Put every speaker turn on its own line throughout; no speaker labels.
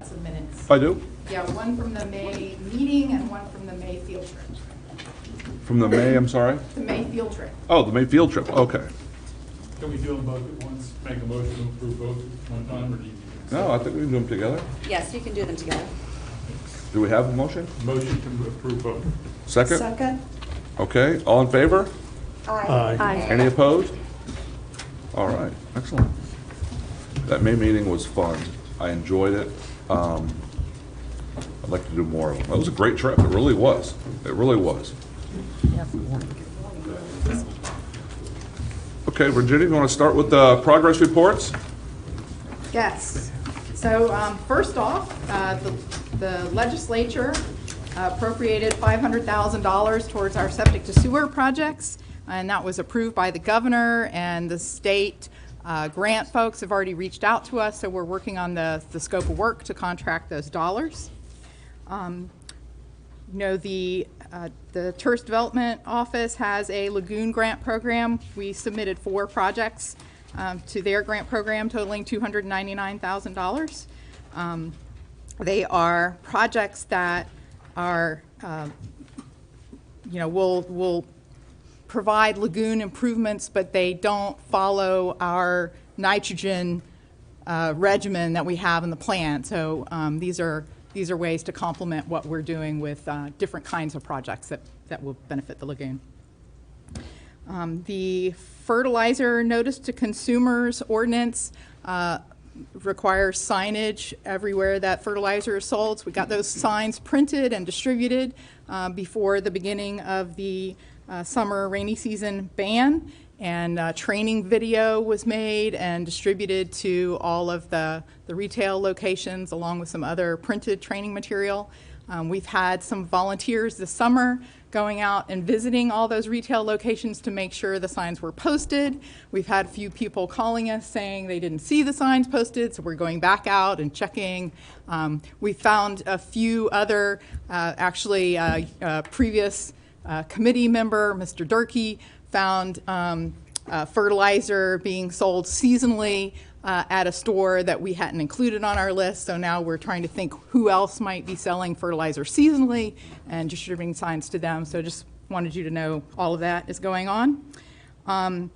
Some minutes.
I do.
Yeah, one from the May meeting and one from the May field trip.
From the May, I'm sorry?
The May field trip.
Oh, the May field trip, okay.
Can we do them both at once? Make a motion to approve both at one time, or do you?
No, I think we can do them together.
Yes, you can do them together.
Do we have a motion?
Motion to approve both.
Second?
Second.
Okay, all in favor?
Aye.
Any opposed? All right, excellent. That May meeting was fun. I enjoyed it. I'd like to do more of them. It was a great trip. It really was. It really was. Okay, Virginia, you want to start with the progress reports?
Yes. So first off, the legislature appropriated $500,000 towards our septic to sewer projects, and that was approved by the governor, and the state grant folks have already reached out to us, so we're working on the scope of work to contract those dollars. You know, the Tourist Development Office has a Lagoon grant program. We submitted 4 projects to their grant program totaling $299,000. They are projects that are, you know, will provide lagoon improvements, but they don't follow our nitrogen regimen that we have in the plan. So these are ways to complement what we're doing with different kinds of projects that will benefit the lagoon. The fertilizer notice to consumers ordinance requires signage everywhere that fertilizer is sold. So we got those signs printed and distributed before the beginning of the summer rainy season ban, and training video was made and distributed to all of the retail locations along with some other printed training material. We've had some volunteers this summer going out and visiting all those retail locations to make sure the signs were posted. We've had a few people calling us saying they didn't see the signs posted, so we're going back out and checking. We found a few other, previous committee member, Mr. Durkee, found fertilizer being sold seasonally at a store that we hadn't included on our list. So now we're trying to think who else might be selling fertilizer seasonally and distributing signs to them. So just wanted you to know all of that is going on. On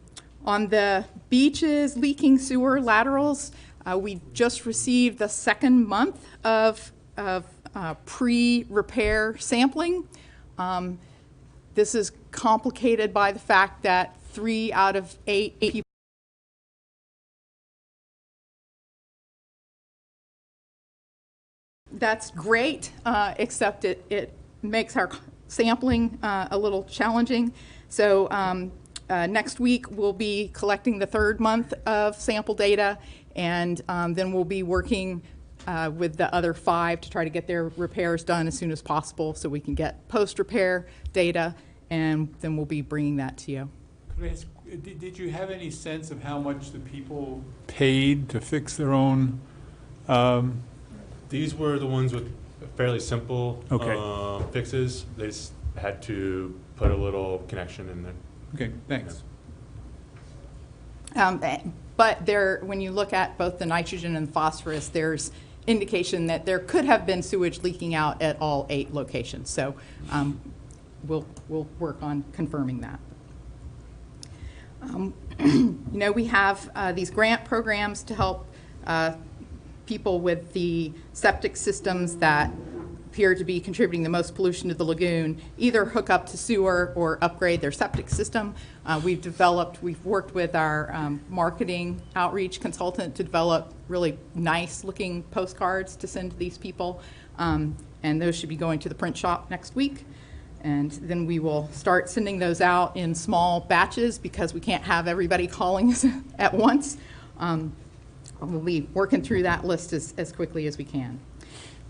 the beaches leaking sewer laterals, we just received the second month of pre-repair sampling. This is complicated by the fact that 3 out of 8 people that's great, except it makes our sampling a little challenging. So next week we'll be collecting the 3rd month of sample data, and then we'll be working with the other 5 to try to get their repairs done as soon as possible so we can get post-repair data, and then we'll be bringing that to you.
Could I ask, did you have any sense of how much the people paid to fix their own?
These were the ones with fairly simple fixes. They just had to put a little connection in there.
Okay, thanks.
But when you look at both the nitrogen and phosphorus, there's indication that there could have been sewage leaking out at all 8 locations. So we'll work on confirming that. You know, we have these grant programs to help people with the septic systems that appear to be contributing the most pollution to the lagoon, either hook up to sewer or upgrade their septic system. We've worked with our marketing outreach consultant to develop really nice looking postcards to send to these people. And those should be going to the print shop next week. And then we will start sending those out in small batches because we can't have everybody calling us at once. We'll be working through that list as quickly as we can.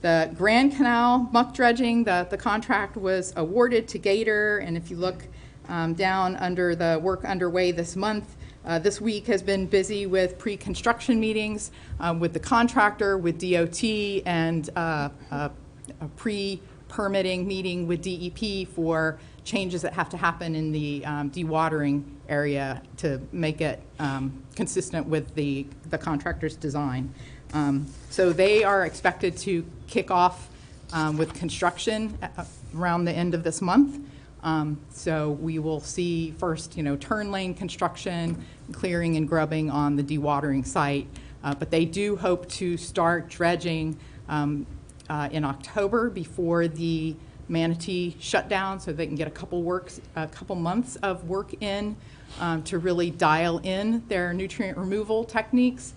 The Grand Canal muck dredging, the contract was awarded to Gator, and if you look down under the work underway this month, this week has been busy with pre-construction meetings with the contractor, with DOT, and a pre-permitting meeting with DEP for changes that have to happen in the dewatering area to make it consistent with the contractor's design. So they are expected to kick off with construction around the end of this month. So we will see first, turn lane construction, clearing and grubbing on the dewatering site. But they do hope to start dredging in October before the Manatee shutdown, so they can get a couple months of work in to really dial in their nutrient removal techniques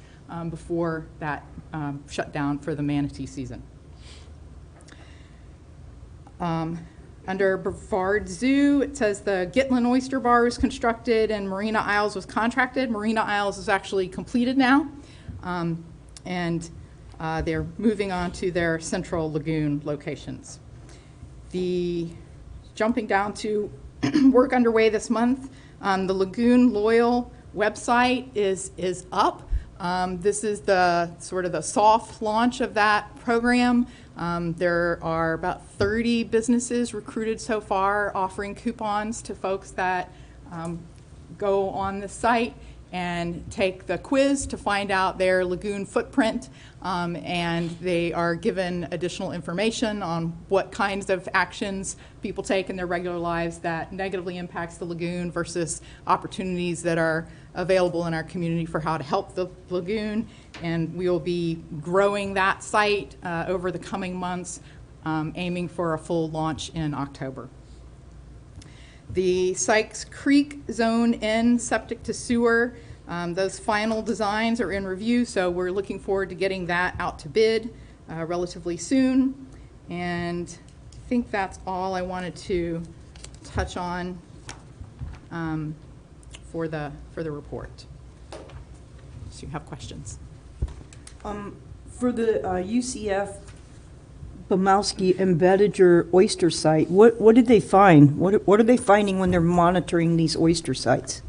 before that shutdown for the Manatee season. Under Brevard Zoo, it says the Gitlin Oyster Bar was constructed and Marina Isles was contracted. Marina Isles is actually completed now, and they're moving on to their Central Lagoon locations. Jumping down to work underway this month, the Lagoon Loyal website is up. This is the sort of the soft launch of that program. There are about 30 businesses recruited so far, offering coupons to folks that go on the site and take the quiz to find out their lagoon footprint, and they are given additional information on what kinds of actions people take in their regular lives that negatively impacts the lagoon versus opportunities that are available in our community for how to help the lagoon. And we will be growing that site over the coming months, aiming for a full launch in October. The Sykes Creek Zone N septic to sewer, those final designs are in review, so we're looking forward to getting that out to bid relatively soon. And I think that's all I wanted to touch on for the report. So you have questions?
For the UCF Bumowski embedded your oyster site, what did they find? What are they finding when they're monitoring these oyster sites?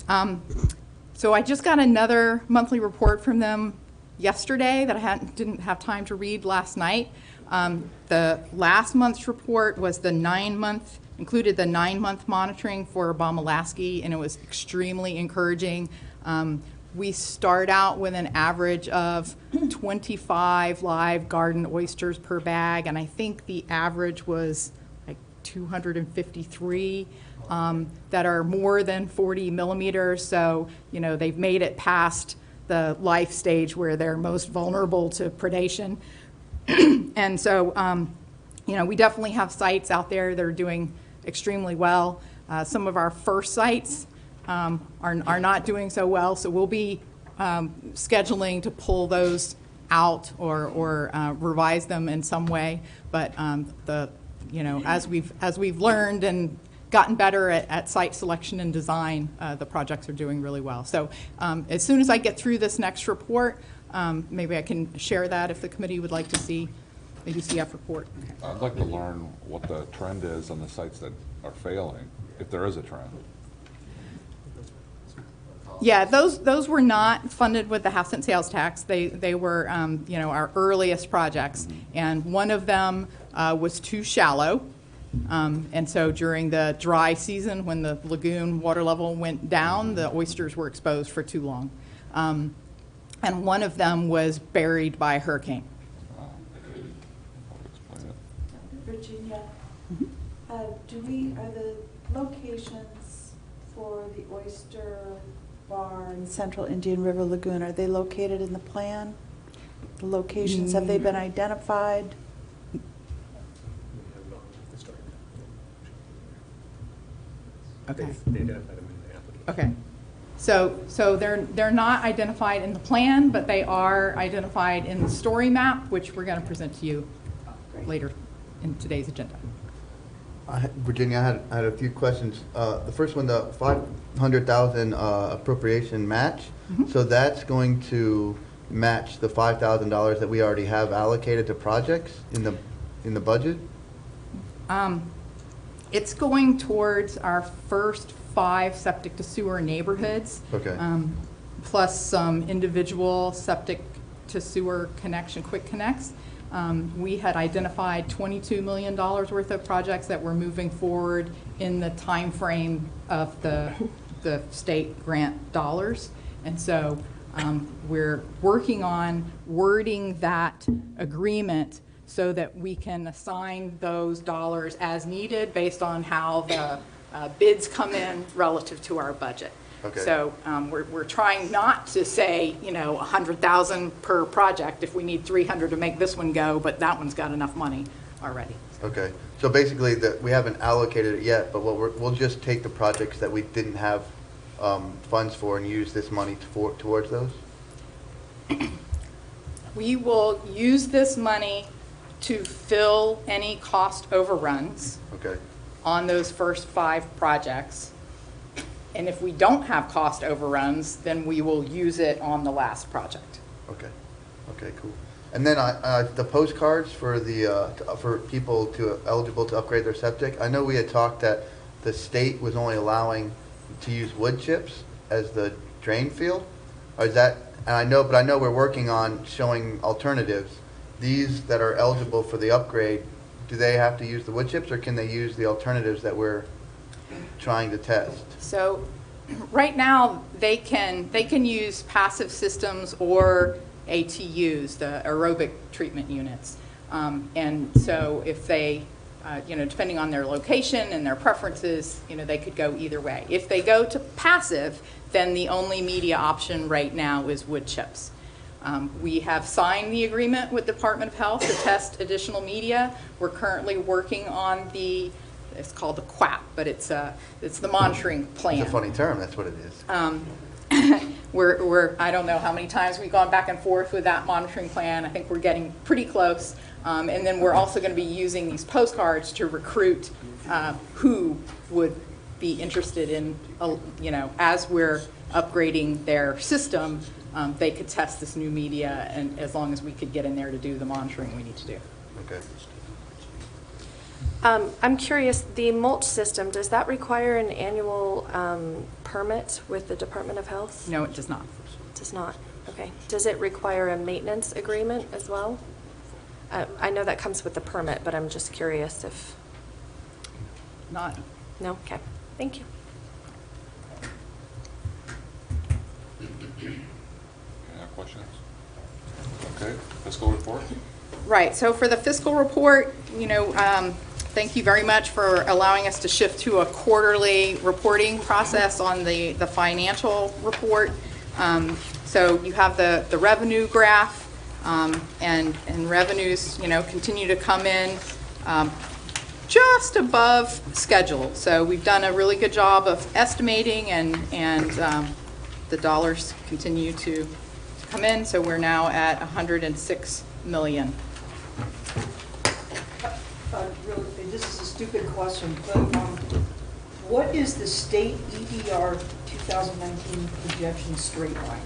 So I just got another monthly report from them yesterday that I didn't have time to read last night. The last month's report was included the 9-month monitoring for Bodalato, and it was extremely encouraging. We start out with an average of 25 live garden oysters per bag, and I think the average was like 253 that are more than 40 millimeters. So, they've made it past the life stage where they're most vulnerable to predation. And so, we definitely have sites out there that are doing extremely well. Some of our first sites are not doing so well, so we'll be scheduling to pull those out or revise them in some way. But as we've learned and gotten better at site selection and design, the projects are doing really well. So as soon as I get through this next report, maybe I can share that if the committee would like to see the UCF report.
I'd like to learn what the trend is on the sites that are failing, if there is a trend.
Yeah, those were not funded with the house and sales tax. They were, our earliest projects, and one of them was too shallow, and so during the dry season, when the lagoon water level went down, the oysters were exposed for too long, and one of them was buried by a hurricane.
Virginia, are the locations for the oyster bar in Central Indian River Lagoon, are they located in the plan? The locations, have they been identified?
Okay.
They identified them in the application.
Okay. So they're not identified in the plan, but they are identified in the story map, which we're going to present to you later in today's agenda.
Virginia, I had a few questions. The first one, the $500,000 appropriation match.
Mm-hmm.
So that's going to match the $5,000 that we already have allocated to projects in the budget.
It's going towards our first 5 septic to sewer neighborhoods.
Okay.
Plus some individual septic to sewer connection, quick connects. We had identified $22 million worth of projects that were moving forward in the time frame of the state grant dollars. And so we're working on wording that agreement so that we can assign those dollars as needed based on how the bids come in relative to our budget.
Okay.
So we're trying not to say, 100,000 per project if we need 300 to make this one go, but that one's got enough money already.
Okay, so basically, we haven't allocated it yet, but we'll just take the projects that we didn't have funds for and use this money towards those?
We will use this money to fill any cost overruns
Okay,
on those first 5 projects. And if we don't have cost overruns, then we will use it on the last project.
okay, okay, cool. And then the postcards for for people eligible to upgrade their septic, I know we had talked that the state was only allowing to use wood chips as the drain field. Or is that, and I know we're working on showing alternatives. These that are eligible for the upgrade, do they have to use the wood chips, or can they use the alternatives that we're trying to test?
So right now, they can use passive systems or ATUs, the aerobic treatment units. And so if they, depending on their location and their preferences, they could go either way. If they go to passive, then the only media option right now is wood chips. We have signed the agreement with Department of Health to test additional media. We're currently working on it's called the QAP, but it's the monitoring plan.
It's a funny term, that's what it is.
I don't know how many times we've gone back and forth with that monitoring plan. I think we're getting pretty close. And then we're also going to be using these postcards to recruit who would be interested in, as we're upgrading their system, they could test this new media, and as long as we could get in there to do the monitoring we need to do.
Okay.
I'm curious, the mulch system, does that require an annual permit with the Department of Health?
No, it does not.
It does not. Okay. Does it require a maintenance agreement as well? I know that comes with the permit, but I'm just curious if...
Not.
No? Okay. Thank you.
Any other questions? Okay, fiscal report?
Right, so for the fiscal report, thank you very much for allowing us to shift to a quarterly reporting process on the financial report. So you have the revenue graph, and revenues, continue to come in just above schedule. So we've done a really good job of estimating, and the dollars continue to come in. So we're now at $106 million.
Really, this is a stupid question, but what is the state EDR 2019 projection straight line?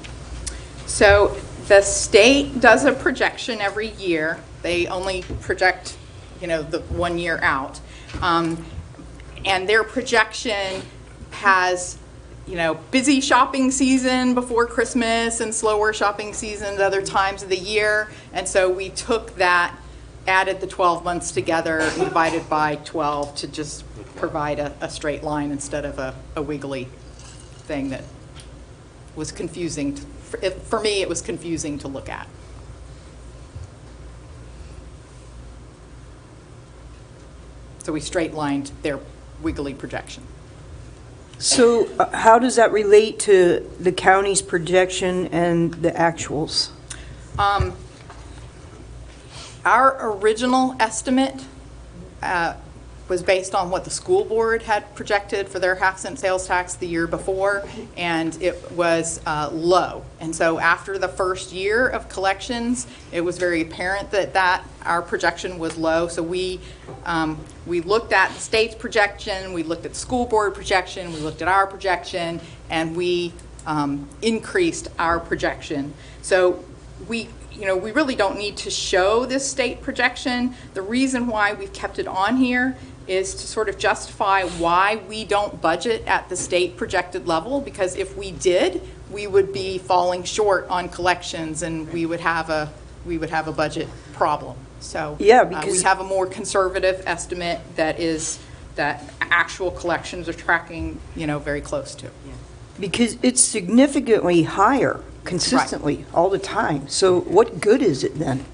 So the state does a projection every year. They only project, the 1 year out. And their projection has, busy shopping season before Christmas and slower shopping seasons other times of the year. And so we took that, added the 12 months together, and divided by 12 to just provide a straight line instead of a wiggly thing that was confusing. For me, it was confusing to look at. So we straight lined their wiggly projection.
So how does that relate to the county's projection and the actuals?
Our original estimate was based on what the school board had projected for their half-cent sales tax the year before, and it was low. And so after the first year of collections, it was very apparent that our projection was low. So we looked at the state's projection, we looked at the school board projection, we looked at our projection, and we increased our projection. So we really don't need to show this state projection. The reason why we've kept it on here is to sort of justify why we don't budget at the state projected level, because if we did, we would be falling short on collections and we would have a budget problem. So
Yeah,
we
because-
have a more conservative estimate that actual collections are tracking, very close to.
Because it's significantly higher consistently all the time. So what good is it then?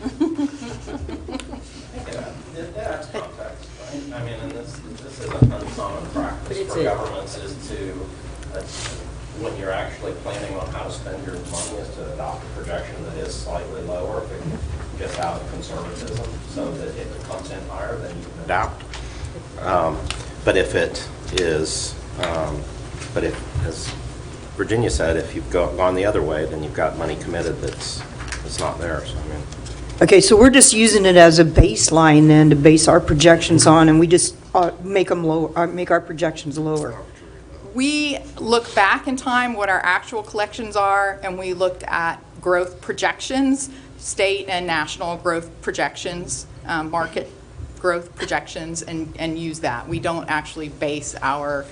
That's context, right? I mean, and this isn't uncommon practice for governments is to, when you're actually planning on how to spend your money, is to adopt a projection that is slightly lower, if it gets out of conservatism, so that if it comes in higher, then you can adapt. But if it is, as Virginia said, if you've gone the other way, then you've got money committed that's not there, so I mean.
Okay, so we're just using it as a baseline then to base our projections on, and we just make them lower, make our projections lower.
We look back in time what our actual collections are, and we looked at growth projections, state and national growth projections, market growth projections, and use that. We don't actually base our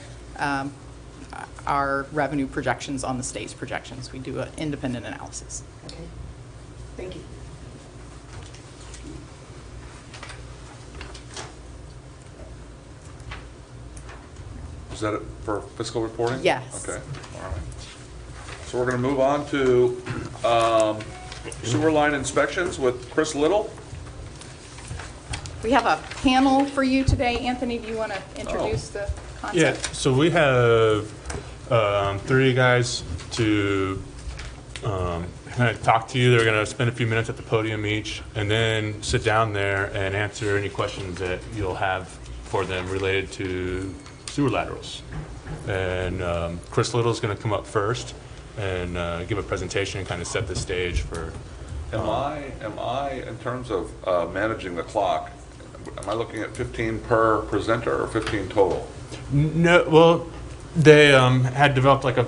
revenue projections on the state's projections. We do an independent analysis.
Okay. Thank you.
Is that it for fiscal reporting?
Yes.
Okay, all right. So we're going to move on to sewer line inspections with Chris Little.
We have a panel for you today. Anthony, do you want to introduce the concept?
Yeah, so we have 3 guys to kind of talk to you. They're going to spend a few minutes at the podium each, and then sit down there and answer any questions that you'll have for them related to sewer laterals. And Chris Little is going to come up first and give a presentation and kind of set the stage for.
Am I in terms of managing the clock, am I looking at 15 per presenter or 15 total?
No, well, they had developed like a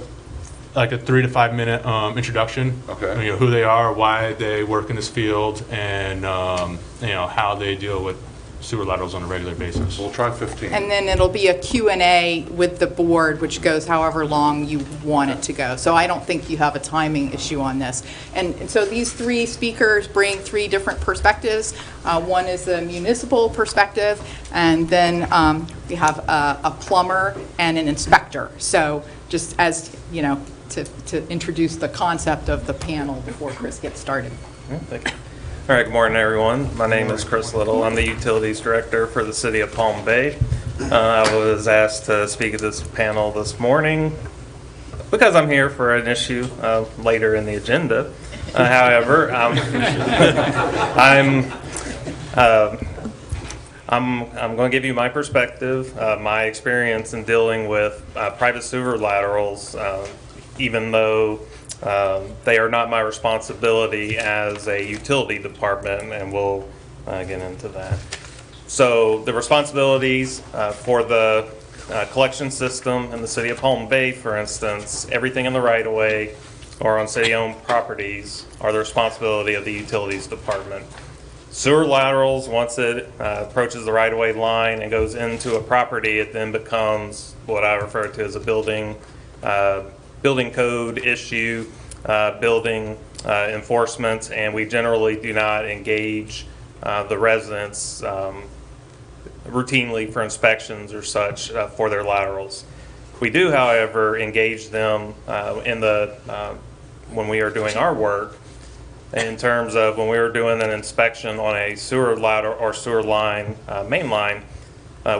3 to 5 minute introduction.
Okay.
Who they are, why they work in this field, and how they deal with sewer laterals on a regular basis.
We'll try 15.
And then it'll be a Q&A with the board, which goes however long you want it to go. So I don't think you have a timing issue on this. And so these 3 speakers bring 3 different perspectives. One is the municipal perspective, and then we have a plumber and an inspector. So just as, to introduce the concept of the panel before Chris gets started.
Thank you. All right, good morning, everyone. My name is Chris Little. I'm the Utilities Director for the City of Palm Bay. I was asked to speak at this panel this morning because I'm here for an issue later in the agenda. However, I'm going to give you my perspective, my experience in dealing with private sewer laterals, even though they are not my responsibility as a utility department, and we'll get into that. So the responsibilities for the collection system in the city of Palm Bay, for instance, everything in the right-of-way or on city-owned properties are the responsibility of the utilities department. Sewer laterals, once it approaches the right-of-way line and goes into a property, it then becomes what I refer to as a building code issue, building enforcement, and we generally do not engage the residents routinely for inspections or such for their laterals. We do, however, engage them when we are doing our work, in terms of when we were doing an inspection on a sewer lateral or sewer line, main line.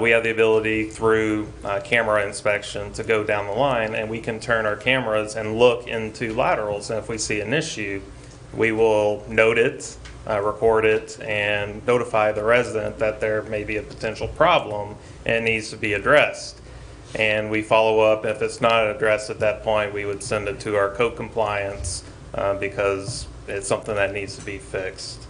We have the ability through camera inspection to go down the line, and we can turn our cameras and look into laterals. And if we see an issue, we will note it, record it, and notify the resident that there may be a potential problem and it needs to be addressed. And we follow up. If it's not addressed at that point, we would send it to our code compliance because it's something that needs to be fixed.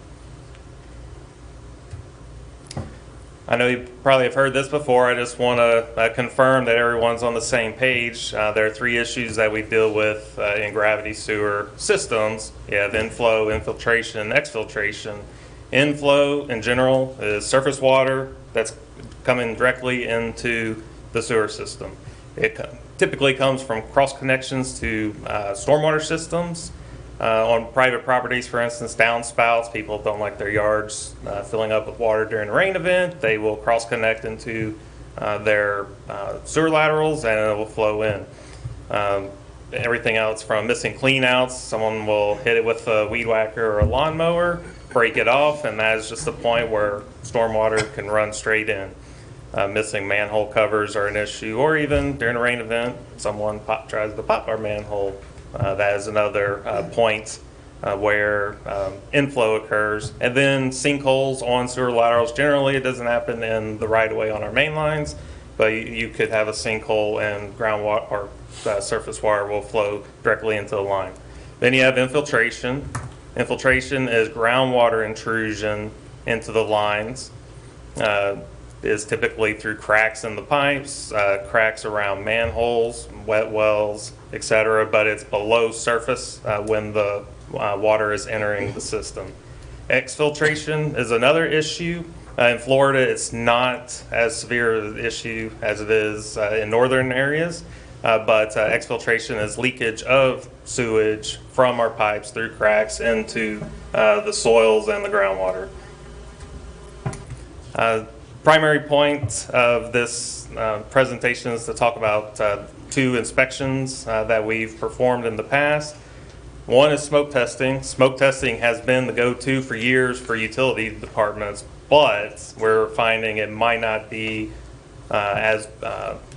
I know you probably have heard this before. I just want to confirm that everyone's on the same page. There are 3 issues that we deal with in gravity sewer systems. You have inflow, infiltration, and exfiltration. Inflow, in general, is surface water that's coming directly into the sewer system. It typically comes from cross connections to stormwater systems. On private properties, for instance, downspouts, people don't like their yards filling up with water during a rain event. They will cross-connect into their sewer laterals and it will flow in. Everything else from missing cleanouts, someone will hit it with a weed whacker or a lawnmower, break it off, and that is just a point where stormwater can run straight in. Missing manhole covers are an issue, or even during a rain event, someone tries to pop our manhole. That is another point where inflow occurs. And then sinkholes on sewer laterals. Generally, it doesn't happen in the right-of-way on our main lines, but you could have a sinkhole and groundwater or surface water will flow directly into the line. Then you have infiltration. Infiltration is groundwater intrusion into the lines. Is typically through cracks in the pipes, cracks around manholes, wet wells, etc., but it's below surface when the water is entering the system. Exfiltration is another issue. In Florida, it's not as severe an issue as it is in northern areas, but exfiltration is leakage of sewage from our pipes through cracks into the soils and the groundwater. Primary point of this presentation is to talk about 2 inspections that we've performed in the past. One is smoke testing. Smoke testing has been the go-to for years for utility departments, but we're finding it might not be as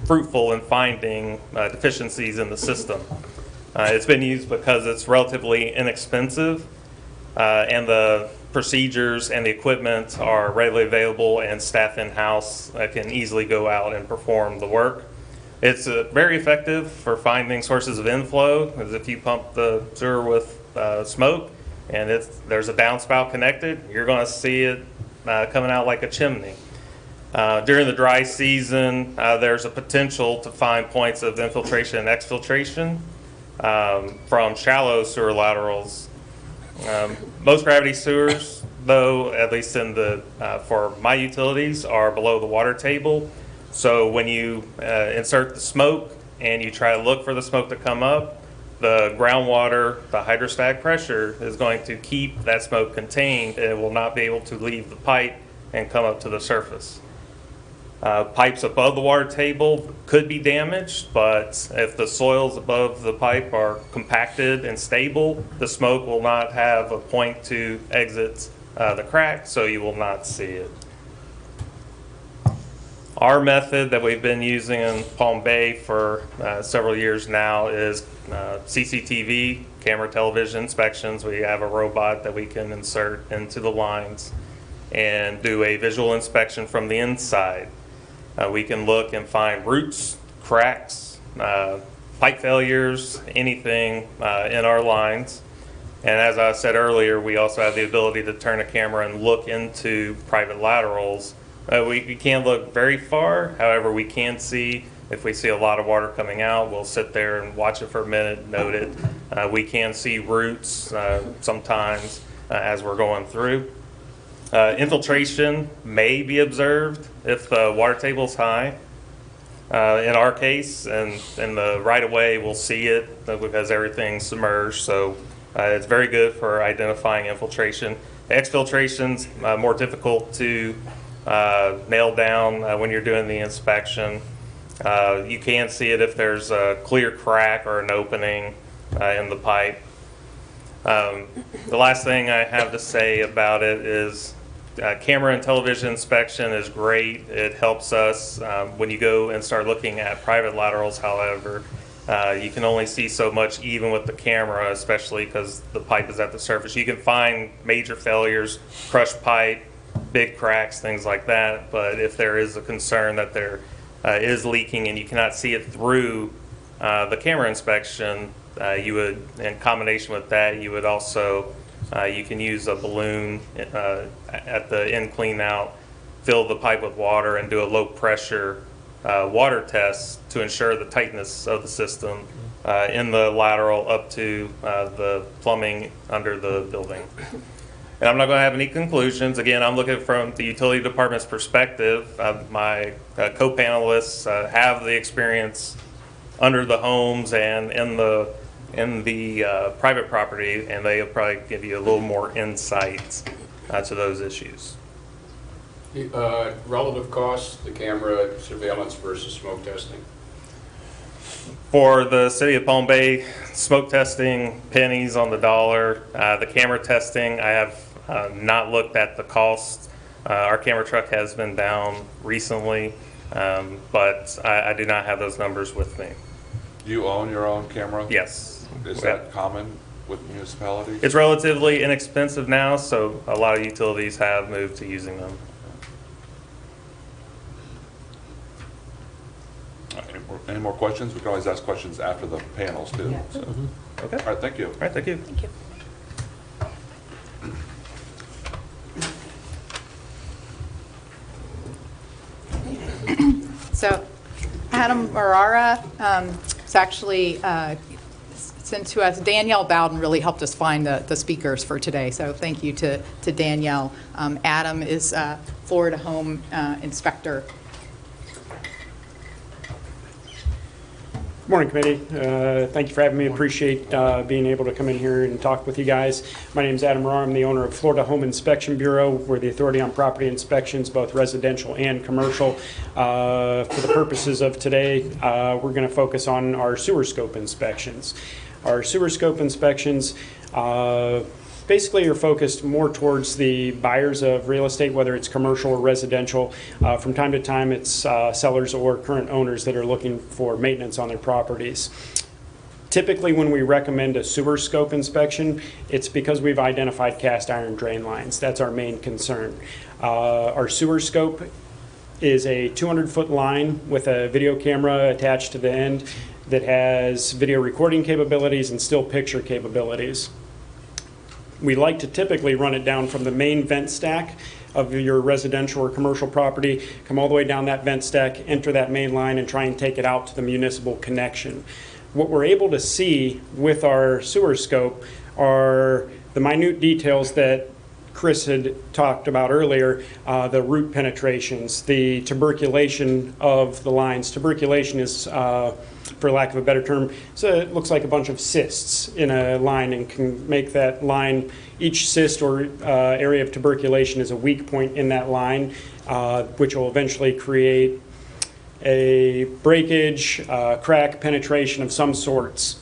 fruitful in finding deficiencies in the system. It's been used because it's relatively inexpensive and the procedures and the equipment are readily available and staff in-house can easily go out and perform the work. It's very effective for finding sources of inflow, as if you pump the sewer with smoke and there's a downspout connected, you're going to see it coming out like a chimney. During the dry season, there's a potential to find points of infiltration and exfiltration from shallow sewer laterals. Most gravity sewers, though, at least in the for my utilities, are below the water table. So when you insert the smoke and you try to look for the smoke to come up, the groundwater, the hydrostatic pressure is going to keep that smoke contained and it will not be able to leave the pipe and come up to the surface. Pipes above the water table could be damaged, but if the soils above the pipe are compacted and stable, the smoke will not have a point to exit the crack, so you will not see it. Our method that we've been using in Palm Bay for several years now is CCTV, camera television inspections. We have a robot that we can insert into the lines and do a visual inspection from the inside. We can look and find roots, cracks, pipe failures, anything in our lines. And as I said earlier, we also have the ability to turn a camera and look into private laterals. We can't look very far, however, we can see if we see a lot of water coming out, we'll sit there and watch it for a minute, note it. We can see roots sometimes as we're going through. Infiltration may be observed if the water table is high. In our case, and in the right-of-way, we'll see it because everything's submerged, so it's very good for identifying infiltration. Exfiltration's more difficult to nail down when you're doing the inspection. You can see it if there's a clear crack or an opening in the pipe. The last thing I have to say about it is camera and television inspection is great. It helps us when you go and start looking at private laterals, however. You can only see so much even with the camera, especially because the pipe is at the surface. You can find major failures, crushed pipe, big cracks, things like that, but if there is a concern that there is leaking and you cannot see it through the camera inspection, you would, in combination with that, you would also you can use a balloon at the end clean out, fill the pipe with water and do a low pressure water test to ensure the tightness of the system in the lateral up to the plumbing under the building. And I'm not going to have any conclusions. Again, I'm looking from the utility department's perspective. My co-panelists have the experience under the homes and in the in the private property, and they'll probably give you a little more insight to those issues.
Relative costs, the camera surveillance versus smoke testing?
For the city of Palm Bay, smoke testing, pennies on the dollar. The camera testing, I have not looked at the cost. Our camera truck has been down recently, but I do not have those numbers with me.
Do you own your own camera?
Yes.
Is that common with municipalities?
It's relatively inexpensive now, so a lot of utilities have moved to using them.
Any more questions? We can always ask questions after the panels too.
Yeah.
So.
Okay.
All right, thank you.
All right, thank you.
Thank you.
So Adam Marrara is actually sent to us. Danielle Bowden really helped us find the speakers for today, so thank you to Danielle. Adam is Florida Home Inspector.
Good morning, committee. Thank you for having me. Appreciate being able to come in here and talk with you guys. My name is Adam Marrara. I'm the owner of Florida Home Inspection Bureau. We're the authority on property inspections, both residential and commercial. For the purposes of today, we're going to focus on our sewer scope inspections. Our sewer scope inspections basically are focused more towards the buyers of real estate, whether it's commercial or residential. From time to time, it's sellers or current owners that are looking for maintenance on their properties. Typically, when we recommend a sewer scope inspection, it's because we've identified cast iron drain lines. That's our main concern. Our sewer scope is a 200-foot line with a video camera attached to the end that has video recording capabilities and still picture capabilities. We like to typically run it down from the main vent stack of your residential or commercial property, come all the way down that vent stack, enter that main line, and try and take it out to the municipal connection. What we're able to see with our sewer scope are the minute details that Chris had talked about earlier, the root penetrations, the tuberculation of the lines. Tuberculation is, for lack of a better term, so it looks like a bunch of cysts in a line and can make that line, each cyst or area of tuberculation is a weak point in that line, which will eventually create a breakage, crack, penetration of some sorts.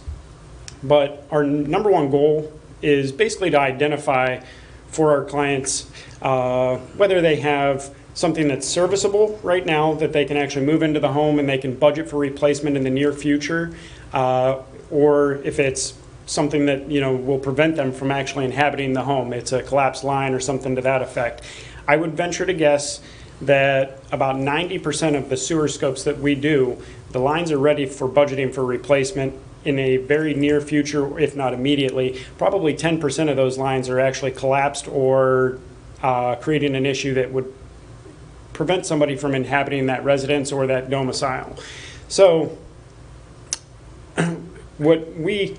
But our number one goal is basically to identify for our clients whether they have something that's serviceable right now that they can actually move into the home and they can budget for replacement in the near future, or if it's something that will prevent them from actually inhabiting the home. It's a collapsed line or something to that effect. I would venture to guess that about 90% of the sewer scopes that we do, the lines are ready for budgeting for replacement in a very near future, if not immediately. Probably 10% of those lines are actually collapsed or creating an issue that would prevent somebody from inhabiting that residence or that domicile. So what we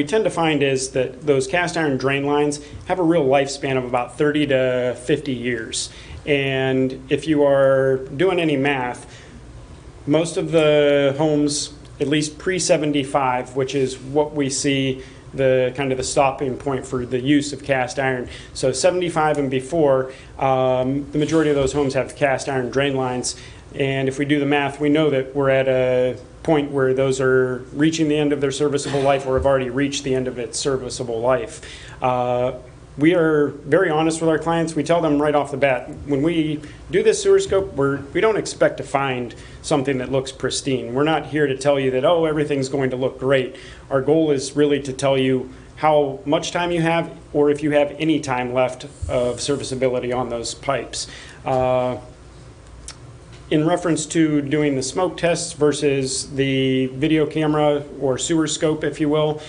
tend to find is that those cast iron drain lines have a real lifespan of about 30 to 50 years. And if you are doing any math, most of the homes, at least pre-75, which is what we see the kind of the stopping point for the use of cast iron. So 75 and before, the majority of those homes have cast iron drain lines. And if we do the math, we know that we're at a point where those are reaching the end of their serviceable life or have already reached the end of its serviceable life. We are very honest with our clients. We tell them right off the bat, when we do this sewer scope, we don't expect to find something that looks pristine. We're not here to tell you that, oh, everything's going to look great. Our goal is really to tell you how much time you have, or if you have any time left of serviceability on those pipes. In reference to doing the smoke tests versus the video camera or sewer scope, if you will,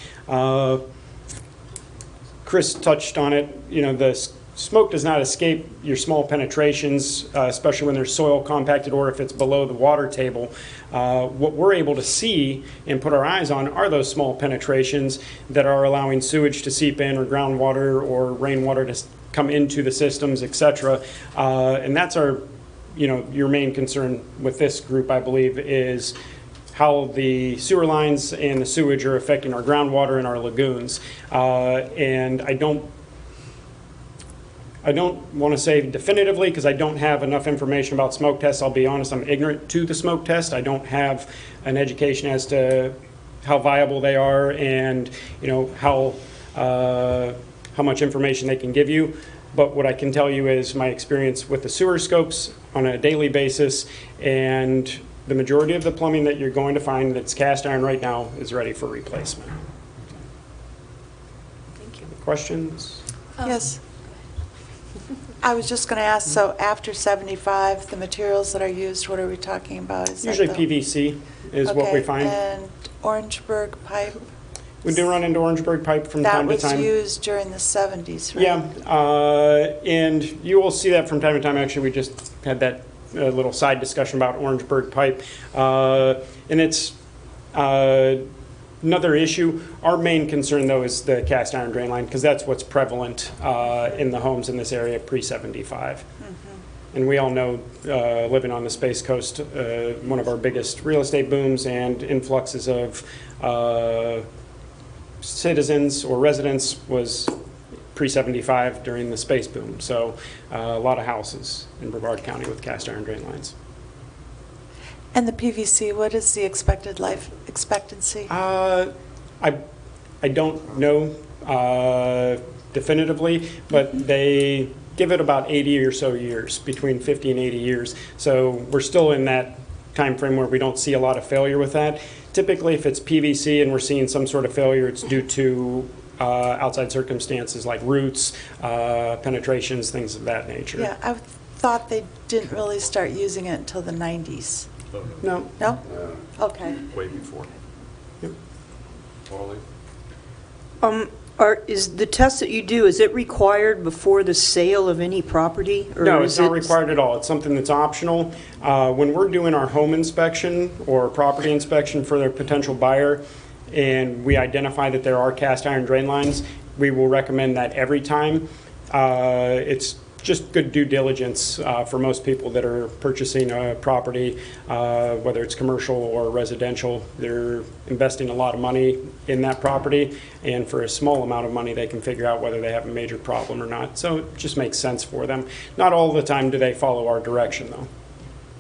Chris touched on it. The smoke does not escape your small penetrations, especially when there's soil compacted or if it's below the water table. What we're able to see and put our eyes on are those small penetrations that are allowing sewage to seep in or groundwater or rainwater to come into the systems, etc. And that's our, your main concern with this group, I believe, is how the sewer lines and the sewage are affecting our groundwater and our lagoons. And I don't want to say definitively because I don't have enough information about smoke tests. I'll be honest, I'm ignorant to the smoke test. I don't have an education as to how viable they are and, you know, how much information they can give you. But what I can tell you is my experience with the sewer scopes on a daily basis, and the majority of the plumbing that you're going to find that's cast iron right now is ready for replacement.
Thank you.
Questions?
Yes. I was just going to ask, so after 75, the materials that are used, what are we talking about? Is that
Usually
the-
PVC is what we
Okay,
find.
and Orangeburg pipe?
We do run into Orangeburg pipe from time to time.
That was used during the 70s, right?
Yeah, and you will see that from time to time. Actually, we just had that little side discussion about Orangeburg pipe. And it's another issue. Our main concern, though, is the cast iron drain line, because that's what's prevalent in the homes in this area pre-75. And we all know, living on the Space Coast, one of our biggest real estate booms and influxes of citizens or residents was pre-75 during the space boom. So a lot of houses in Brevard County with cast iron drain lines.
And the PVC, what is the expected life expectancy?
I don't know definitively, but they give it about 80 or so years, between 50 and 80 years. So we're still in that time frame where we don't see a lot of failure with that. Typically, if it's PVC and we're seeing some sort of failure, it's due to outside circumstances like roots, penetrations, things of that nature.
Yeah, I thought they didn't really start using it until the 90s.
No.
No? Okay.
Way before.
Orly?
Is the test that you do, is it required before the sale of any property? Or
No,
is
it's not
it-
required at all. It's something that's optional. When we're doing our home inspection or property inspection for their potential buyer, and we identify that there are cast iron drain lines, we will recommend that every time. It's just good due diligence for most people that are purchasing a property, whether it's commercial or residential. They're investing a lot of money in that property, and for a small amount of money, they can figure out whether they have a major problem or not. So it just makes sense for them. Not all the time do they follow our direction, though.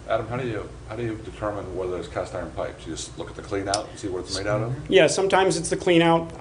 Adam, how do you determine whether it's cast iron pipes? You just look at the clean out and see what it's made out of?
Yeah, sometimes it's the clean out.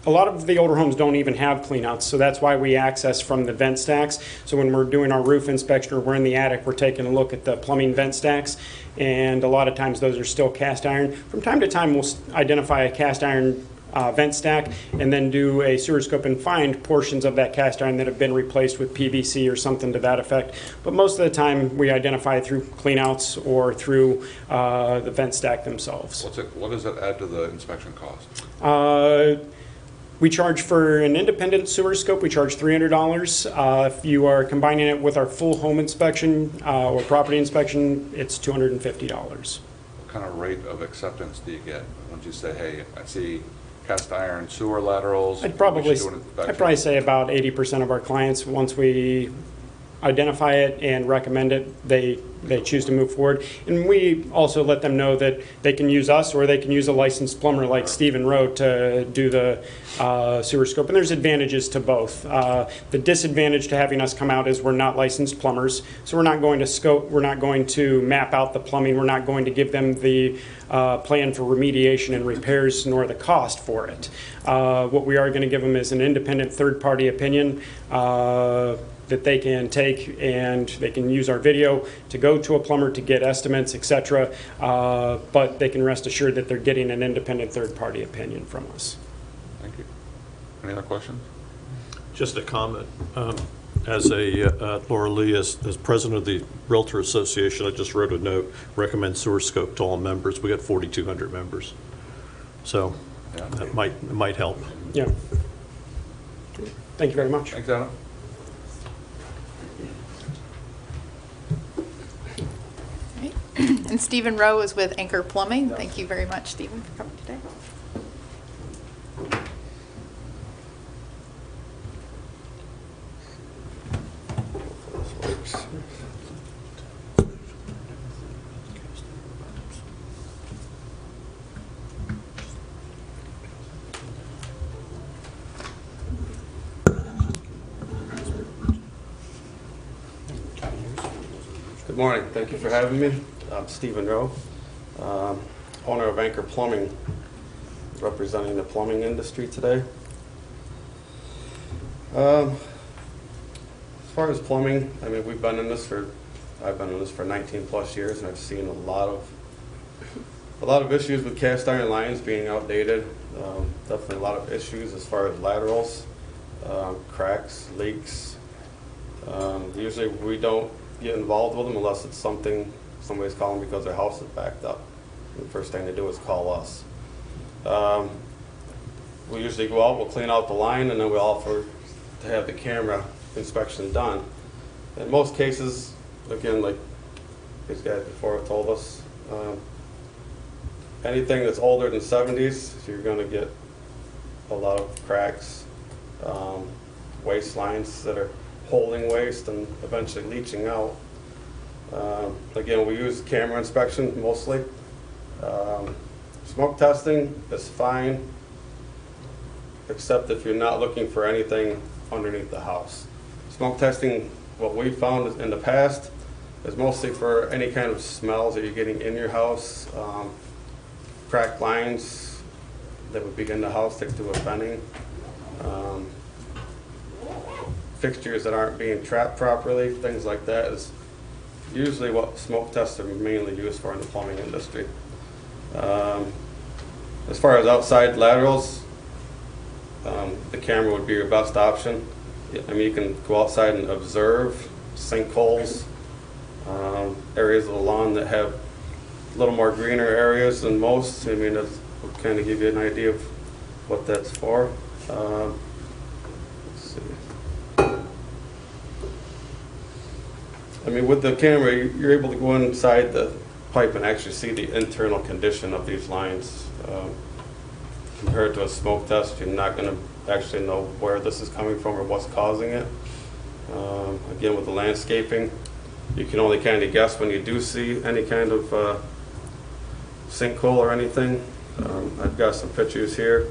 A lot of the older homes don't even have clean outs, so that's why we access from the vent stacks. So when we're doing our roof inspection or we're in the attic, we're taking a look at the plumbing vent stacks, and a lot of times those are still cast iron. From time to time, we'll identify a cast iron vent stack and then do a sewer scope and find portions of that cast iron that have been replaced with PVC or something to that effect. But most of the time, we identify through clean outs or through the vent stack themselves.
What does that add to the inspection cost?
We charge for an independent sewer scope, we charge $300. If you are combining it with our full home inspection or property inspection, it's $250.
What kind of rate of acceptance do you get once you say, hey, I see cast iron sewer laterals?
I'd probably
we should do an inspection?
I'd probably say about 80% of our clients, once we identify it and recommend it, they choose to move forward. And we also let them know that they can use us or they can use a licensed plumber like Stephen Rowe to do the sewer scope. And there's advantages to both. The disadvantage to having us come out is we're not licensed plumbers, so we're not going to scope, we're not going to map out the plumbing, we're not going to give them the plan for remediation and repairs nor the cost for it. What we are going to give them is an independent third-party opinion that they can take, and they can use our video to go to a plumber to get estimates, etc. But they can rest assured that they're getting an independent third-party opinion from us.
Thank you. Any other questions?
Just a comment. As Laura Lee, as president of the Realtor Association, I just wrote a note, recommend sewer scope to all members. We got 4,200 members. So
Yeah.
that might help.
Yeah. Thank you very much.
Thanks, Adam.
And Stephen Rowe is with Anchor Plumbing. Thank you very much, Stephen, for coming today.
morning. Thank you for having me. I'm Stephen Rowe, owner of Anchor Plumbing, representing the plumbing industry today. As far as plumbing, I mean, I've been in this for 19 plus years, and I've seen a lot of issues with cast iron lines being outdated. Definitely a lot of issues as far as laterals, cracks, leaks. Usually we don't get involved with them unless it's somebody's calling because their house is backed up. The first thing they do is call us. We usually go out, we'll clean out the line, and then we offer to have the camera inspection done. In most cases, again, like these guys before have told us, anything that's older than 70s, you're going to get a lot of cracks, waste lines that are holding waste and eventually leaching out. Again, we use camera inspection mostly. Smoke testing is fine, except if you're not looking for anything underneath the house. Smoke testing, what we found in the past, is mostly for any kind of smells that you're getting in your house, cracked lines that would be in the house that do a venting, fixtures that aren't being trapped properly, things like that is usually what smoke tests are mainly used for in the plumbing industry. As far as outside laterals, the camera would be your best option. I mean, you can go outside and observe sinkholes, areas of the lawn that have a little more greener areas than most. I mean, that will kind of give you an idea of what that's for. Let's see. I mean, with the camera, you're able to go inside the pipe and actually see the internal condition of these lines. Compared to a smoke test, you're not going to actually know where this is coming from or what's causing it. Again, with the landscaping, you can only kind of guess when you do see any kind of sinkhole or anything. I've got some pictures here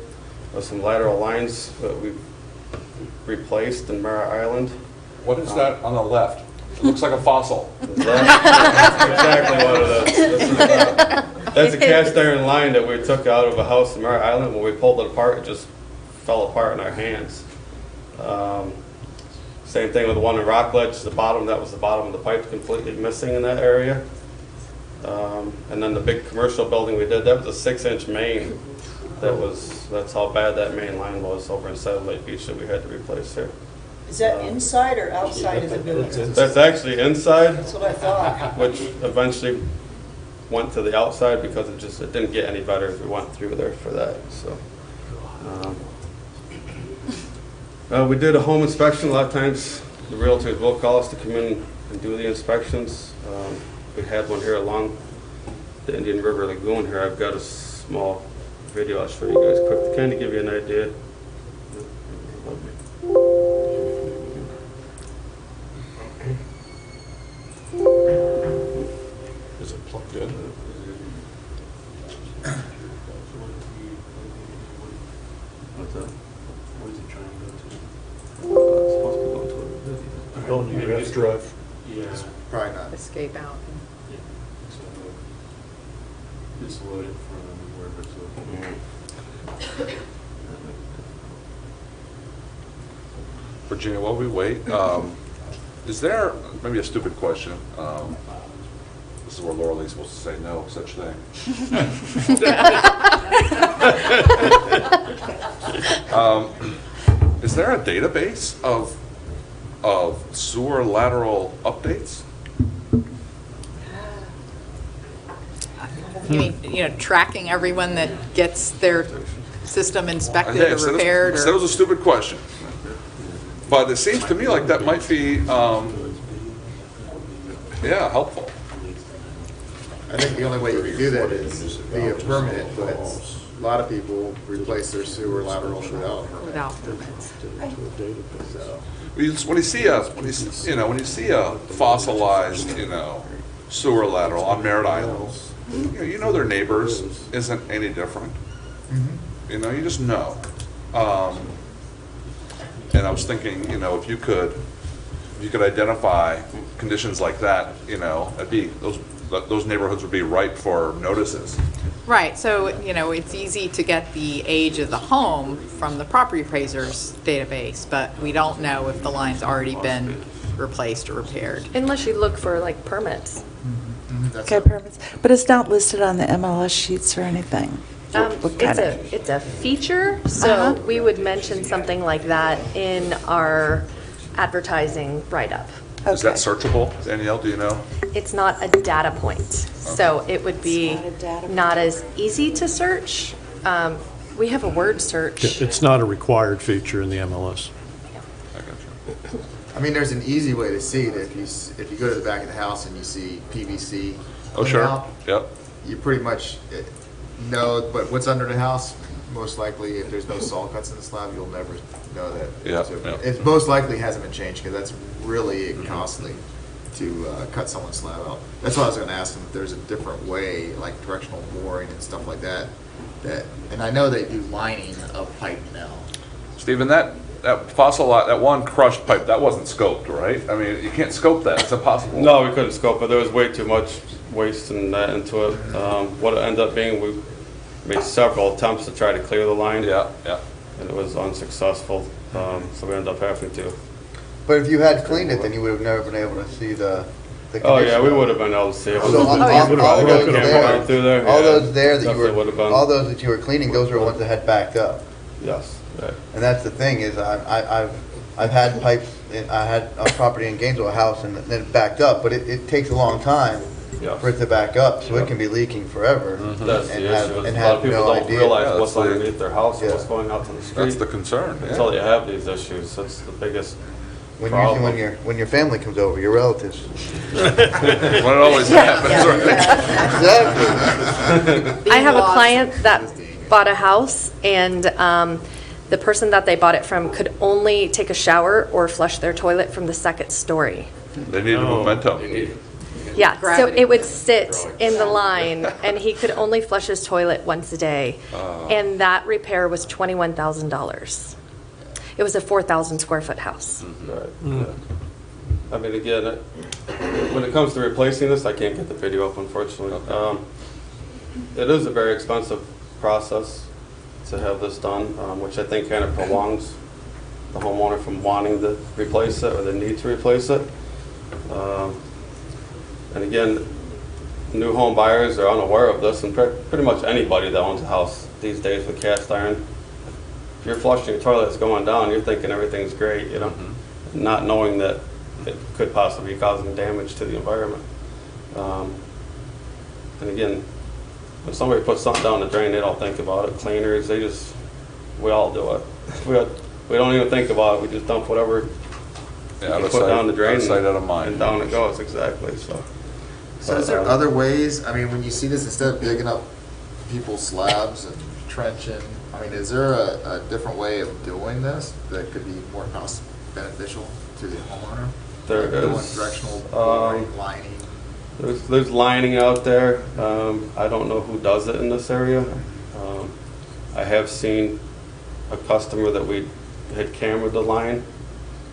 of some lateral lines that we've replaced in Marrara Island.
What is that on the left? It looks like a fossil.
That's exactly what it is. This is, that's a cast iron line that we took out of a house in Marrara Island. When we pulled it apart, it just fell apart in our hands. Same thing with the one in Rockledge, the bottom, that was the bottom of the pipe completely missing in that area. And then the big commercial building we did, that was a 6-inch main. That's how bad that main line was over in Satellite Beach that we had to replace here.
Is that inside or outside of the building?
That's actually inside.
That's what I thought.
Which eventually went to the outside because it didn't get any better as we went through there for that. So we did a home inspection. A lot of times the realtors will call us to come in and do the inspections. We had one here along the Indian River Lagoon here. I've got a small video I'll show you guys quick to kind of give you an idea.
Is it plugged in?
What's that? Where's it trying to go to? It's supposed to be going to a video.
Going to your F drive.
Yeah.
Probably not.
Escape out.
Yeah. So just load it from wherever it's located.
Virginia, while we wait, is there, maybe a stupid question, this is where Laura Lee's supposed to say no such thing. Is there a database of sewer lateral updates?
You mean, tracking everyone that gets their system inspected
Yeah,
or repaired?
That was a stupid question. But it seems to me like that might be, helpful.
I think the only way you can do that is via permit, but a lot of people replace their sewer laterals without permits. So,
When you see a fossilized, sewer lateral on Merritt Island, you know their neighbors isn't any different. You just know. And I was thinking, if you could if you could identify conditions like that, you know, it'd be, those neighborhoods would be ripe for notices.
Right, so, you know, it's easy to get the age of the home from the property appraiser's database, but we don't know if the line's already been replaced or repaired.
Unless you look for like permits.
Okay, permits. But it's not listed on the MLS sheets or anything? What kind of-
It's a feature, so we would mention something like that in our advertising write-up.
Is that searchable, Danielle, do you know?
It's not a data point, so it would be not as easy to search. We have a word search.
It's not a required feature in the MLS.
I mean, there's an easy way to see it. If you go to the back of the house and you see PVC.
Oh, sure.
out,
Yep.
You pretty much know, but what's under the house, most likely, if there's no saw cuts in the slab, you'll never know that.
Yeah,
So
yeah.
it most likely hasn't been changed, because that's really costly to cut someone's slab out. That's why I was gonna ask them if there's a different way, like directional boring and stuff like that, and I know they do lining of pipe now.
Stephen, that fossil lot, that one crushed pipe, that wasn't scoped, right? I mean, you can't scope that, it's impossible.
No, we couldn't scope it. There was way too much waste and that into it. What it ended up being, we made several attempts to try to clear the line.
Yeah, yeah.
And it was unsuccessful, so we ended up having to.
But if you had cleaned it, then you would have never been able to see the
Oh, yeah,
condition.
we would have been able to see it.
So all those there that you were,
Would have been.
all those that you were cleaning, those were ones that had backed up.
Yes, right.
And that's the thing is, I've had pipes, I had a property in Gainesville, a house, and then it backed up, but it takes a long time
Yes.
for it to back up, so it can be leaking forever.
That's
and
the
have-
issue.
and
A lot of
have
people
no
don't
idea.
realize
Yeah,
what's
that's the-
underneath their house and
Yeah.
what's going out to the street.
That's the concern, yeah.
Until you have these issues, that's the biggest
When
problem.
when your family comes over, your relatives.
When it always happens, right?
Exactly.
I have a client that bought a house, and the person that they bought it from could only take a shower or flush their toilet from the second story.
They need a momentum.
Yeah, so
Gravity.
it would sit in the line, and he could only flush his toilet once a day. And that repair was $21,000. It was a 4,000 square foot house.
Right, yeah. I mean, again, when it comes to replacing this, I can't get the video up, unfortunately. It is a very expensive process to have this done, which I think kind of prolongs the homeowner from wanting to replace it or the need to replace it. And again, new home buyers are unaware of this, and pretty much anybody that owns a house these days with cast iron, if you're flushing your toilet, it's going down, you're thinking everything's great, you know, not knowing that it could possibly be causing damage to the environment. And again, when somebody puts something down the drain, they don't think about it. Cleaners, we all do it. We don't even think about it. We just dump whatever
Yeah,
you
out of
put
sight-
down the drain.
out of sight, out of mind.
And down it goes, exactly, so.
So is there other ways, I mean, when you see this, instead of digging up people's slabs and trenching, I mean, is there a different way of doing this that could be more cost beneficial to the homeowner?
There
Like doing
is,
directional boring, lining?
There's lining out there. I don't know who does it in this area. I have seen a customer that we had cameraed the line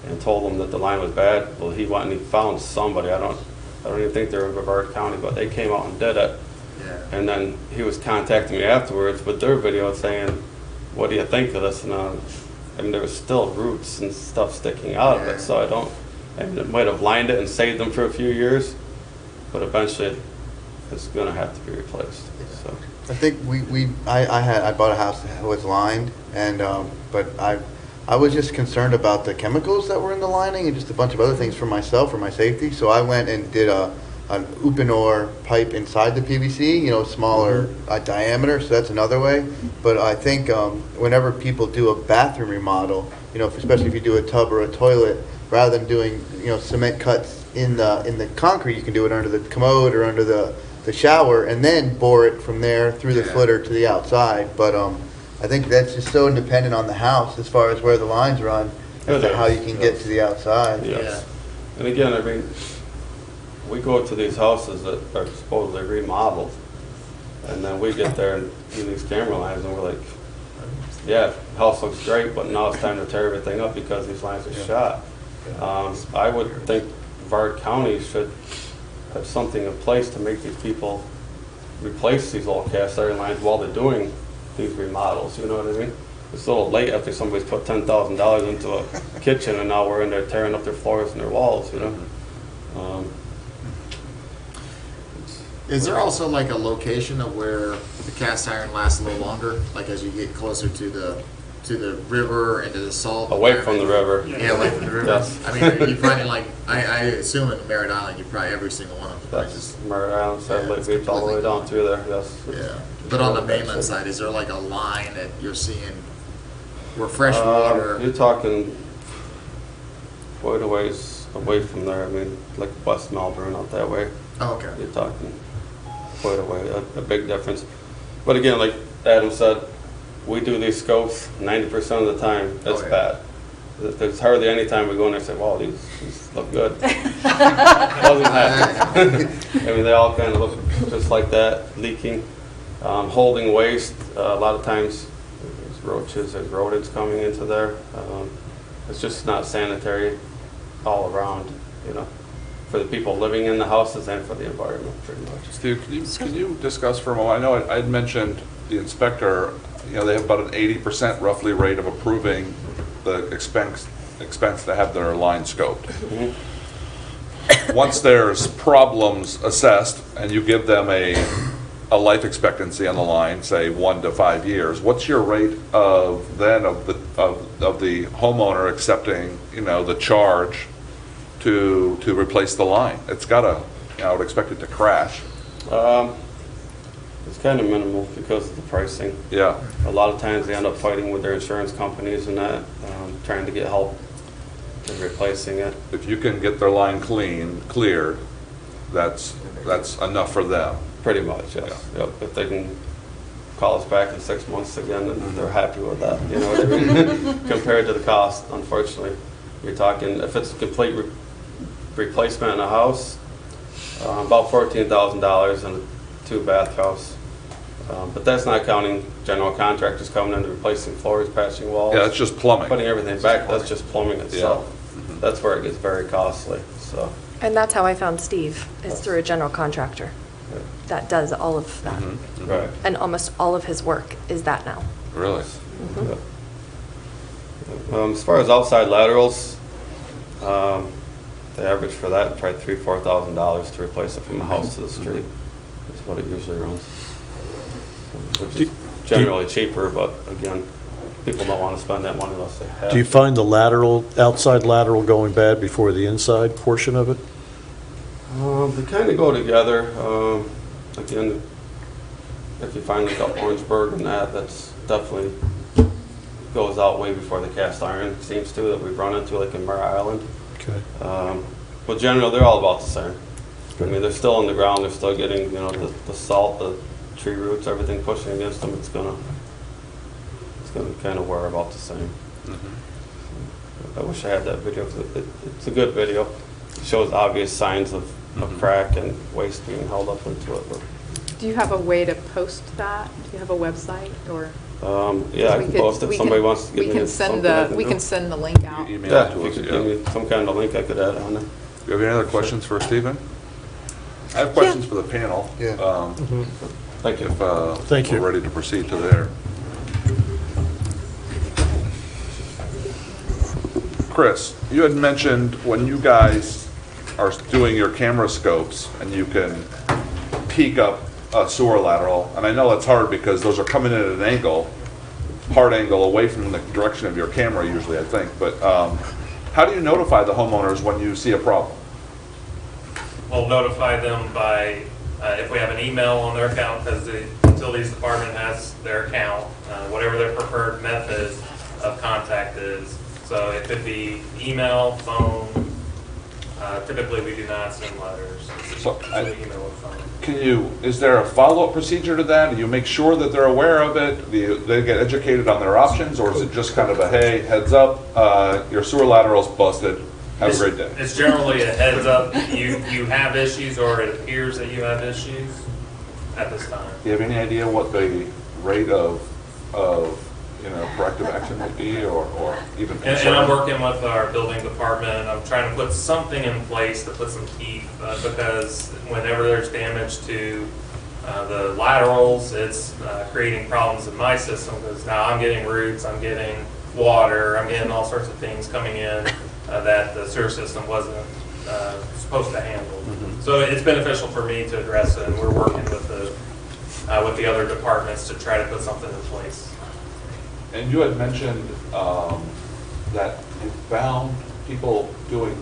and told them that the line was bad. Well, he went and he found somebody. I don't even think they're in Brevard County, but they came out and did it.
Yeah.
And then he was contacting me afterwards with their video saying, "What do you think of this?" And I mean, there was still roots and stuff sticking out of it, so I mean, it might have lined it and saved them for a few years, but eventually it's going to have to be replaced. So.
I think I bought a house that was lined, and but I was just concerned about the chemicals that were in the lining and just a bunch of other things for myself, for my safety. So I went and did an Uponor pipe inside the PVC, you know, smaller diameter. So that's another way. But I think whenever people do a bathroom remodel, you know, especially if you do a tub or a toilet, rather than doing, you know, cement cuts in the concrete, you can do it under the commode or under the shower, and then bore it from there through the footer to the outside. But I think that's just so dependent on the house as far as where the lines run, as to how you can get to the outside.
Yes. And again, I mean, we go to these houses that are supposedly remodeled, and then we get there and see these camera lines, and we're like, yeah, house looks great, but now it's time to tear everything up because these lines are shot. I would think Brevard County should have something in place to make these people replace these old cast iron lines while they're doing these remodels, you know what I mean? It's a little late after somebody's put $10,000 into a kitchen and now we're in there tearing up their floors and their walls, you know?
Is there also like a location of where the cast iron lasts a little longer, like as you get closer to the river and to the salt?
Away from the river.
Yeah, away from the river.
Yes.
I mean, are you finding like, I assume in Merritt Island, you probably every single one of them.
That's Marrara Island, Satellite Beach, all the way down through there, yes.
Yeah, but on the mainland side, is there like a line that you're seeing where fresh water?
You're talking quite a ways away from there, I mean, like West Melbourne out that way.
Oh, okay.
You're talking quite a way, a big difference. But again, like Adam said, we do these scopes 90% of the time, it's bad. There's hardly any time we go in there and say, wow, these look good. Doesn't happen. I mean, they all kind of look just like that, leaking, holding waste. A lot of times there's roaches, there's rodents coming into there. It's just not sanitary all around, you know, for the people living in the houses and for the environment, pretty much.
Steve, can you discuss for a moment? I know I'd mentioned the inspector. You know, they have about an 80% roughly rate of approving the expense to have their line scoped.
Mm-hmm.
Once there's problems assessed and you give them a life expectancy on the line, say 1 to 5 years, what's your rate of the homeowner accepting, you know, the charge to replace the line? It's got to, you know, I would expect it to crash.
It's kind of minimal because of the pricing.
Yeah.
A lot of times they end up fighting with their insurance companies and that, trying to get help in replacing it.
If you can get their line cleared, that's enough for them.
Pretty much, yes. Yeah. Yep. If they can call us back in 6 months again, then they're happy with that. You know what I mean? Compared to the cost, unfortunately, you're talking, if it's a complete replacement in a house, about $14,000 in a 2-bath house. But that's not counting general contractors coming in and replacing floors, patching walls.
Yeah, that's just plumbing.
Putting everything back, that's just plumbing itself. Yeah. Mm-hmm. That's where it gets very costly, so.
And that's how I found Steve, is through a general contractor that does all of that.
Mm-hmm.
Right.
And almost all of his work is that now.
Really?
Mm-hmm.
Yeah. As far as outside laterals, the average for that, probably $3,000 to $4,000 to replace it from the house to the street. That's what it usually runs. Which is generally cheaper, but again, people don't want to spend that money unless they have.
Do you find the outside lateral going bad before the inside portion of it?
They kind of go together. Again, if you find like up Orangeburg and that's definitely goes out way before the cast iron seems to, that we've run into like in Marrara Island.
Okay.
But generally, they're all about the same. I mean, they're still on the ground. They're still getting, you know, the salt, the tree roots, everything pushing against them. It's gonna kind of wear about the same. Mm-hmm. I wish I had that video. It's a good video. It shows obvious signs of crack and waste being held up into it. But
Do you have a way to post that? Do you have a website or?
yeah, I can post it. Somebody wants to give me
We can send the link out.
Email
Yeah,
it to
if you
us,
could
yeah.
give me some kind of link, I could add on there.
Do you have any other questions for Stephen? I have questions for the panel.
Yeah.
Thank you.
If
Thank you.
we're ready to proceed to there. Chris, you had mentioned when you guys are doing your camera scopes and you can peek up a sewer lateral, and I know that's hard because those are coming in at an angle, hard angle away from the direction of your camera usually, I think, but how do you notify the homeowners when you see a problem?
We'll notify them by, if we have an email on their account, because the utilities department has their account, whatever their preferred method of contact is. So it could be email, phone. Typically, we do not send letters.
So
Email or phone.
is there a follow-up procedure to that? Do you make sure that they're aware of it? Do they get educated on their options, or is it just kind of a, hey, heads up, your sewer lateral's busted, have a great day?
It's generally a heads up, you have issues, or it appears that you have issues at this time.
Do you have any idea what the rate of corrective action would be, or even
And
concern?
I'm working with our building department. I'm trying to put something in place to put some teeth, because whenever there's damage to the laterals, it's creating problems in my system, because now I'm getting roots, I'm getting water, I'm getting all sorts of things coming in that the sewer system wasn't supposed to handle. So it's beneficial for me to address it, and we're working with the other departments to try to put something in place.
And you had mentioned that you found people doing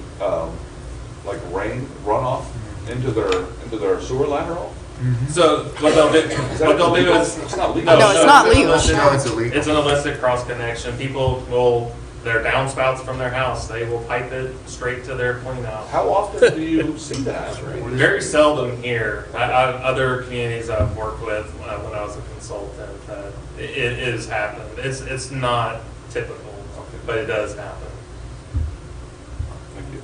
like rain runoff into their sewer lateral?
So what they'll do is
It's not legal.
No, it's not legal.
No, it's illegal.
It's an illicit cross connection. People will, their downspouts from their house, they will pipe it straight to their clean out.
How often do you see that?
Very seldom here. Other communities I've worked with when I was a consultant, it has happened. It's not typical, but it does happen.
Thank you.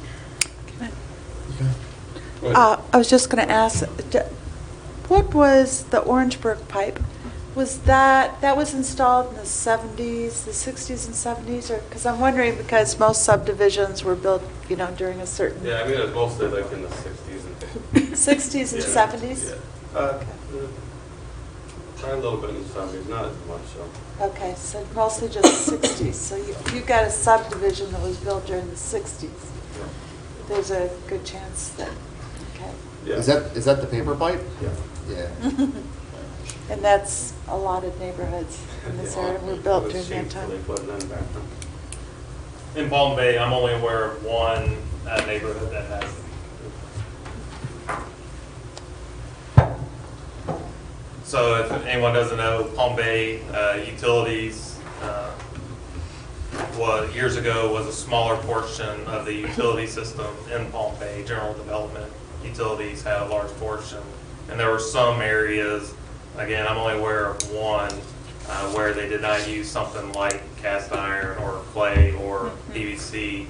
I was just going to ask, what was the Orangeburg pipe? Was that was installed in the 70s, the 60s and 70s? Or because I'm wondering, because most subdivisions were built, during a certain...
Yeah, I mean, it's mostly like in the 60s and
60s and 70s?
Yeah. Try a little bit in the 70s, not as much, so.
Okay, so mostly just 60s. So you got a subdivision that was built during the 60s. There's a good chance that, okay.
Yeah.
Is that the paper pipe?
Yeah.
Yeah.
And that's a lot of neighborhoods in this area were built during that time.
In Palm Bay, I'm only aware of one neighborhood that has it. So if anyone doesn't know, Palm Bay Utilities years ago was a smaller portion of the utility system in Palm Bay. General Development Utilities had a large portion, and there were some areas, again, I'm only aware of one, where they did not use something like cast iron or clay or PVC,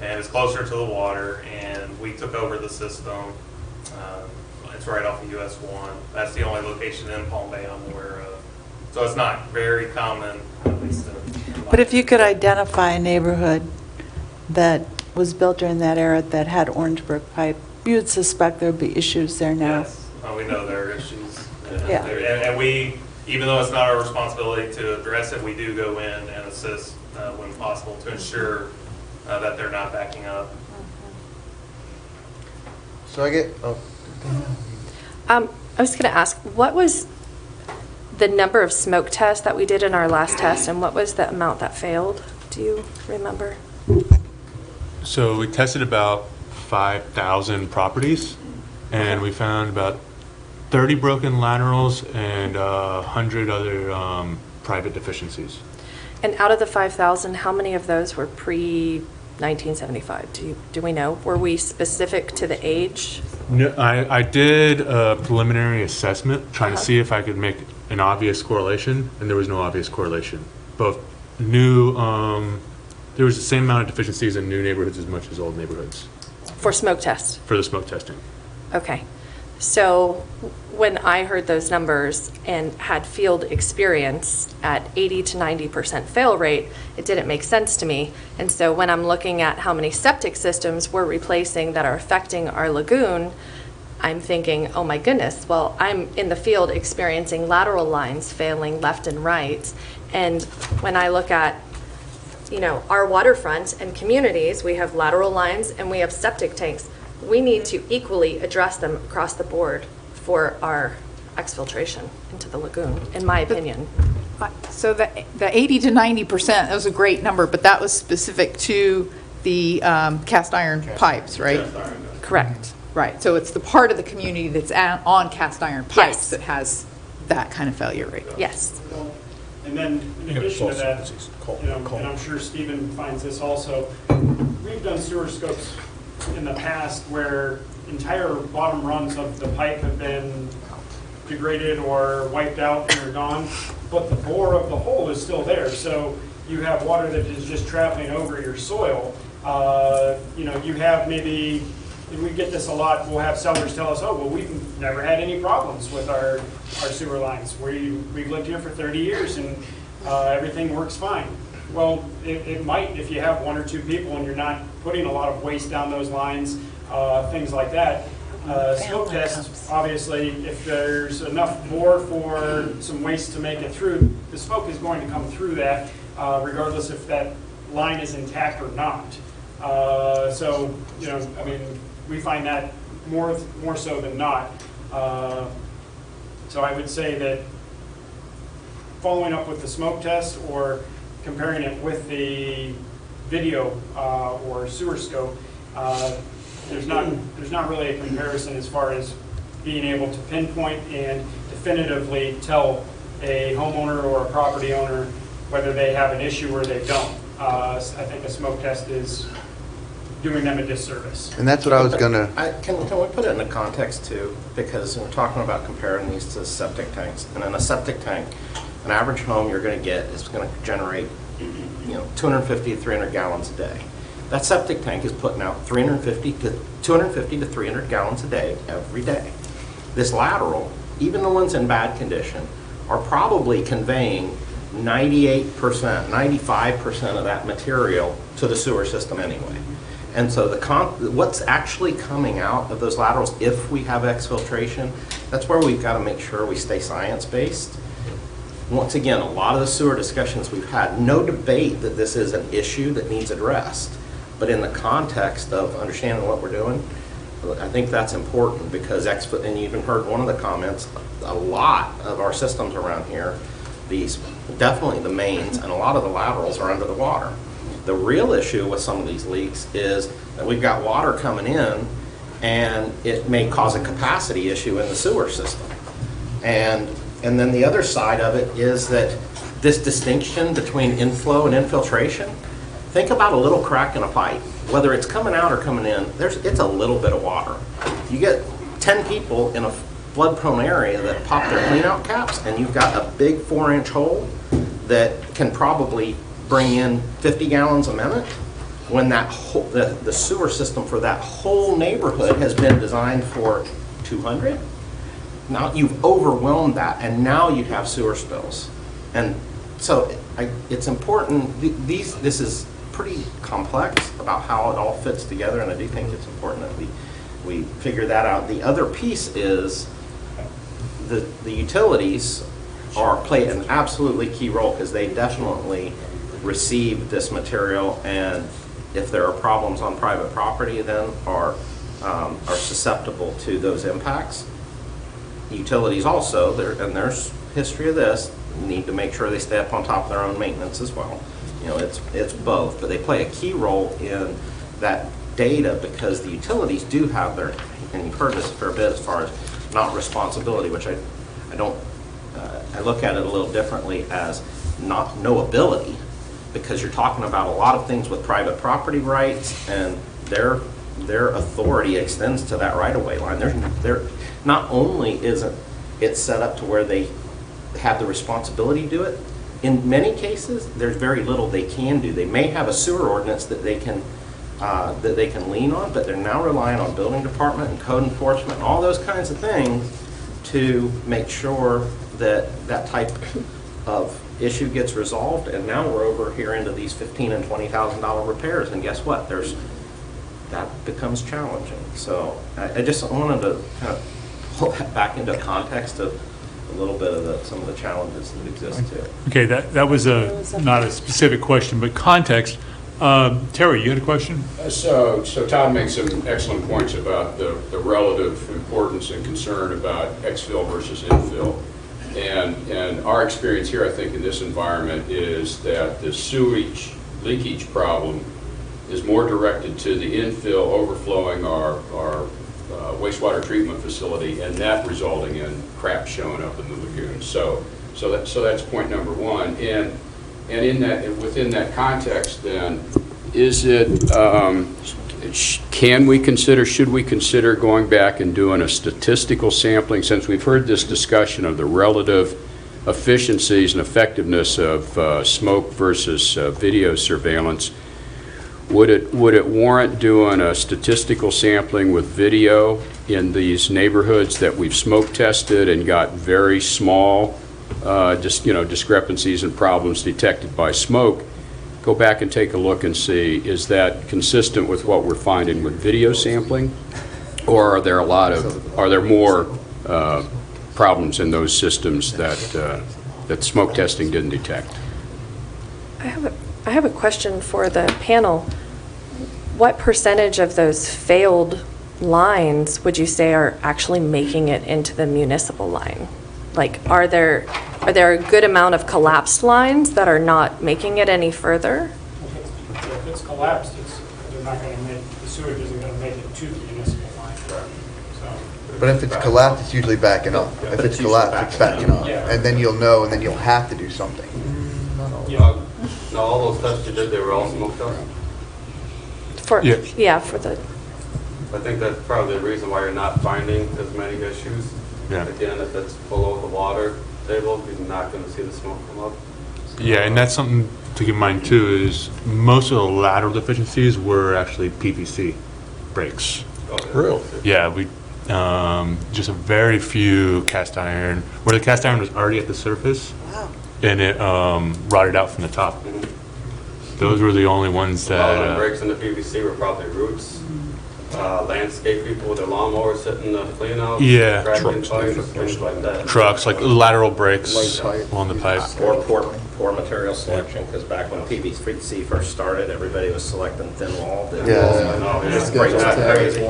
and it's closer to the water, and we took over the system. It's right off of US 1. That's the only location in Palm Bay I'm aware of. So it's not very common, at least in
But if you could identify a neighborhood that was built during that era that had Orangeburg pipe, you would suspect there would be issues there now.
Yes, we know there are issues.
Yeah.
And we, even though it's not our responsibility to address it, we do go in and assist when possible to ensure that they're not backing up.
So I get,
I was going to ask, what was the number of smoke tests that we did in our last test, and what was the amount that failed? Do you remember?
So we tested about 5,000 properties, and we found about 30 broken laterals and 100 other private deficiencies.
And out of the 5,000, how many of those were pre-1975? Do we know? Were we specific to the age?
No, I did a preliminary assessment trying to see if I could make an obvious correlation, and there was no obvious correlation. Both new, there was the same amount of deficiencies in new neighborhoods as much as old neighborhoods.
For smoke tests?
For the smoke testing.
Okay. So when I heard those numbers and had field experience at 80 to 90% fail rate, it didn't make sense to me. And so when I'm looking at how many septic systems we're replacing that are affecting our lagoon, I'm thinking, oh my goodness, well, I'm in the field experiencing lateral lines failing left and right. And when I look at, our waterfront and communities, we have lateral lines and we have septic tanks. We need to equally address them across the board for our exfiltration into the lagoon, in my opinion.
So the 80 to 90%, that was a great number, but that was specific to the cast iron pipes, right?
Correct.
Right, so it's the part of the community that's on cast iron pipes
Yes.
that has that kind of failure rate.
Yes.
And then in addition to that, and I'm sure Stephen finds this also, we've done sewer scopes in the past where entire bottom runs of the pipe have been degraded or wiped out and are gone, but the bore of the hole is still there. So you have water that is just traveling over your soil. You have maybe, and we get this a lot, we'll have sellers tell us, oh, well, we've never had any problems with our sewer lines. We've lived here for 30 years and everything works fine. Well, it might if you have 1 or 2 people and you're not putting a lot of waste down those lines, things like that. Smoke test, obviously, if there's enough bore for some waste to make it through, the smoke is going to come through that, regardless if that line is intact or not. So, you know, I mean, we find that more so than not. So I would say that following up with the smoke test or comparing it with the video or sewer scope, there's not really a comparison as far as being able to pinpoint and definitively tell a homeowner or a property owner whether they have an issue or they don't. I think a smoke test is doing them a disservice.
And that's what I was gonna.
Can we put it in the context too? Because we're talking about comparing these to septic tanks. And in a septic tank, an average home you're going to get is going to generate, 250 to 300 gallons a day. That septic tank is putting out 250 to 300 gallons a day every day. This lateral, even the ones in bad condition, are probably conveying 98%, 95% of that material to the sewer system anyway. And so what's actually coming out of those laterals, if we have exfiltration, that's where we've got to make sure we stay science-based. Once again, a lot of the sewer discussions we've had, no debate that this is an issue that needs addressed. But in the context of understanding what we're doing, I think that's important because, and you even heard one of the comments, a lot of our systems around here, definitely the mains and a lot of the laterals are under the water. The real issue with some of these leaks is that we've got water coming in and it may cause a capacity issue in the sewer system. And then the other side of it is that this distinction between inflow and infiltration, think about a little crack in a pipe. Whether it's coming out or coming in, it's a little bit of water. You get 10 people in a flood-prone area that pop their clean-out caps and you've got a big 4-inch hole that can probably bring in 50 gallons a minute when the sewer system for that whole neighborhood has been designed for 200. Now you've overwhelmed that and now you have sewer spills. And so it's important, this is pretty complex about how it all fits together, and I do think it's important that we figure that out. The other piece is the utilities play an absolutely key role because they definitely receive this material, and if there are problems on private property then are susceptible to those impacts. Utilities also, and there's history of this, need to make sure they stay up on top of their own maintenance as well. It's both, but they play a key role in that data because the utilities do have their, and you've heard this a fair bit as far as not responsibility, which I look at it a little differently as no ability, because you're talking about a lot of things with private property rights and their authority extends to that right-of-way line. Not only isn't it set up to where they have the responsibility to do it, in many cases, there's very little they can do. They may have a sewer ordinance that they can lean on, but they're now relying on building department and code enforcement and all those kinds of things to make sure that that type of issue gets resolved. And now we're over here into these $15,000 and $20,000 repairs, and guess what? That becomes challenging. So I just wanted to kind of pull that back into context of a little bit of some of the challenges that exist too.
Okay, that was not a specific question, but context. Terry, you had a question?
So Todd makes some excellent points about the relative importance and concern about exfill versus infill. And our experience here, I think, in this environment is that the sewage leakage problem is more directed to the infill overflowing our wastewater treatment facility, and that resulting in crap showing up in the lagoon. So that's point number one. And within that context, then, is it should we consider going back and doing a statistical sampling, since we've heard this discussion of the relative efficiencies and effectiveness of smoke versus video surveillance? Would it warrant doing a statistical sampling with video in these neighborhoods that we've smoke tested and got very small discrepancies and problems detected by smoke, go back and take a look and see, is that consistent with what we're finding with video sampling? Or are there more problems in those systems that smoke testing didn't detect?
I have a question for the panel. What percentage of those failed lines would you say are actually making it into the municipal line? Like, are there a good amount of collapsed lines that are not making it any further?
If it's collapsed, they're not going to make, the sewage isn't going to make it to the municipal line.
But if it's collapsed, it's usually backing up. If it's collapsed, it's backing up. And then you'll know, and then you'll have to do something.
Now, all those tests you did, they were all smoke tests?
For the.
I think that's probably the reason why you're not finding as many issues.
Yeah.
Again, if it's below the water table, you're not going to see the smoke come up.
Yeah, and that's something to keep in mind too, is most of the lateral deficiencies were actually PVC breaks.
Really?
Yeah, we, just a very few cast iron, where the cast iron was already at the surface.
Wow.
And it rotted out from the top. Those were the only ones
All the
that,
breaks in the PVC were probably roots. Landscape people with their lawnmowers sitting in the clean out.
Yeah.
Cracking pipes, things like that.
trucks, like lateral breaks along the pipe.
Or poor material selection, because back when PVC first started, everybody was selecting thin wall.
It's
breaks out crazy.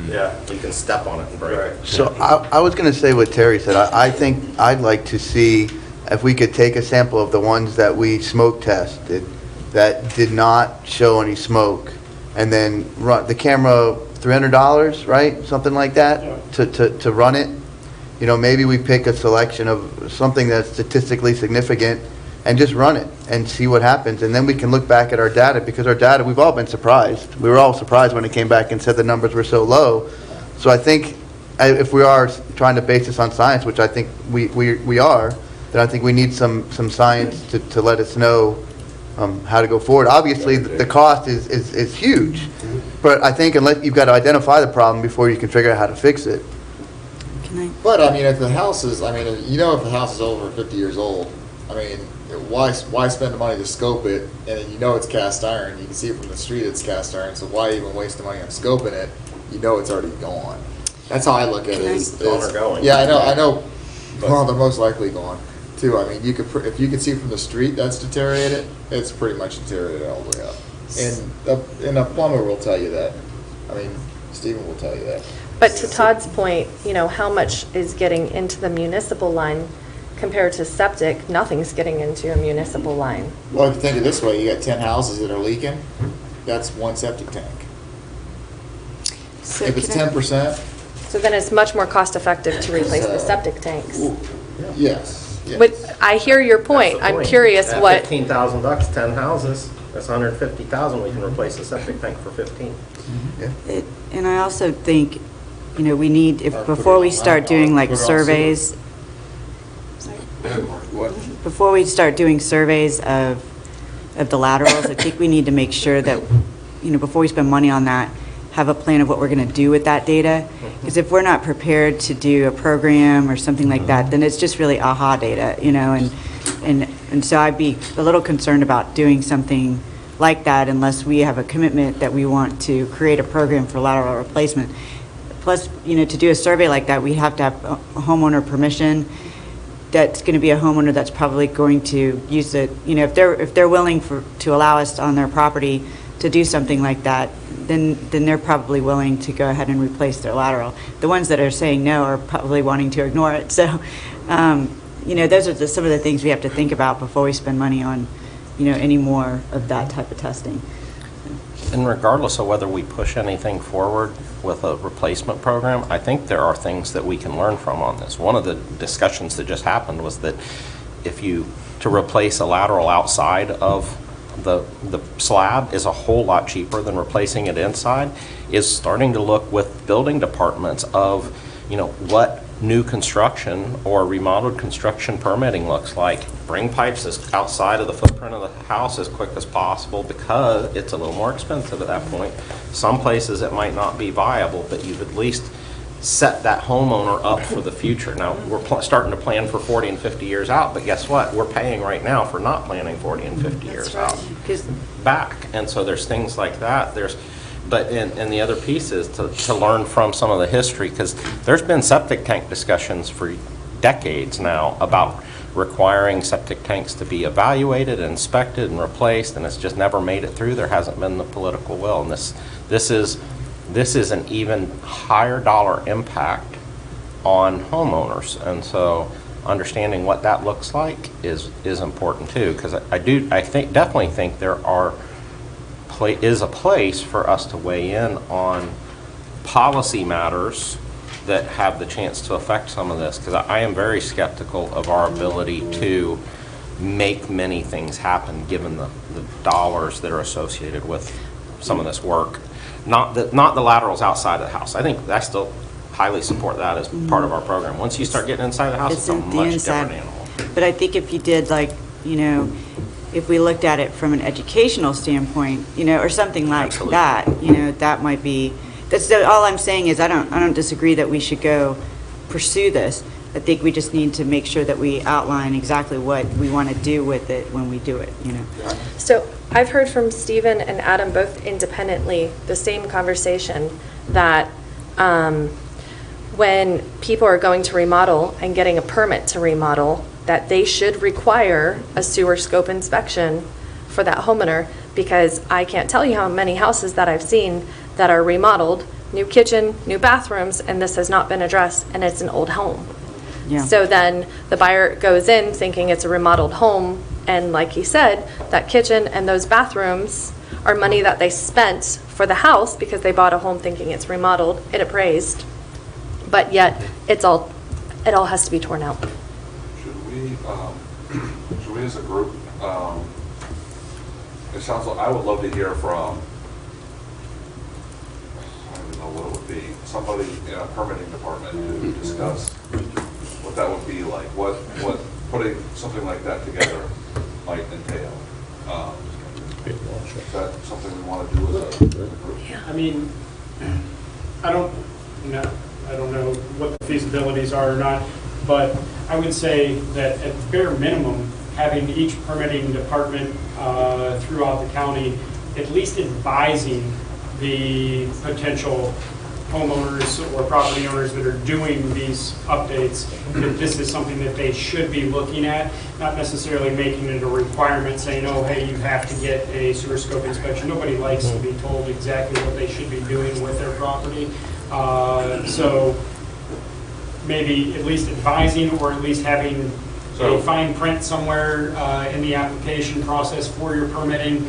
Yeah.
You can step on it and break it.
So I was going to say what Terry said. I think I'd like to see if we could take a sample of the ones that we smoke tested that did not show any smoke, and then run the camera $300, right? Something like that, to run it. Maybe we pick a selection of something that's statistically significant and just run it and see what happens. And then we can look back at our data, because our data, we've all been surprised. We were all surprised when it came back and said the numbers were so low. So I think if we are trying to base this on science, which I think we are, then I think we need some science to let us know how to go forward. Obviously, the cost is huge, but I think unless you've got to identify the problem before you can figure out how to fix it.
But I mean, if the house is, if the house is over 50 years old, why spend the money to scope it, and then it's cast iron, you can see it from the street it's cast iron, so why even waste the money on scoping it? It's already gone. That's how I look at it.
It's gone or going.
Yeah, I know. Well, they're most likely gone too. If you can see from the street that's deteriorated, it's pretty much deteriorated all the way up. And a plumber will tell you that. Stephen will tell you that.
But to Todd's point, how much is getting into the municipal line compared to septic? Nothing's getting into a municipal line.
Well, if you think of it this way, you got 10 houses that are leaking, that's one septic tank.
So
If it's 10%,
So then it's much more cost effective to replace the septic tanks.
yes.
But I hear your point. I'm curious
At
what,
$15,000, 10 houses, that's $150,000. We can replace the septic tank for 15.
And I also think, we need, before we start doing like surveys, before we start doing surveys of the laterals, I think we need to make sure that, before we spend money on that, have a plan of what we're going to do with that data. Because if we're not prepared to do a program or something like that, then it's just really aha data, and so I'd be a little concerned about doing something like that unless we have a commitment that we want to create a program for lateral replacement. Plus, to do a survey like that, we have to have homeowner permission. That's going to be a homeowner that's probably going to use it, if they're willing to allow us on their property to do something like that, then they're probably willing to go ahead and replace their lateral. The ones that are saying no are probably wanting to ignore it. So, those are some of the things we have to think about before we spend money on, any more of that type of testing.
And regardless of whether we push anything forward with a replacement program, I think there are things that we can learn from on this. One of the discussions that just happened was that to replace a lateral outside of the slab is a whole lot cheaper than replacing it inside, is starting to look with building departments of, what new construction or remodeled construction permitting looks like. Bring pipes outside of the footprint of the house as quick as possible, because it's a little more expensive at that point. Some places it might not be viable, but you've at least set that homeowner up for the future. Now, we're starting to plan for 40 and 50 years out, but guess what? We're paying right now for not planning 40 and 50 years out back. And so there's things like that. And the other piece is to learn from some of the history, because there's been septic tank discussions for decades now about requiring septic tanks to be evaluated, inspected, and replaced, and it's just never made it through. There hasn't been the political will, and this is an even higher dollar impact on homeowners, and so understanding what that looks like is important too, because I definitely think there is a place for us to weigh in on policy matters that have the chance to affect some of this, because I am very skeptical of our ability to make many things happen given the dollars that are associated with some of this work. Not the laterals outside of the house. I still highly support that as part of our program. Once you start getting inside the house, it's a much different animal.
But I think if you did, like, if we looked at it from an educational standpoint, or something like that, that might be, all I'm saying is I don't disagree that we should go pursue this. I think we just need to make sure that we outline exactly what we want to do with it when we do it,
So I've heard from Stephen and Adam both independently the same conversation that when people are going to remodel and getting a permit to remodel, that they should require a sewer scope inspection for that homeowner, because I can't tell you how many houses that I've seen that are remodeled, new kitchen, new bathrooms, and this has not been addressed, and it's an old home.
Yeah.
So then the buyer goes in thinking it's a remodeled home, and like he said, that kitchen and those bathrooms are money that they spent for the house because they bought a home thinking it's remodeled, it appraised, but yet it all has to be torn out.
Should we as a group, it sounds like I would love to hear from, I don't even know what it would be, somebody in a permitting department to discuss what that would be like, what putting something like that together might entail. Is that something we want to do as a group?
I mean, I don't know what the feasibilities are or not, but I would say that at bare minimum, having each permitting department throughout the county at least advising the potential homeowners or property owners that are doing these updates that this is something that they should be looking at, not necessarily making it a requirement saying, oh, hey, you have to get a sewer scope inspection. Nobody likes to be told exactly what they should be doing with their property. So maybe at least advising, or at least having a fine print somewhere in the application process for your permitting,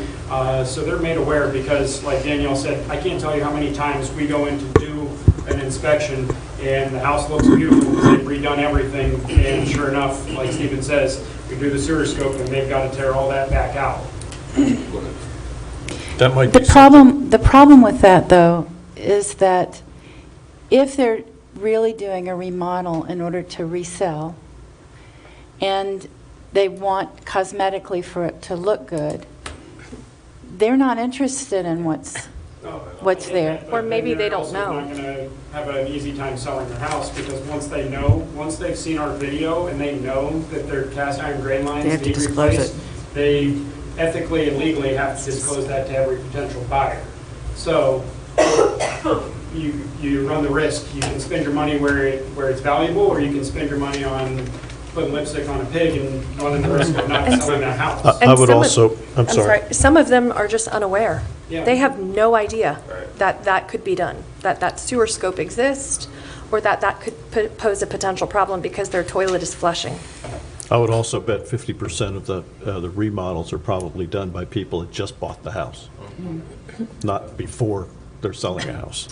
so they're made aware, because like Danielle said, I can't tell you how many times we go in to do an inspection and the house looks beautiful because they've redone everything, and sure enough, like Stephen says, we do the sewer scope and they've got to tear all that back out.
That might
be the problem with that, though, is that if they're really doing a remodel in order to resell, and they want cosmetically for it to look good, they're not interested in what's there.
Or maybe they don't know.
They're not going to have an easy time selling their house, because once they've seen our video and they know that their cast iron drain lines need replaced, they ethically and legally have to disclose that to every potential buyer. So you run the risk. You can spend your money where it's valuable, or you can spend your money on putting lipstick on a pig and running the risk of not selling that house.
I would also, I'm sorry.
Some of them are just unaware.
Yeah.
They have no idea that could be done, that sewer scope exists, or that could pose a potential problem because their toilet is flushing.
I would also bet 50% of the remodels are probably done by people that just bought the house, not before they're selling a house.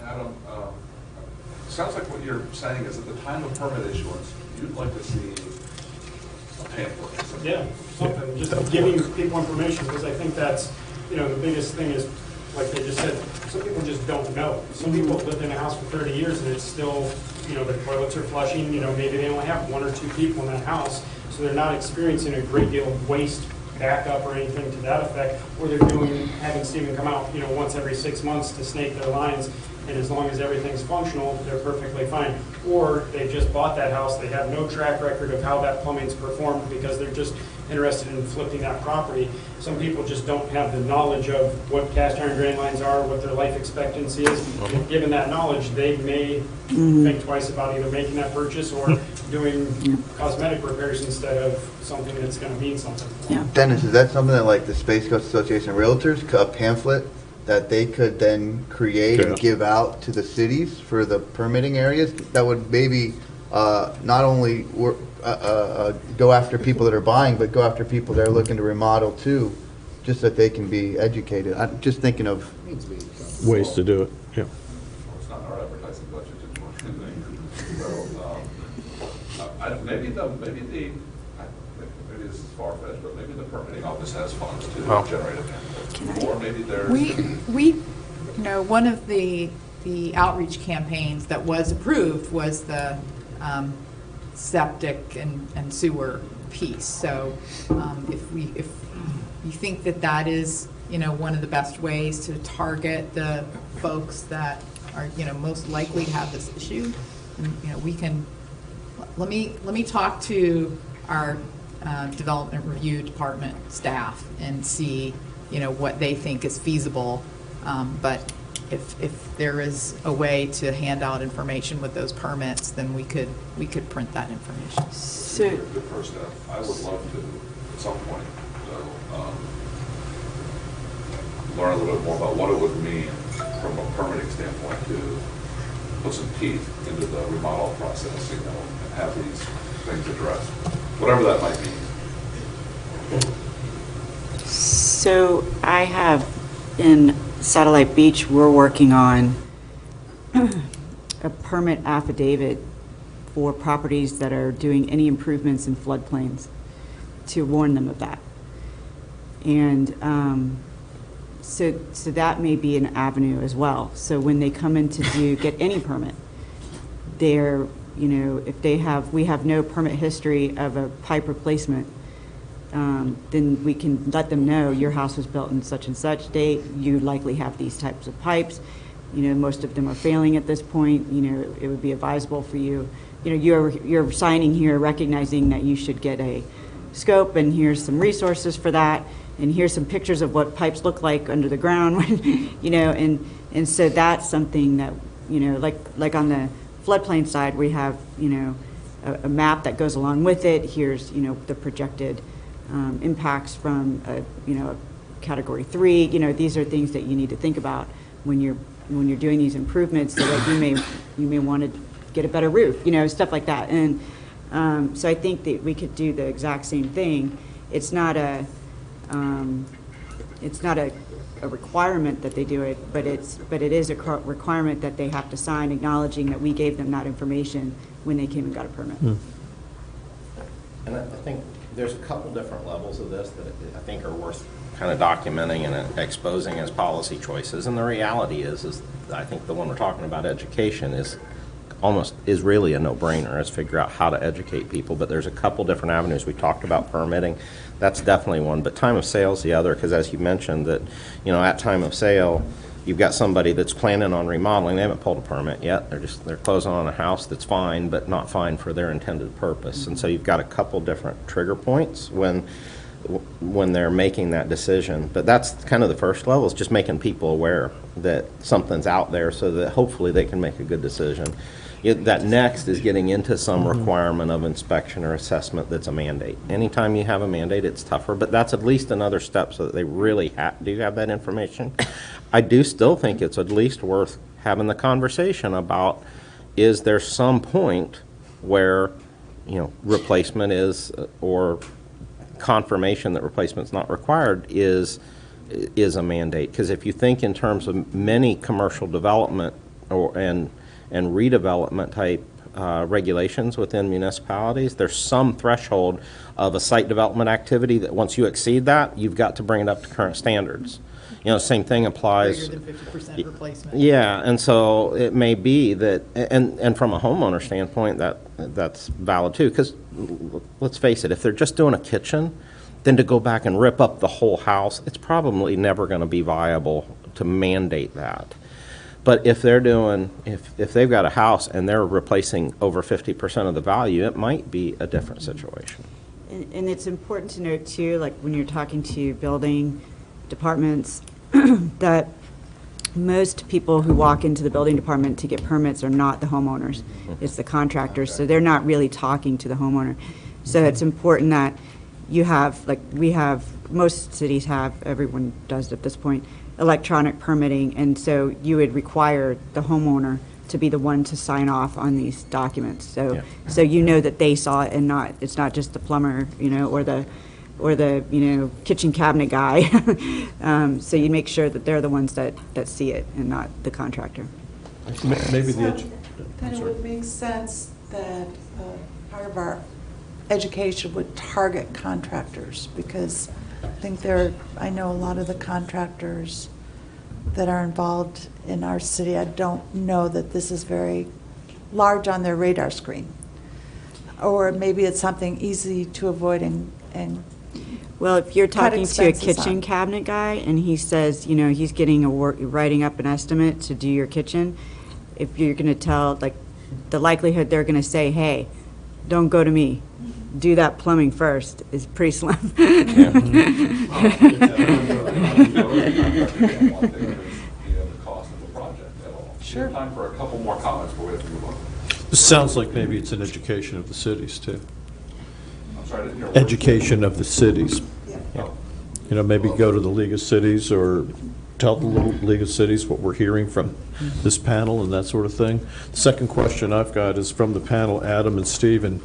Adam, sounds like what you're saying is at the time of permit issuance, you'd like to see a pamphlet.
Yeah, something, just giving people information, because I think that's, the biggest thing is, like they just said, some people just don't know. Some people have lived in a house for 30 years and it's still, the toilets are flushing, maybe they only have one or two people in that house, so they're not experiencing a great deal of waste backup or anything to that effect, or they're having Stephen come out, once every 6 months to snake their lines, and as long as everything's functional, they're perfectly fine. Or they just bought that house, they have no track record of how that plumbing's performed because they're just interested in flipping that property. Some people just don't have the knowledge of what cast iron drain lines are, what their life expectancy is. And given that knowledge, they may think twice about either making that purchase or doing cosmetic repairs instead of something that's going to mean something.
Dennis, is that something that like the Space Coast Association of Realtors, a pamphlet that they could then create and give out to the cities for the permitting areas that would maybe not only go after people that are buying, but go after people that are looking to remodel too, just that they can be educated? I'm just thinking of
ways to do it. Yeah.
It's not our advertising budget anymore. So, maybe this is far-fetched, but maybe the permitting office has funds to generate a pamphlet. Or maybe there's...
We one of the outreach campaigns that was approved was the septic and sewer piece. So if you think that is one of the best ways to target the folks that are most likely to have this issue, and we can let me talk to our development review department staff and see what they think is feasible. But if there is a way to hand out information with those permits, then we could print that information.
So the first step, I would love to at some point learn a little bit more about what it would mean from a permitting standpoint to put some teeth into the remodel process, and have these things addressed, whatever that might mean.
So I have in Satellite Beach, we're working on a permit affidavit for properties that are doing any improvements in floodplains to warn them of that. And so that may be an avenue as well. So when they come in to get any permit, they're, if we have no permit history of a pipe replacement, then we can let them know your house was built in such and such date. You likely have these types of pipes. Most of them are failing at this point. It would be advisable for you. You're signing here recognizing that you should get a scope, and here's some resources for that, and here's some pictures of what pipes look like under the ground. And so that's something that like on the floodplain side, we have a map that goes along with it. Here's the projected impacts from a Category 3. These are things that you need to think about when you're doing these improvements, so that you may want to get a better roof, stuff like that. And so I think that we could do the exact same thing. It's not a requirement that they do it, but it is a requirement that they have to sign acknowledging that we gave them that information when they came and got a permit.
And I think there's a couple different levels of this that I think are worth kind of documenting and exposing as policy choices. And the reality is I think the one we're talking about, education, is really a no-brainer, is figure out how to educate people. But there's a couple different avenues. We talked about permitting. That's definitely one. But time of sale is the other, because as you mentioned that, at time of sale, you've got somebody that's planning on remodeling. They haven't pulled a permit yet. They're closing on a house that's fine, but not fine for their intended purpose. And so you've got a couple different trigger points when they're making that decision. But that's kind of the first level, is just making people aware that something's out there so that hopefully they can make a good decision. That next is getting into some requirement of inspection or assessment that's a mandate. Anytime you have a mandate, it's tougher, but that's at least another step so that they really do have that information. I do still think it's at least worth having the conversation about, is there some point where, replacement is, or confirmation that replacement's not required is a mandate. Because if you think in terms of many commercial development and redevelopment type regulations within municipalities, there's some threshold of a site development activity that once you exceed that, you've got to bring it up to current standards. Same thing applies.
Greater than 50% replacement.
Yeah, and so it may be that, and from a homeowner standpoint, that's valid too. Because let's face it, if they're just doing a kitchen, than to go back and rip up the whole house. It's probably never going to be viable to mandate that. But if they're doing, if they've got a house and they're replacing over 50% of the value, it might be a different situation.
And it's important to note too, like when you're talking to building departments, that most people who walk into the building department to get permits are not the homeowners. It's the contractors, so they're not really talking to the homeowner. So it's important that you have, like we have, most cities have, everyone does at this point, electronic permitting, and so you would require the homeowner to be the one to sign off on these documents. So, so you know that they saw it and not, it's not just the plumber, you know, or the you know, kitchen cabinet guy. So you make sure that they're the ones that see it and not the contractor.
Maybe
So, then it would make sense that part of our education would target contractors, because I think I know a lot of the contractors that are involved in our city, I don't know that this is very large on their radar screen. Or maybe it's something easy to avoid and
Well, if you're
cut
talking to a
expenses
kitchen
on.
cabinet guy and he says, you know, he's getting writing up an estimate to do your kitchen, if you're going to tell, like, the likelihood they're going to say, hey, don't go to me, do that plumbing first, is pretty slim.
Sure.
Time for a couple more comments before we have to move on.
This sounds like maybe it's an education of the cities, too.
I'm sorry, I didn't hear.
Education of the cities. You know, maybe go to the League of Cities or tell the League of Cities what we're hearing from this panel and that sort of thing. The second question I've got is from the panel, Adam and Stephen.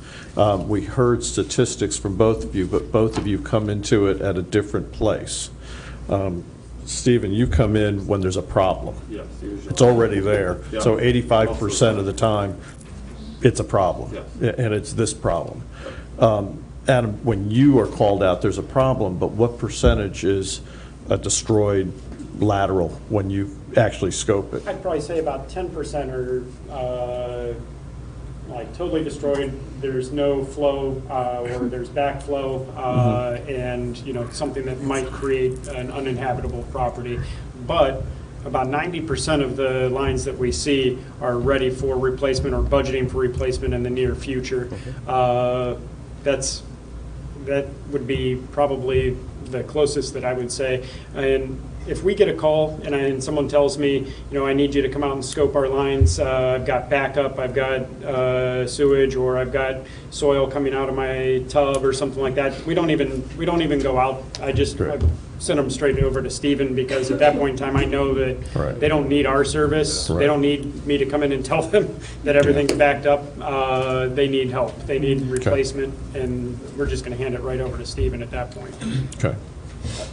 We heard statistics from both of you, but both of you come into it at a different place. Stephen, you come in when there's a problem.
Yes, usually.
It's already there.
Yeah.
So 85% of the time, it's a problem.
Yes.
And it's this problem. Adam, when you are called out, there's a problem, but what percentage is a destroyed lateral when you actually scope it?
I'd probably say about 10% are like totally destroyed. There's no flow, or there's backflow, and you know, something that might create an uninhabitable property. But about 90% of the lines that we see are ready for replacement or budgeting for replacement in the near future. That would be probably the closest that I would say. And if we get a call and someone tells me, you know, I need you to come out and scope our lines, I've got backup, I've got sewage, or I've got soil coming out of my tub or something like that, we don't even go out. I send them straight over to Stephen, because at that point in time I know that they don't need our service. They don't need me to come in and tell them that everything's backed up. They need help. They need replacement, and we're just going to hand it right over to Stephen at that point.
Okay.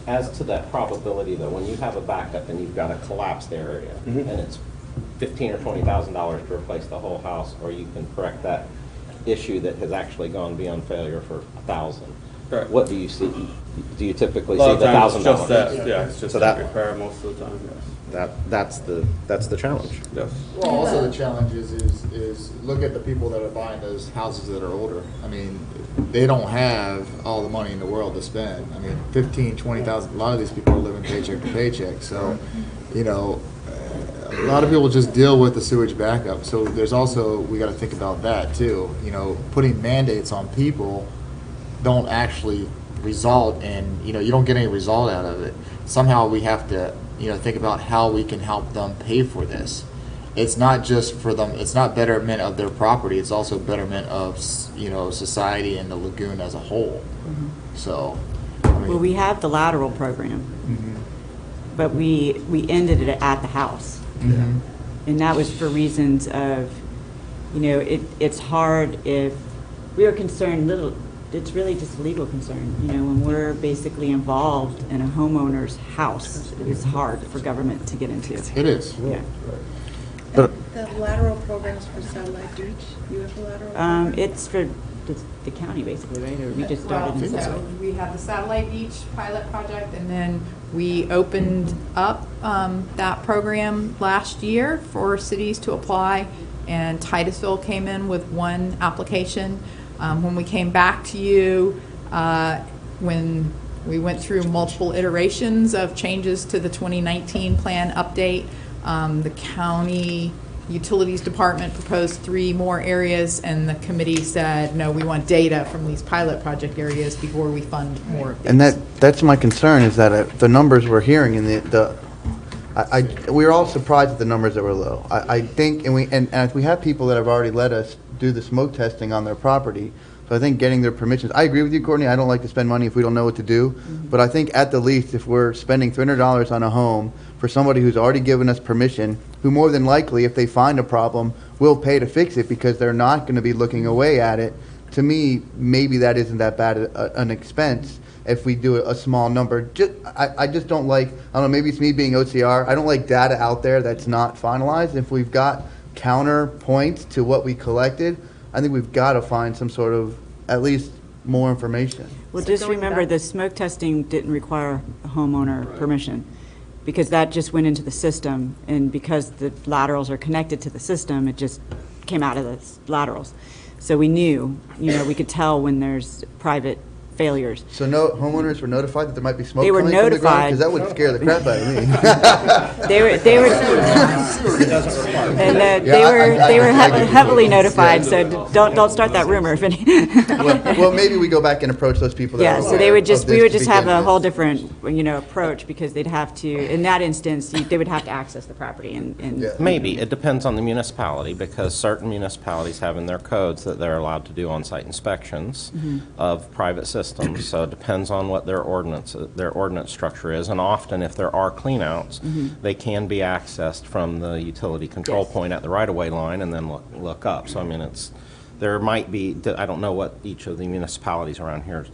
As to that probability, though, when you have a backup and you've got a collapsed area, and it's $15,000 or $20,000 to replace the whole house, or you can correct that issue that has actually gone beyond failure for $1,000.
Correct.
What do you see? Do you typically
A lot
see
of
the
times
$1,000?
it's just that, yeah, it's just
So
that
that
repair most of the time, yes.
That's the challenge.
Yes.
Well, also the challenge is look at the people that are buying those houses that are older. I mean, they don't have all the money in the world to spend. I mean, 15, 20,000, a lot of these people are living paycheck to paycheck. So, you know, a lot of people just deal with the sewage backup. So there's also, we got to think about that too. You know, putting mandates on people don't actually result in, you know, you don't get any result out of it. Somehow we have to, you know, think about how we can help them pay for this. It's not just for them, it's not betterment of their property, it's also betterment of, you know, society and the lagoon as a whole. So, I mean,
Well, we have the lateral program, but we ended it at the house. And that was for reasons of, you know, it's hard if, we are concerned it's really just a legal concern. You know, when we're basically involved in a homeowner's house, it's hard for government to get into.
it is.
Yeah.
The lateral programs for Satellite Beach, you have a lateral?
It's for the county basically, right? Or we just started in
So we have the Satellite Beach pilot project, and then we opened up that program last year for cities to apply, and Titusville came in with one application. When we came back to you, when we went through multiple iterations of changes to the 2019 plan update, the county utilities department proposed 3 more areas, and the committee said, no, we want data from these pilot project areas before we fund more of these.
And that's my concern, is that the numbers we're hearing in we're all surprised at the numbers that were low. I think, and if we have people that have already let us do the smoke testing on their property, so I think getting their permissions, I agree with you, Courtney, I don't like to spend money if we don't know what to do, but I think at the least, if we're spending $300 on a home for somebody who's already given us permission, who more than likely, if they find a problem, will pay to fix it because they're not going to be looking away at it, to me, maybe that isn't that bad an expense if we do a small number. I just don't like, I don't know, maybe it's me being OCR, I don't like data out there that's not finalized. If we've got counterpoints to what we collected, I think we've got to find some sort of, at least, more information.
Well, just remember, the smoke testing didn't require a homeowner permission, because that just went into the system, and because the laterals are connected to the system, it just came out of the laterals. So we knew, we could tell when there's private failures.
So no homeowners were notified that there might be smoke
They were
coming from the ground?
notified.
Because that would scare the crap out of me.
They were heavily notified, so don't start that rumor. If any.
Well, maybe we go back and approach those people that
Yeah,
are
so
aware
we would
of this
just
to
have
begin
a
with.
whole different, approach, because they'd have to, in that instance, they would have to access the property and.
Maybe. It depends on the municipality, because certain municipalities have in their codes that they're allowed to do on-site inspections of private systems. So it depends on what their ordinance structure is. And often, if there are cleanouts, they can be accessed from the utility control point at the right-of-way line and then look up. So, I mean, there might be, I don't know what each of the municipalities around here,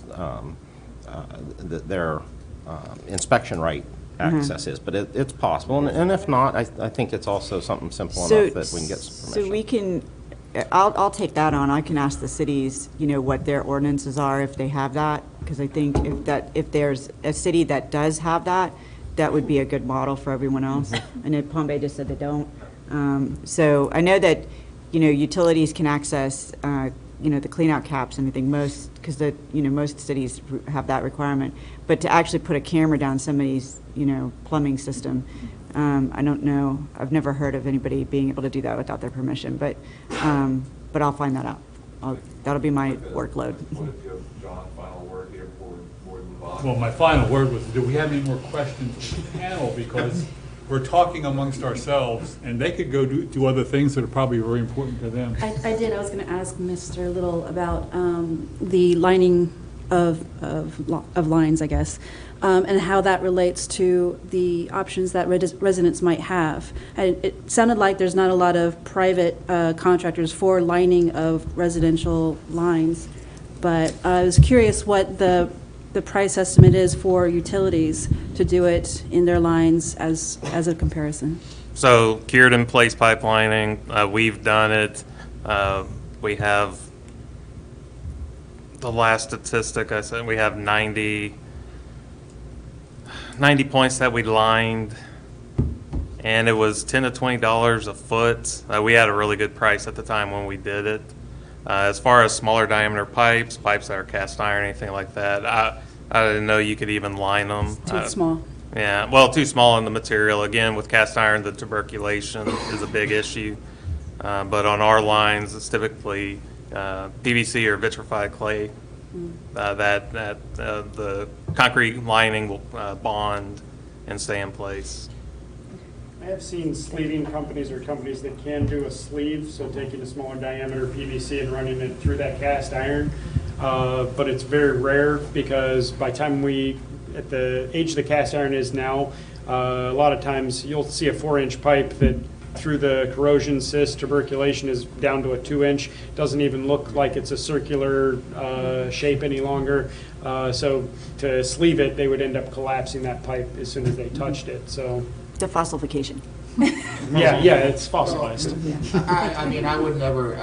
their inspection right access is, but it's possible. And if not, I think it's also something simple enough that we can get some permission.
So we can, I'll take that on. I can ask the cities, what their ordinances are, if they have that, because I think if there's a city that does have that, that would be a good model for everyone else. I know Palm Bay just said they don't. So I know that, utilities can access, the cleanout caps and everything, because most cities have that requirement. But to actually put a camera down somebody's, plumbing system, I don't know. I've never heard of anybody being able to do that without their permission, but I'll find that out. That'll be my workload.
What if you have John, final word here before we move on?
Well, my final word was, do we have any more questions for the panel? Because we're talking amongst ourselves, and they could go do other things that are probably very important to them.
I did. I was going to ask Mr. Little about the lining of lines, I guess, and how that relates to the options that residents might have. And it sounded like there's not a lot of private contractors for lining of residential lines, but I was curious what the price estimate is for utilities to do it in their lines as a comparison.
So cured in place pipelining, we've done it. We have, the last statistic I said, we have 90 points that we lined, and it was $10 to $20 a foot. We had a really good price at the time when we did it. As far as smaller diameter pipes that are cast iron, anything like that, I didn't know you could even line them.
Too small.
Yeah, well, too small in the material. Again, with cast iron, the tuberculation is a big issue. But on our lines, it's typically PVC or vitrified clay. The concrete lining will bond and stay in place.
I have seen sleeving companies or companies that can do a sleeve, so taking a smaller diameter PVC and running it through that cast iron. But it's very rare, because by the time at the age the cast iron is now, a lot of times you'll see a 4-inch pipe that through the corrosion, cyst, tuberculation is down to a 2-inch. Doesn't even look like it's a circular shape any longer. So to sleeve it, they would end up collapsing that pipe as soon as they touched it. So
The fossilification.
yeah, it's fossilized.
I mean, I would never,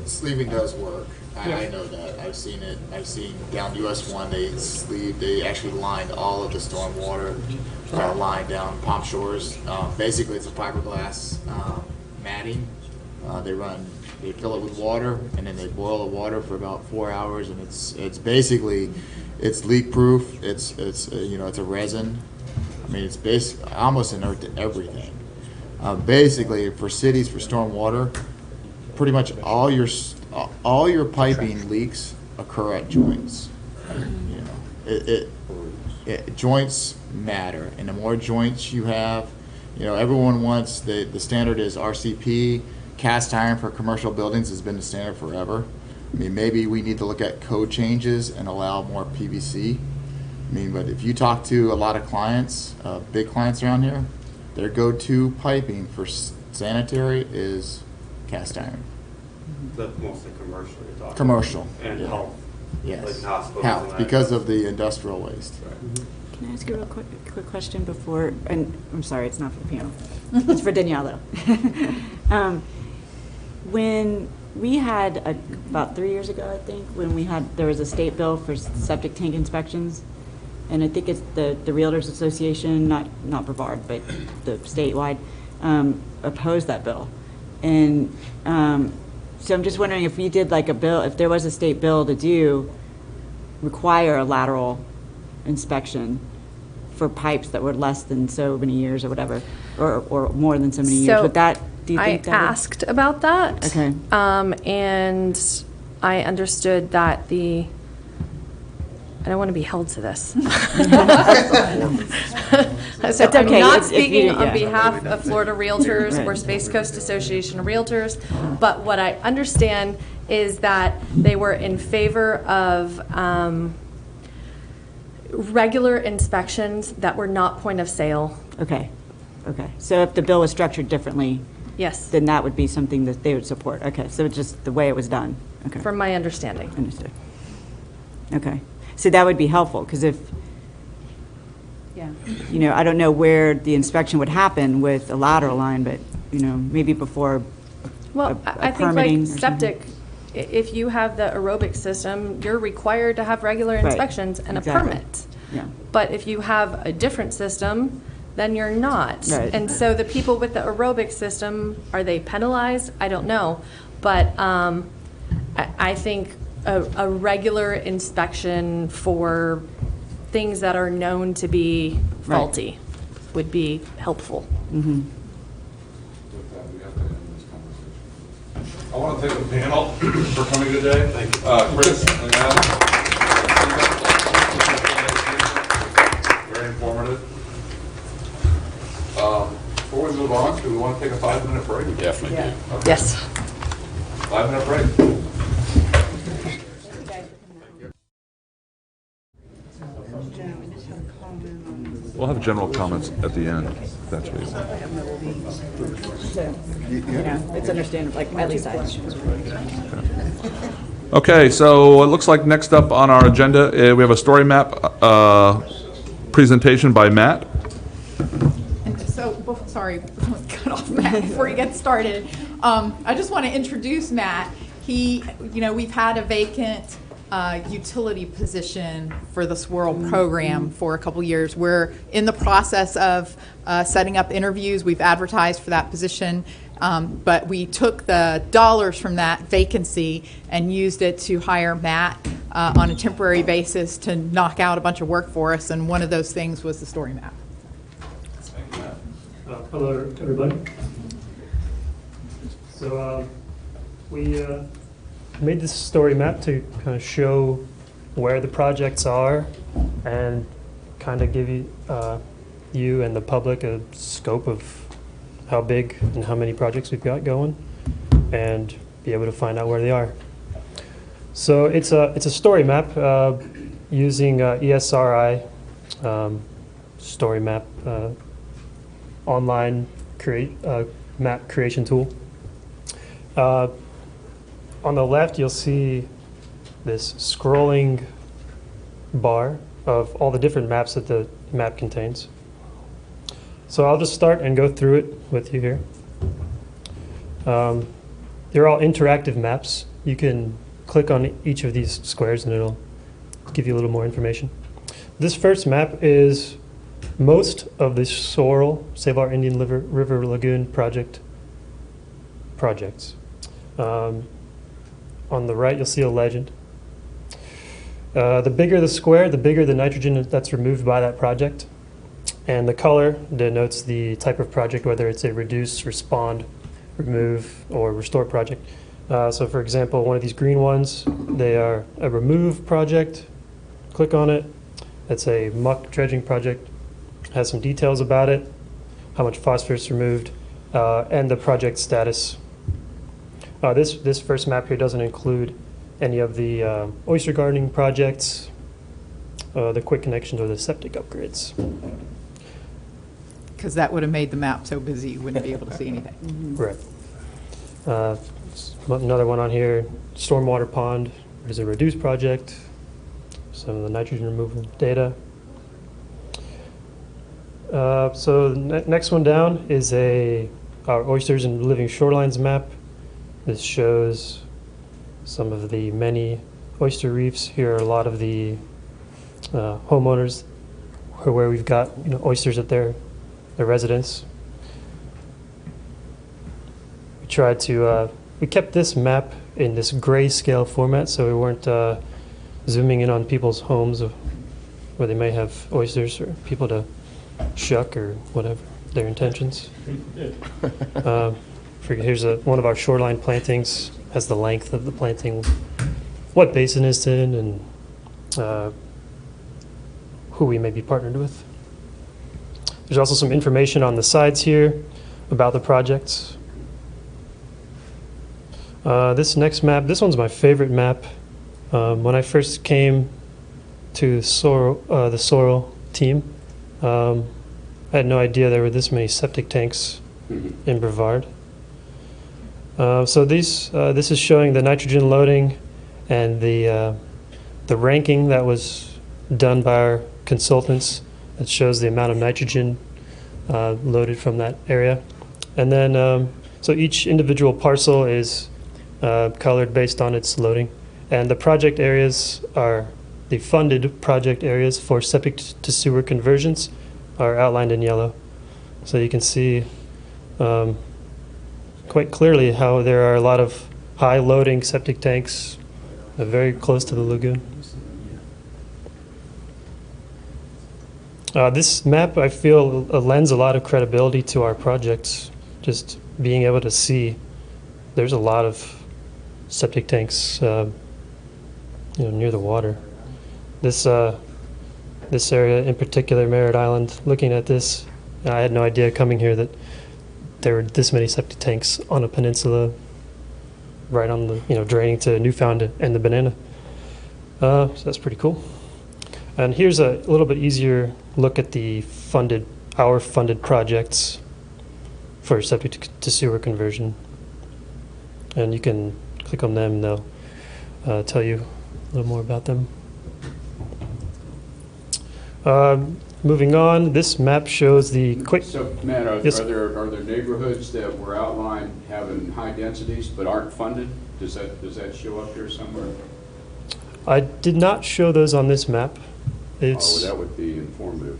sleeving does work. I know that. I've seen it. I've seen down US 1, they actually lined all of the storm water line down Palm Shores. Basically, it's a fiberglass matting. They fill it with water, and then they boil the water for about 4 hours, and it's basically, It's leak-proof, it's you know, it's a resin. I mean, it's almost inert to everything. Basically, for cities, for stormwater, pretty much all your piping leaks occur at joints. You know, joints matter, and the more joints you have, you know, everyone wants the standard is RCP. Cast iron for commercial buildings has been the standard forever. I mean, maybe we need to look at code changes and allow more PVC. I mean, but if you talk to a lot of clients, big clients around here, their go-to piping for sanitary is cast iron.
That's mostly commercial you're talking.
Commercial.
And
yeah.
health.
Yes.
Like hospitals.
Health, because of the industrial waste.
Can I ask you a real quick question before, and I'm sorry, it's not for the panel. It's for Danielle, though. When we had, about 3 years ago, I think, there was a state bill for septic tank inspections, and I think it's the Realtors Association, not Brevard, but the statewide, opposed that bill. And so I'm just wondering if we did like a bill, if there was a state bill to require a lateral inspection for pipes that were less than so many years or whatever, or more than so many years, would that, do you think that
I asked about that.
Okay.
And I understood that I don't want to be held to this. So
It's
I'm
okay.
not
If you
speaking
didn't-
on
yeah.
behalf of Florida Realtors or
Right.
Space Coast Association of Realtors, but what I understand is that they were in favor of regular inspections that were not point of sale.
Okay, so if the bill was structured differently,
Yes,
then that would be something that they would support. Okay, so it's just the way it was done. Okay,
from my understanding.
understood. Okay, so that would be helpful, because if,
Yeah.
you know, I don't know where the inspection would happen with a lateral line, but, you know, maybe before
Well,
a
I think
permitting
like
or
septic, if you have the aerobic system, you're required to have regular
Right.
inspections and
Exactly.
a permit.
Yeah.
But if you have a different system, then you're not.
Right.
And so the people with the aerobic system, are they penalized? I don't know. But I think a regular inspection for things that are known to be
Right.
faulty would be helpful.
Mm-hmm.
I want to thank the panel for coming today. Thank you. Chris and Adam. Very informative. Before we move on, do we want to take a 5-minute break? We
definitely do.
Okay.
Yes.
5-minute break. We'll have general comments at the end. That's what you want.
You know, it's understandable, like, at least I.
Okay, so it looks like next up on our agenda, we have a story map presentation by Matt.
And so, sorry, cut off Matt before you get started. I just want to introduce Matt. We've had a vacant utility position for the Swirl program for a couple years. We're in the process of setting up interviews. We've advertised for that position, but we took the dollars from that vacancy and used it to hire Matt on a temporary basis to knock out a bunch of work for us, and one of those things was the story map.
Hello, everybody. So we made this story map to kind of show where the projects are and kind of give you and the public a scope of how big and how many projects we've got going, and be able to find out where they are. So it's a story map using ESRI story map online map creation tool. On the left, you'll see this scrolling bar of all the different maps that the map contains. So I'll just start and go through it with you here. They're all interactive maps. You can click on each of these squares and it'll give you a little more information. This first map is most of the Sorrel, Save Our Indian River Lagoon projects. On the right, you'll see a legend. The bigger the square, the bigger the nitrogen that's removed by that project. And the color denotes the type of project, whether it's a reduce, respond, remove, or restore project. So for example, one of these green ones, they are a remove project. Click on it. It's a muck dredging project. Has some details about it, how much phosphorus removed, and the project status. This first map here doesn't include any of the oyster gardening projects, the quick connections, or the septic upgrades.
Because that would have made the map so busy you wouldn't be able to see anything.
Right. Another one on here, stormwater pond. There's a reduce project. Some of the nitrogen removal data. So the next one down is our oysters and living shorelines map. This shows some of the many oyster reefs. Here are a lot of the homeowners where we've got oysters at their residence. We kept this map in this grayscale format, so we weren't zooming in on people's homes where they may have oysters or people to shuck or whatever their intentions. Here's one of our shoreline plantings, has the length of the planting, what basin it's in, and who we may be partnered with. There's also some information on the sides here about the projects. This next map, this one's my favorite map. When I first came to the Sorrel team, I had no idea there were this many septic tanks in Brevard. So this is showing the nitrogen loading and the ranking that was done by our consultants. That shows the amount of nitrogen loaded from that area. And then, so each individual parcel is colored based on its loading. And the project areas are the funded project areas for septic to sewer conversions are outlined in yellow. So you can see quite clearly how there are a lot of high loading septic tanks very close to the lagoon. This map, I feel, lends a lot of credibility to our projects. Just being able to see there's a lot of septic tanks near the water. This area in particular, Merritt Island, looking at this, I had no idea coming here that there were this many septic tanks on a peninsula right on the, draining to Newfound and the Banana. So that's pretty cool. And here's a little bit easier look at our funded projects for septic to sewer conversion. And you can click on them and they'll tell you a little more about them. Moving on, this map shows the quick.
So, Matt,
Yes.
are there neighborhoods that were outlined having high densities but aren't funded? Does that show up here somewhere?
I did not show those on this map.
That would be informative.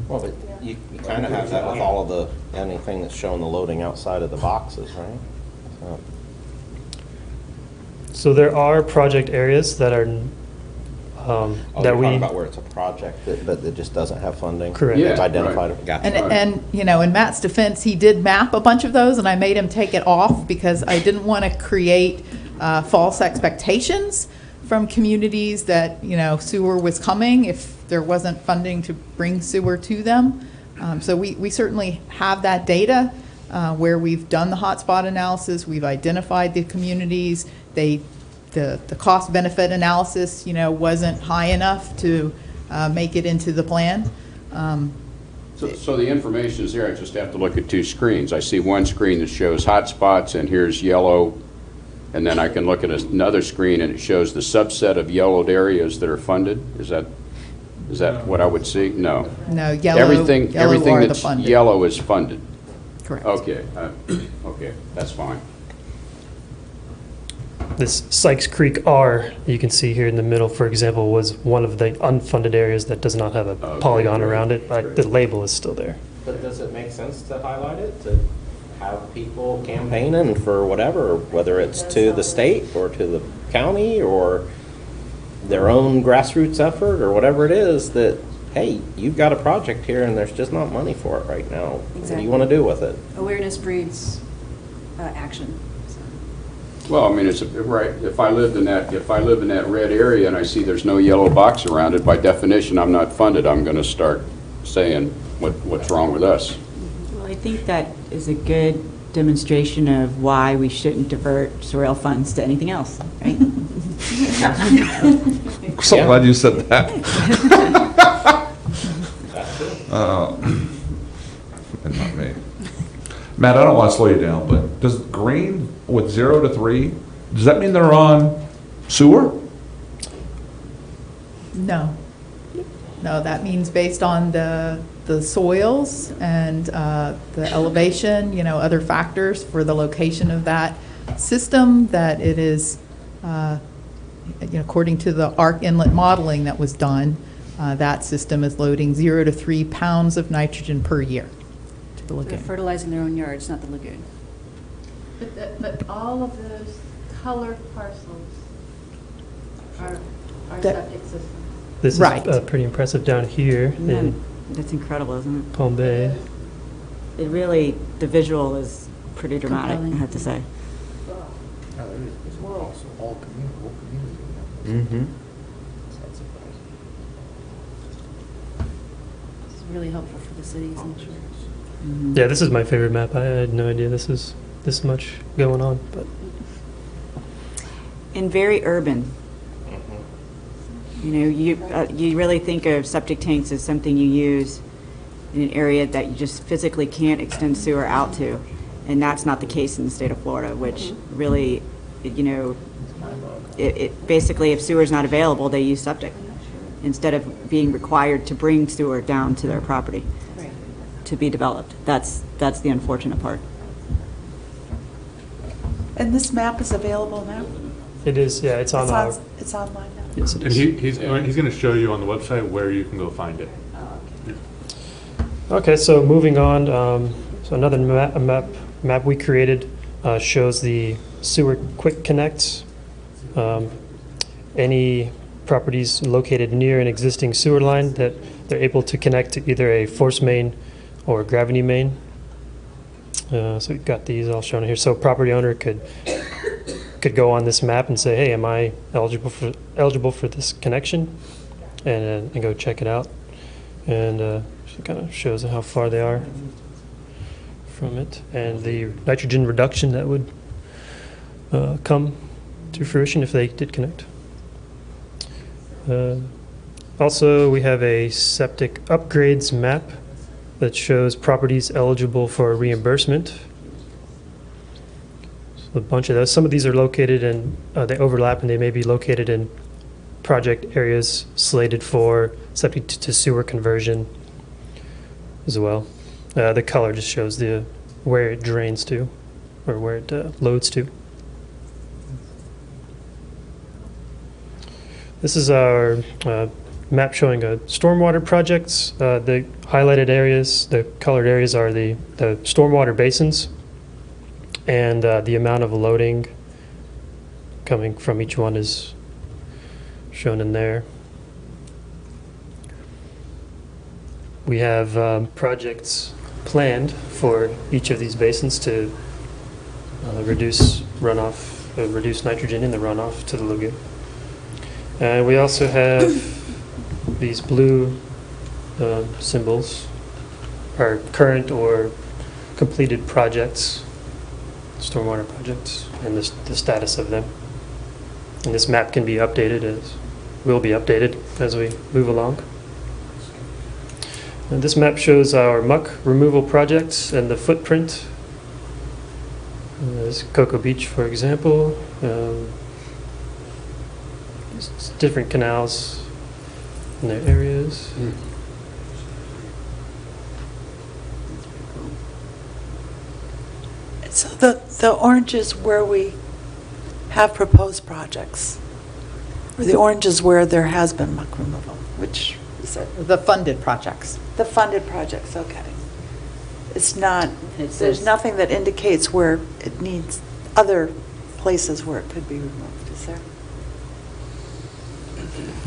Well, but you kind of have that with all of anything that's showing the loading outside of the boxes, right?
So there are project areas that are
You're talking about where it's a project but it just doesn't have funding?
Correct.
It's identified. Right. Gotcha.
And in Matt's defense, he did map a bunch of those, and I made him take it off because I didn't want to create false expectations from communities that, sewer was coming if there wasn't funding to bring sewer to them. So we certainly have that data where we've done the hotspot analysis, we've identified the communities, the cost benefit analysis, wasn't high enough to make it into the plan.
So the information is there, I just have to look at two screens. I see one screen that shows hotspots and here's yellow, and then I can look at another screen and it shows the subset of yellowed areas that are funded. Is that what I would see? No.
No, yellow.
Everything
are
that's
the funded.
yellow is funded.
Correct.
Okay, okay, that's fine.
This Sykes Creek R, you can see here in the middle, for example, was one of the unfunded areas that does not have a polygon around it, but the label is still there.
But does it make sense to highlight it, to have people campaigning for whatever, whether it's to the state or to the county or their own grassroots effort or whatever it is that, hey, you've got a project here and there's just not money for it right now. What do
Exactly.
you want to do with it?
Awareness breeds action.
Well, I mean, it's right. If I live in that red area and I see there's no yellow box around it, by definition, I'm not funded. I'm going to start saying what's wrong with us.
Well, I think that is a good demonstration of why we shouldn't divert soil funds to anything else, right?
I'm so glad you said that. And not me. Matt, I don't want to slow you down, but does green with 0 to 3, does that mean they're on sewer?
No. No, that means based on the soils and the elevation, you know, other factors for the location of that system, that it is, you know, according to the ARC inlet modeling that was done, that system is loading 0 to 3 pounds of nitrogen per year to the
They're
lagoon.
fertilizing their own yards, not the lagoon.
But all of those colored parcels are
That-
septic systems.
This is
Right.
pretty impressive down here in
That's incredible, isn't it?
Palm Bay.
It really, the visual is pretty dramatic,
Compelling.
I have to say.
It's also all community.
Mm-hmm.
This is really helpful for the cities, I'm sure.
Yeah, this is my favorite map. I had no idea this is this much going on, but
And very urban. You know, you really think of septic tanks as something you use in an area that you just physically can't extend sewer out to. And that's not the case in the state of Florida, which really, you know, it basically, if sewer's not available, they use septic instead of being required to bring sewer down to their property to be developed. That's the unfortunate part.
And this map is available now?
it is, yeah, it's on our,
It's online now?
yes, it
And
is.
he's going to show you on the website where you can go find it.
Okay, so moving on, so another map we created shows the sewer quick connects. Any properties located near an existing sewer line that they're able to connect to either a force main or a gravity main. So we've got these all shown here. So property owner could go on this map and say, hey, am I eligible for this connection? And go check it out. And it kind of shows how far they are from it, and the nitrogen reduction that would come to fruition if they did connect. Also, we have a septic upgrades map that shows properties eligible for reimbursement. So a bunch of those. Some of these are located in, they overlap, and they may be located in project areas slated for septic to sewer conversion as well. The color just shows where it drains to, or where it loads to. This is our map showing stormwater projects. The highlighted areas, the colored areas, are the stormwater basins, and the amount of loading coming from each one is shown in there. We have projects planned for each of these basins to reduce runoff, reduce nitrogen in the runoff to the lagoon. And we also have these blue symbols, are current or completed projects, stormwater projects, and the status of them. And this map can be updated, will be updated as we move along. And this map shows our muck removal projects and the footprint. There's Cocoa Beach, for example. Just different canals in their areas.
So the orange is where we have proposed projects, or the orange is where there has been muck removal, which is it?
The funded projects.
The funded projects, okay. It's not,
It
there's
says-
nothing that indicates where it needs, other places where it could be removed, is there?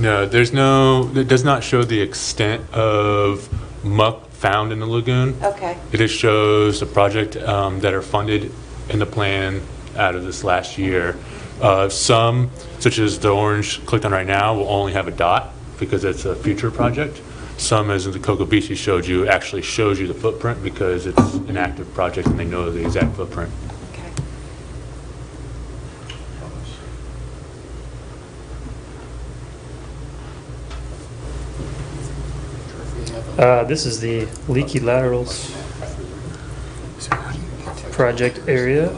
No, there's no, it does not show the extent of muck found in the lagoon.
Okay.
It just shows the project that are funded in the plan out of this last year. Some, such as the orange clicked on right now, will only have a dot because it's a future project. Some, as in the Cocoa Beach he showed you, actually shows you the footprint because it's an active project and they know the exact footprint.
This is the leaky laterals project area,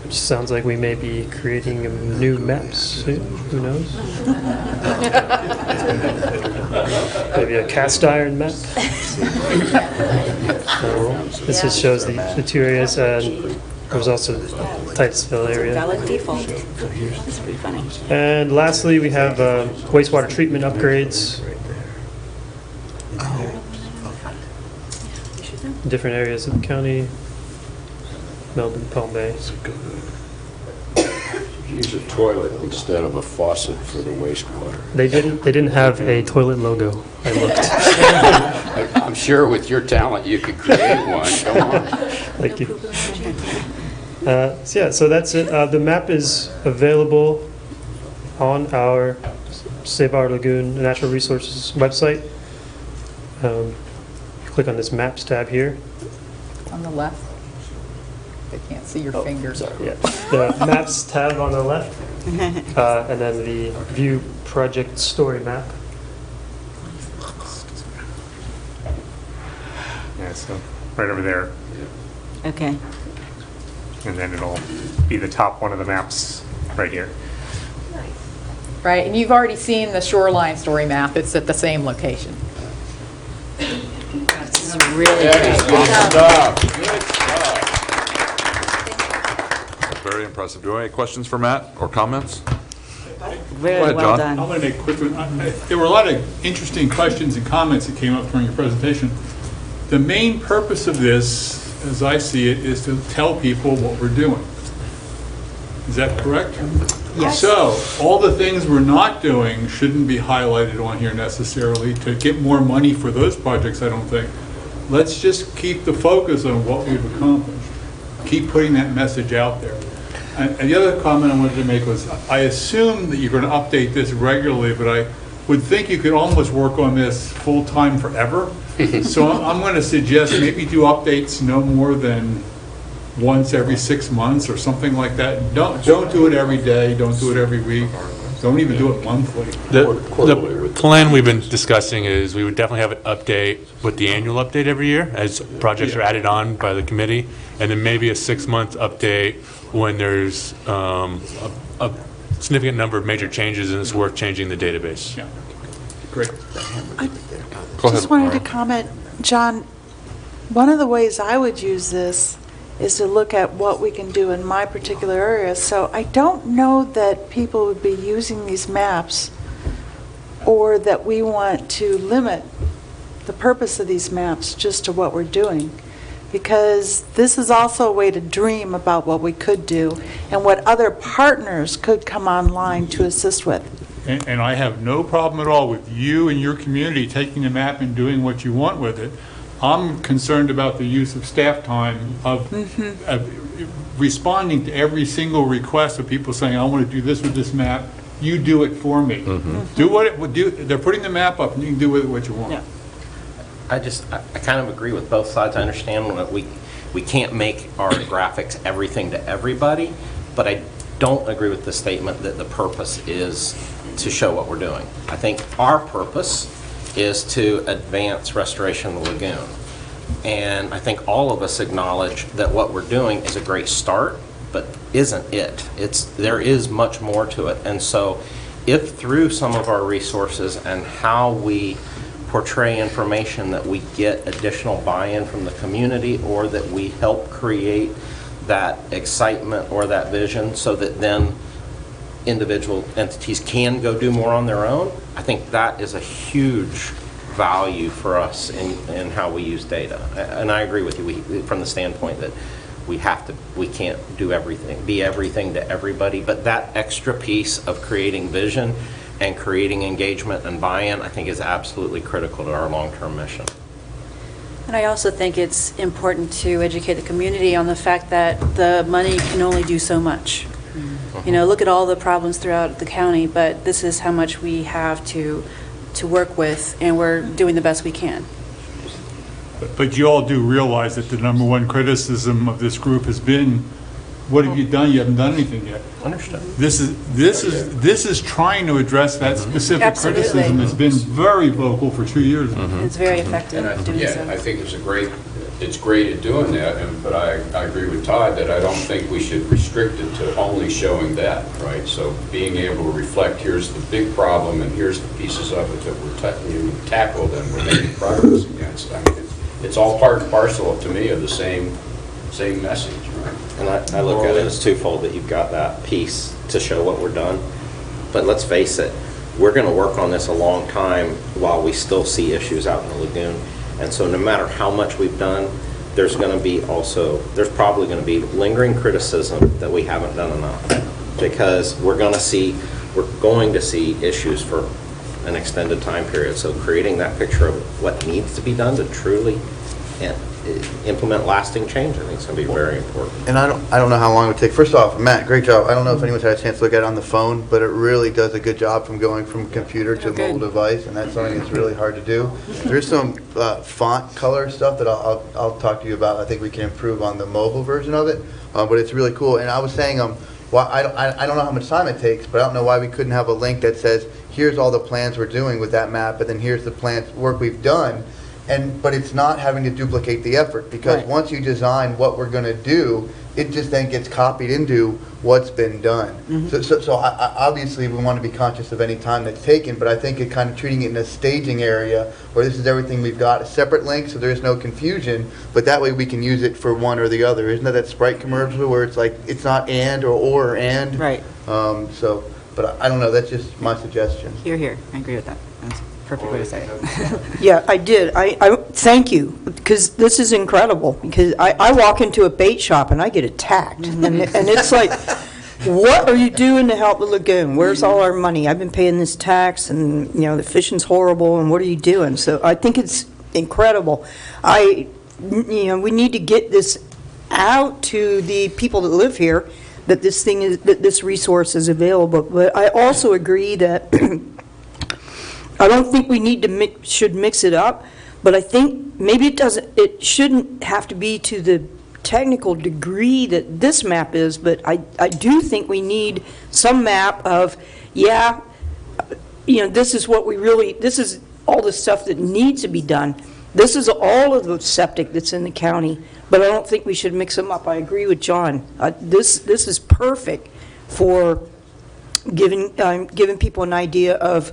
which sounds like we may be creating new maps soon. Who knows? Maybe a cast iron map. This just shows the two areas. There's also Titusville area.
Valid default. That's pretty funny.
And lastly, we have wastewater treatment upgrades. Different areas of the county. Melbourne, Palm Bay.
Use a toilet instead of a faucet for the wastewater.
They didn't have a toilet logo. I looked.
I'm sure with your talent you could create one. Come on.
Thank you. So that's it. The map is available on our Save Our Lagoon Natural Resources website. Click on this Maps tab here.
On the left. They can't see your fingers.
Yeah, the Maps tab on the left, and then the View Project Story Map.
Yeah, so right over there.
Okay.
And then it'll be the top one of the maps right here.
Right, and you've already seen the shoreline story map. It's at the same location.
This is really
Good stuff. Good stuff.
Very impressive. Do you have any questions for Matt or comments?
Very
Go ahead,
well
John.
done.
I'm going to make a quick one. There were a lot of interesting questions and comments that came up during your presentation. The main purpose of this, as I see it, is to tell people what we're doing. Is that correct?
Yes.
So, all the things we're not doing shouldn't be highlighted on here necessarily to get more money for those projects, I don't think. Let's just keep the focus on what we've accomplished. Keep putting that message out there. And the other comment I wanted to make was, I assume that you're going to update this regularly, but I would think you could almost work on this full-time forever. So I'm going to suggest maybe do updates no more than once every 6 months or something like that. Don't do it every day, don't do it every week, don't even do it monthly.
The plan we've been discussing is we would definitely have an update with the annual update every year as projects are added on by the committee, and then maybe a 6-month update when there's a significant number of major changes and it's worth changing the database.
Yeah, great.
I just wanted to comment, John, one of the ways I would use this is to look at what we can do in my particular area. So I don't know that people would be using these maps or that we want to limit the purpose of these maps just to what we're doing. Because this is also a way to dream about what we could do and what other partners could come online to assist with.
And I have no problem at all with you and your community taking the map and doing what you want with it. I'm concerned about the use of staff time of responding to every single request of people saying, I want to do this with this map. You do it for me. Do what it would do. They're putting the map up and you can do with it what you want.
Yeah. I kind of agree with both sides. I understand that we can't make our graphics everything to everybody, but I don't agree with the statement that the purpose is to show what we're doing. I think our purpose is to advance restoration of the lagoon. And I think all of us acknowledge that what we're doing is a great start, but isn't it. There is much more to it. And so if through some of our resources and how we portray information that we get additional buy-in from the community, or that we help create that excitement or that vision so that then individual entities can go do more on their own, I think that is a huge value for us in how we use data. And I agree with you from the standpoint that we can't do everything, be everything to everybody, but that extra piece of creating vision, and creating engagement and buy-in, I think is absolutely critical to our long-term mission.
And I also think it's important to educate the community on the fact that the money can only do so much. You know, look at all the problems throughout the county, but this is how much we have to work with, and we're doing the best we can.
But you all do realize that the number one criticism of this group has been, what have you done? You haven't done anything yet.
Understood.
This is trying to address that specific
Absolutely.
criticism. It's been very vocal for 2 years now.
It's very effective
And
doing so.
I think it's great at doing that, but I agree with Todd that I don't think we should restrict it to only showing that, right? So being able to reflect, here's the big problem, and here's the pieces of it that we're tackled and we're making progress against. I mean, it's all part and parcel, to me, of the same message, right?
And I look at it as twofold, that you've got that piece to show what we're done. But let's face it, we're going to work on this a long time while we still see issues out in the lagoon. And so no matter how much we've done, there's probably going to be lingering criticism that we haven't done enough. Because we're going to see issues for an extended time period. So creating that picture of what needs to be done to truly implement lasting change, I think is going to be very important.
And I don't know how long it would take. First off, Matt, great job. I don't know if anyone's had a chance to look at it on the phone, but it really does a good job from going from a computer to a mobile device, and that's something that's really hard to do. There's some font color stuff that I'll talk to you about. I think we can improve on the mobile version of it, but it's really cool. And I was saying, well, I don't know how much time it takes, but I don't know why we couldn't have a link that says, here's all the plans we're doing with that map, and then here's the plans work we've done. But it's not having to duplicate the effort, because once you design what we're going to do, it just then gets copied into what's been done. So obviously we want to be conscious of any time that's taken, but I think it kind of treating it in a staging area where this is everything we've got, a separate link so there's no confusion, but that way we can use it for one or the other. Isn't that Sprite commercial where it's like, it's not and or and?
Right.
But I don't know, that's just my suggestion.
Here, I agree with that. That's a perfect way to say it.
Yeah, I did. I thank you, because this is incredible, because I walk into a bait shop and I get attacked. And it's like, what are you doing to help the lagoon? Where's all our money? I've been paying this tax, and, the fishing's horrible, and what are you doing? So I think it's incredible. We need to get this out to the people that live here, that this resource is available. But I also agree that I don't think we should mix it up, but I think maybe it shouldn't have to be to the technical degree that this map is, but I do think we need some map of, this is this is all the stuff that needs to be done. This is all of the septic that's in the county, but I don't think we should mix them up. I agree with John. This is perfect for giving people an idea of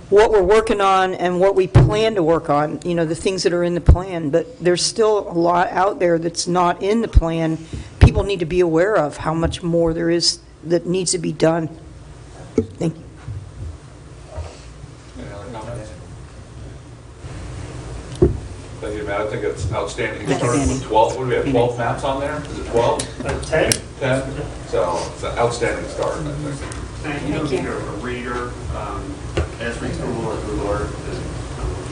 what we're working on and what we plan to work on, the things that are in the plan. But there's still a lot out there that's not in the plan. People need to be aware of how much more there is that needs to be done. Thank you.
Any other comments? Thank you, Matt. I think it's outstanding. You started with 12. What do we have, 12 maps on there? Is it 12?
10.
10? So it's an outstanding start, I think.
Thank you.
A reader, as we tool or Google Earth to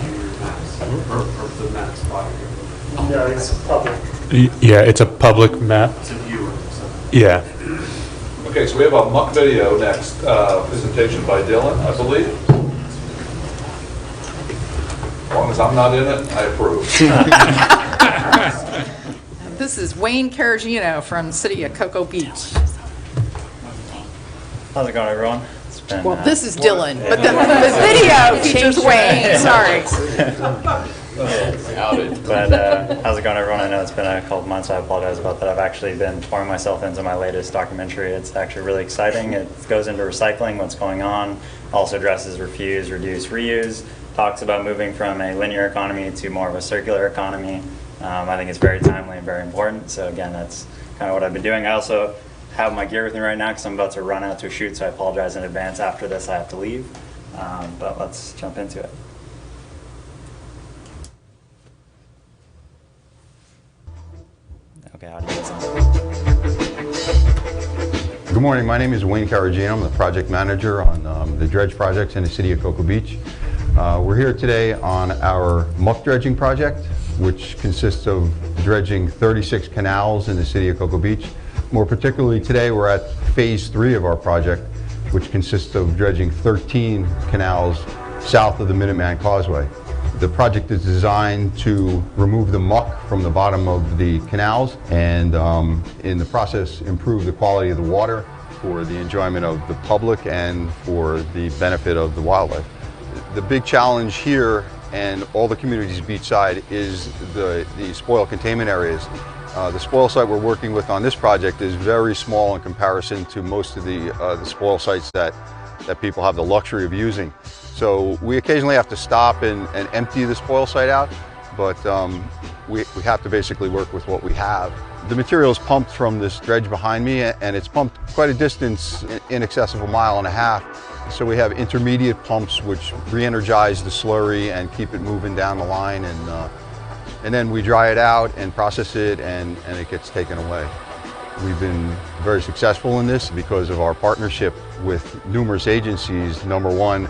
review your maps, or the maps by you.
No, it's public.
Yeah, it's a public map.
It's a viewer. So.
Yeah.
Okay, so we have a Muck video next, presentation by Dylan, I believe. As long as I'm not in it, I approve.
This is Wayne Caragino from the city of Cocoa Beach.
How's it going, everyone?
Well, this is Dylan, but the video features Wayne, sorry.
But how's it going, everyone? I know it's been a couple months. I apologize about that. I've actually been pouring myself into my latest documentary. It's actually really exciting. It goes into recycling, what's going on, also addresses refuse, reduce, reuse, talks about moving from a linear economy to more of a circular economy. I think it's very timely and very important. So again, that's kind of what I've been doing. I also have my gear with me right now because I'm about to run out to a shoot, so I apologize in advance. After this, I have to leave. But let's jump into it. Okay, audio is on.
Good morning. My name is Wayne Caragino. I'm the project manager on the dredge projects in the city of Cocoa Beach. We're here today on our muck dredging project, which consists of dredging 36 canals in the city of Cocoa Beach. More particularly today, we're at phase 3 of our project, which consists of dredging 13 canals south of the Minuteman Causeway. The project is designed to remove the muck from the bottom of the canals and in the process improve the quality of the water for the enjoyment of the public and for the benefit of the wildlife. The big challenge here and all the communities beachside is the spoil containment areas. The spoil site we're working with on this project is very small in comparison to most of the spoil sites that people have the luxury of using. So we occasionally have to stop and empty the spoil site out, but we have to basically work with what we have. The material is pumped from this dredge behind me, and it's pumped quite a distance, in excess of 1.5 miles. So we have intermediate pumps which re-energize the slurry and keep it moving down the line, and then we dry it out and process it, and it gets taken away. We've been very successful in this because of our partnership with numerous agencies. Number one,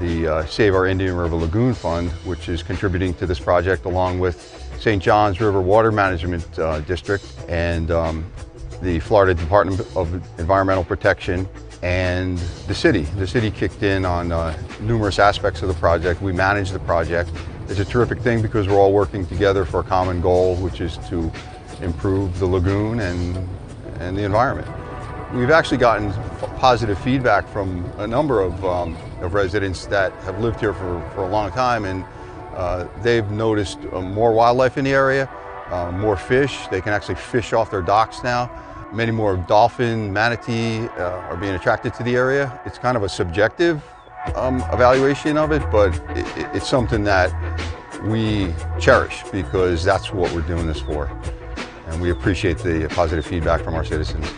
the Save Our Indian River Lagoon Fund, which is contributing to this project, along with St. John's River Water Management District and the Florida Department of Environmental Protection and the city. The city kicked in on numerous aspects of the project. We manage the project. It's a terrific thing because we're all working together for a common goal, which is to improve the lagoon and the environment. We've actually gotten positive feedback from a number of residents that have lived here for a long time, and they've noticed more wildlife in the area, more fish. They can actually fish off their docks now. Many more dolphin, manatee are being attracted to the area. It's kind of a subjective evaluation of it, but it's something that we cherish because that's what we're doing this for. And we appreciate the positive feedback from our citizens.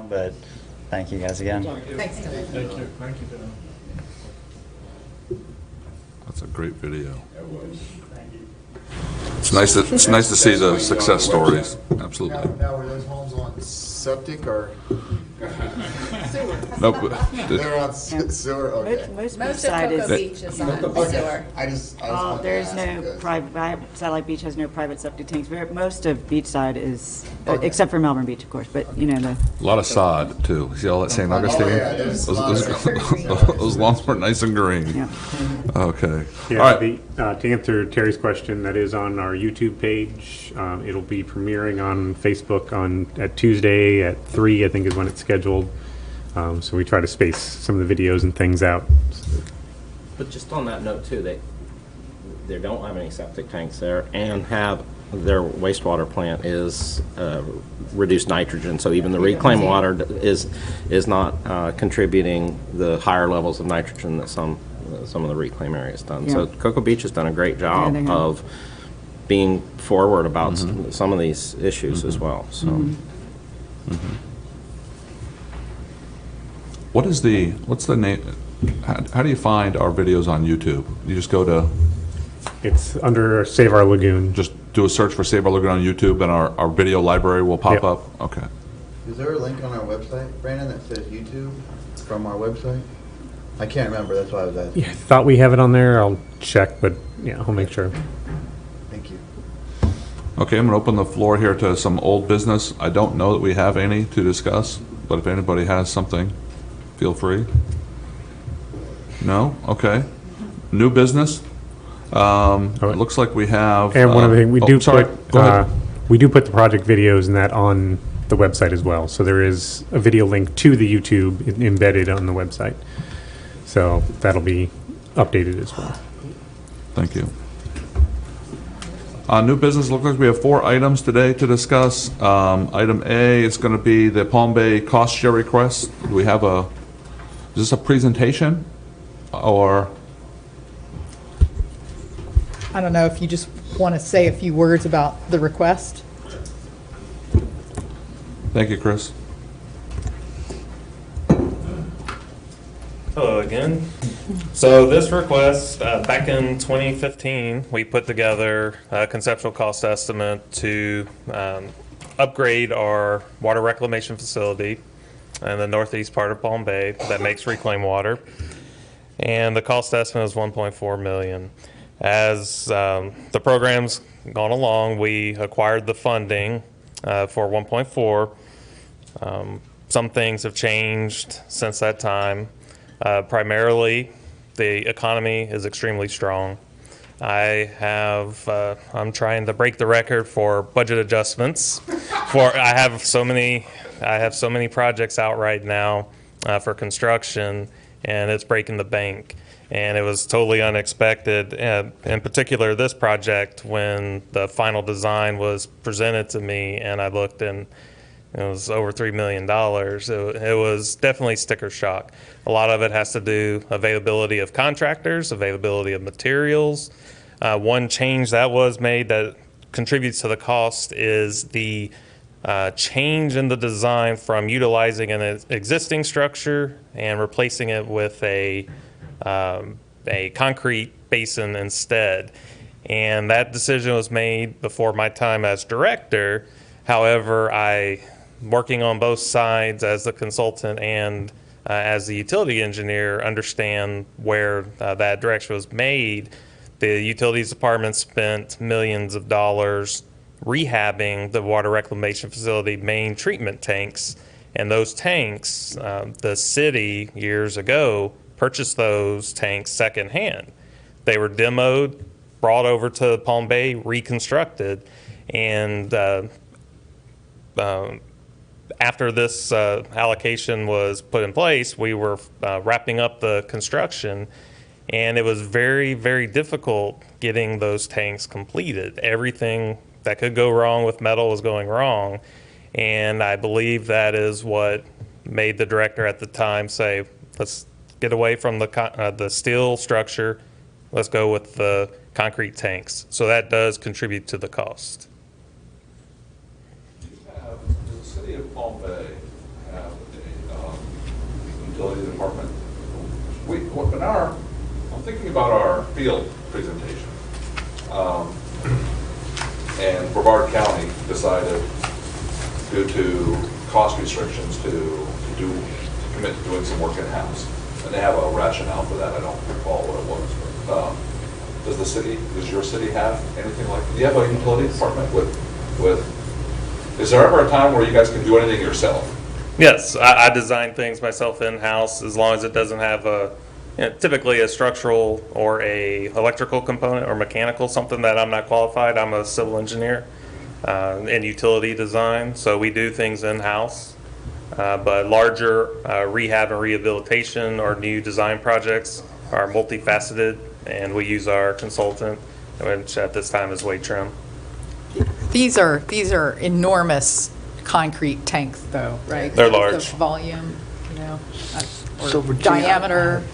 But thank you guys again.
Thanks.
Thank you. Thank you, Dan.
That's a great video. It's nice to see the success stories. Absolutely.
Now, were those homes on septic or?
Nope.
They're on sewer, okay.
Most
Most of
beachside
Cocoa
is.
Beach is on
Okay.
sewer.
I just wanted to
There's
ask
no
because-
private, Satellite Beach has no private septic tanks. Most of beachside is,
Okay.
except for Melbourne Beach, of course, but you know,
A lot of sod too. See all that St. Augustine?
yeah, there's a lot
Those lawns were nice and green.
Yeah.
Okay.
Yeah,
All right.
to answer Terry's question, that is on our YouTube page. It'll be premiering on Facebook at Tuesday at 3, I think is when it's scheduled. So we try to space some of the videos and things out.
But just on that note too, they don't have any septic tanks there and have their wastewater plant is reduced nitrogen. So even the reclaimed water is not contributing the higher levels of nitrogen that some of the reclaim areas done. So Cocoa Beach has done a great job of being forward about some of these issues as well. So.
What's the name? How do you find our videos on YouTube? You just go to.
It's under Save Our Lagoon.
Just do a search for Save Our Lagoon on YouTube, and our video library will pop up. Okay.
Is there a link on our website, Brandon, that says YouTube from our website? I can't remember, that's why I was asking.
Yeah, I thought we have it on there. I'll check, but yeah, I'll make sure.
Thank you.
Okay, I'm going to open the floor here to some old business. I don't know that we have any to discuss, but if anybody has something, feel free. No? Okay. New business? It looks like we have.
And one other thing,
Go ahead.
we do put the project videos and that on the website as well. So there is a video link to the YouTube embedded on the website. So that'll be updated as well.
Thank you. New business, looks like we have 4 items today to discuss. Item A is going to be the Palm Bay cost share request. Do we have is this a presentation or?
I don't know if you just want to say a few words about the request.
Thank you, Chris.
Hello again.
So this request, back in 2015, we put together a conceptual cost estimate to upgrade our water reclamation facility in the northeast part of Palm Bay that makes reclaimed water. And the cost estimate is $1.4 million. As the program's gone along, we acquired the funding for $1.4 million. Some things have changed since that time. Primarily, the economy is extremely strong. I'm trying to break the record for budget adjustments. I have so many projects out right now for construction, and it's breaking the bank. And it was totally unexpected. In particular, this project, when the final design was presented to me, and I looked and it was over $3 million. It was definitely sticker shock. A lot of it has to do availability of contractors, availability of materials. One change that was made that contributes to the cost is the change in the design from utilizing an existing structure and replacing it with a concrete basin instead. And that decision was made before my time as director. However, working on both sides as the consultant and as the utility engineer, understand where that direction was made. The utilities department spent millions of dollars rehabbing the water reclamation facility main treatment tanks. And those tanks, the city years ago purchased those tanks secondhand. They were demoed, brought over to Palm Bay, reconstructed, and after this allocation was put in place, we were wrapping up the construction, and it was very, very difficult getting those tanks completed. Everything that could go wrong with metal was going wrong, and I believe that is what made the director at the time say, let's get away from the steel structure, let's go with the concrete tanks. So that does contribute to the cost.
Does the city of Palm Bay have a utility department? I'm thinking about our field presentation. And Brevard County decided, due to cost restrictions, to commit to doing some work in-house. And they have a rationale for that. I don't recall what it was. But, does your city have anything like that? Do you have a utility department is there ever a time where you guys can do anything yourself?
Yes, I design things myself in-house as long as it doesn't have typically a structural or a electrical component or mechanical, something that I'm not qualified. I'm a civil engineer in utility design, so we do things in-house. But larger rehab and rehabilitation or new design projects are multifaceted, and we use our consultant, which at this time is Wade Trim.
These are enormous concrete tanks, though, right?
They're large.
The volume, or
So Virginia-
diameter,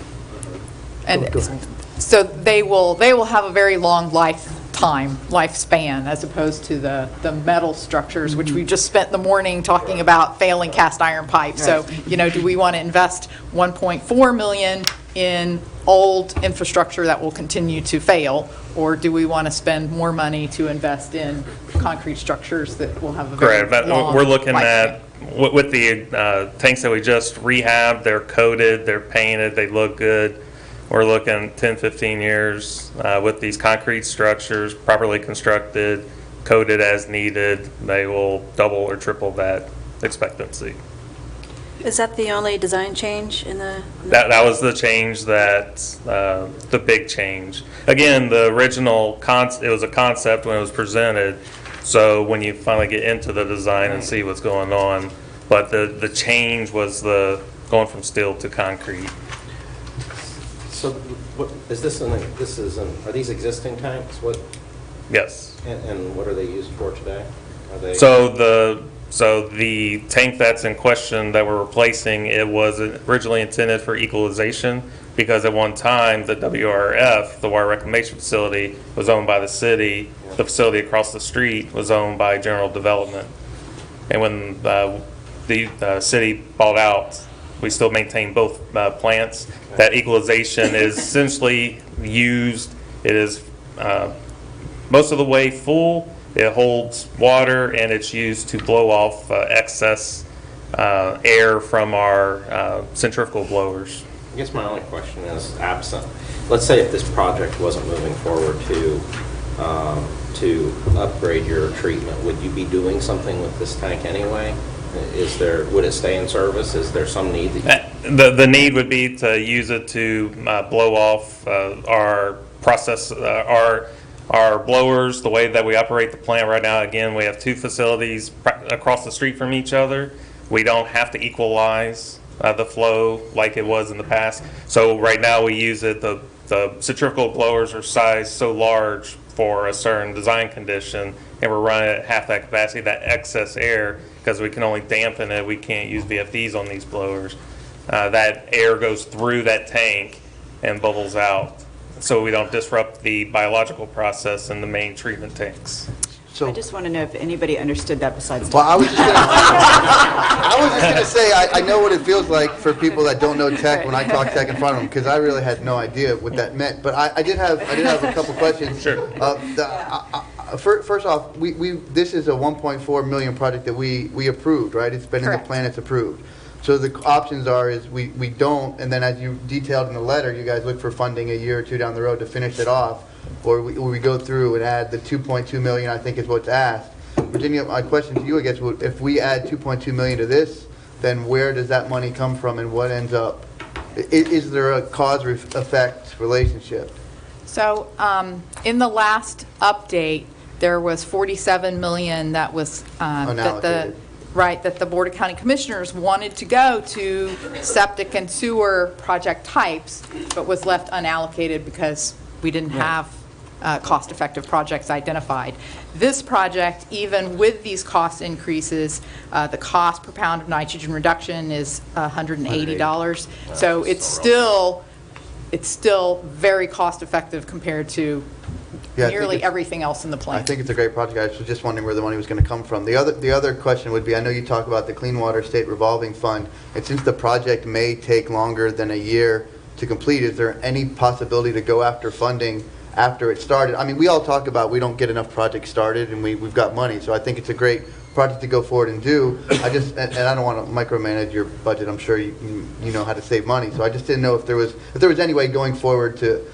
and
Go ahead.
so they will have a very long lifespan, as opposed to the metal structures, which we just spent the morning talking about failing cast iron pipes. So, do we want to invest $1.4 million in old infrastructure that will continue to fail, or do we want to spend more money to invest in concrete structures that will have a very
Correct.
long
We're looking
lifespan?
at, with the tanks that we just rehabbed, they're coated, they're painted, they look good. We're looking 10, 15 years with these concrete structures, properly constructed, coated as needed. They will double or triple that expectancy.
Is that the only design change in the?
That was the change the big change. Again, the original it was a concept when it was presented. So when you finally get into the design and see what's going on, but the change was going from steel to concrete.
So what, is this are these existing tanks?
Yes.
And what are they used for today? Are they?
So the tank that's in question that we're replacing, it was originally intended for equalization, because at one time the WRF, the Water Reclamation Facility, was owned by the city. The facility across the street was owned by General Development. And when the city bought out We still maintain both plants. That equalization is essentially used. It is most of the way full. It holds water, and it's used to blow off excess air from our centrifugal blowers.
I guess my only question is absent. Let's say if this project wasn't moving forward to upgrade your treatment, would you be doing something with this tank anyway? Would it stay in service? Is there some need that
the need would be to use it to blow off our process, our blowers, the way that we operate the plant right now. Again, we have two facilities across the street from each other. We don't have to equalize the flow like it was in the past. So right now we use it, the centrifugal blowers are sized so large for a certain design condition, and we're running at half that capacity, that excess air, because we can only dampen it. We can't use VFDs on these blowers. That air goes through that tank and bubbles out, so we don't disrupt the biological process in the main treatment tanks.
I just want to know if anybody understood that besides.
Well, I was just going to say, I know what it feels like for people that don't know tech when I talk tech in front of them, because I really had no idea what that meant. But I did have a couple questions.
Sure.
First off, this is a 1.4 million project that we approved, right? It's been
Correct.
in the plan, it's approved. So the options is we don't, and then as you detailed in the letter, you guys look for funding a year or two down the road to finish it off, or we go through and add the 2.2 million, I think is what's asked. Virginia, my question to you, I guess, if we add 2.2 million to this, then where does that money come from and what ends up? Is there a cause-effect relationship?
So in the last update, there was 47 million that was
Unallocated.
that the Board of County Commissioners wanted to go to septic and sewer project types, but was left unallocated because we didn't have cost-effective projects identified. This project, even with these cost increases, the cost per pound of nitrogen reduction is $180. So it's still very cost-effective compared to nearly everything else in the plan.
I think it's a great project. I was just wondering where the money was going to come from. The other question would be, I know you talk about the Clean Water State Revolving Fund, and since the project may take longer than a year to complete, is there any possibility to go after funding after it started? I mean, we all talk about we don't get enough projects started and we've got money, so I think it's a great project to go forward and do. I don't want to micromanage your budget. I'm sure you know how to save money, so I just didn't know if there was any way going forward to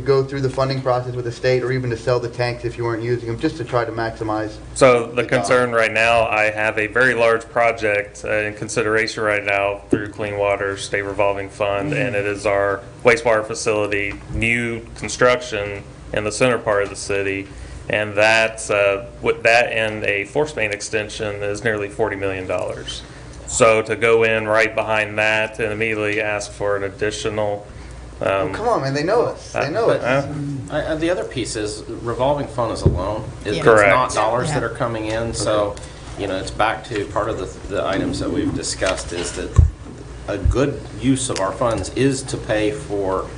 go through the funding process with the state, or even to sell the tanks if you weren't using them, just to try to maximize.
So the concern right now, I have a very large project in consideration right now through Clean Water State Revolving Fund, and it is our wastewater facility, new construction in the center part of the city, and that and a force main extension is nearly $40 million. So to go in right behind that and immediately ask for an additional
come on, man, they know us. They know us.
the other piece is revolving fund is a loan. It's
Correct.
not dollars that are coming in. So, it's back to part of the items that we've discussed is that a good use of our funds is to pay for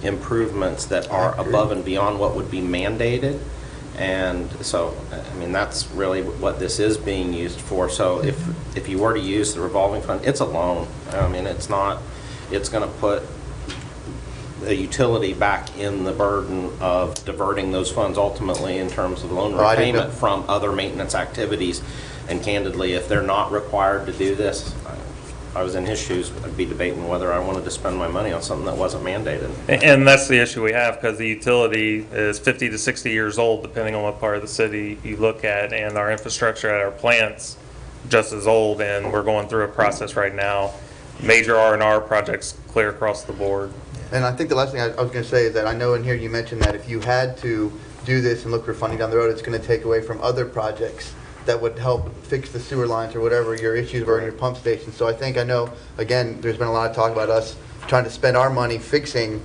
improvements that are above and beyond what would be mandated. And so, that's really what this is being used for. So if you were to use the revolving fund, it's a loan. It's going to put the utility back in the burden of diverting those funds ultimately in terms of loan repayment from other maintenance activities. And candidly, if they're not required to do this, I was in his shoes, I'd be debating whether I wanted to spend my money on something that wasn't mandated.
And that's the issue we have, because the utility is 50 to 60 years old, depending on what part of the city you look at, and our infrastructure at our plants just as old, and we're going through a process right now. Major R&R projects clear across the board.
And I think the last thing I was going to say is that I know in here you mentioned that if you had to do this and look for funding down the road, it's going to take away from other projects that would help fix the sewer lines or whatever your issues were in your pump station. So I know, again, there's been a lot of talk about us trying to spend our money fixing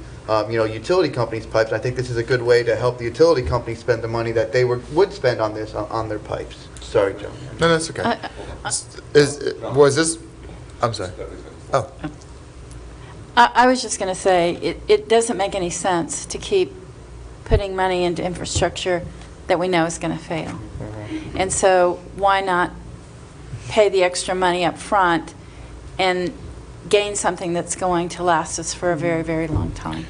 utility companies' pipes. I think this is a good way to help the utility companies spend the money that they would spend on this on their pipes. Sorry, Joe.
No, that's okay. Was this? I'm sorry. Oh.
I was just going to say, it doesn't make any sense to keep putting money into infrastructure that we know is going to fail. And so why not pay the extra money up front and gain something that's going to last us for a very, very long time.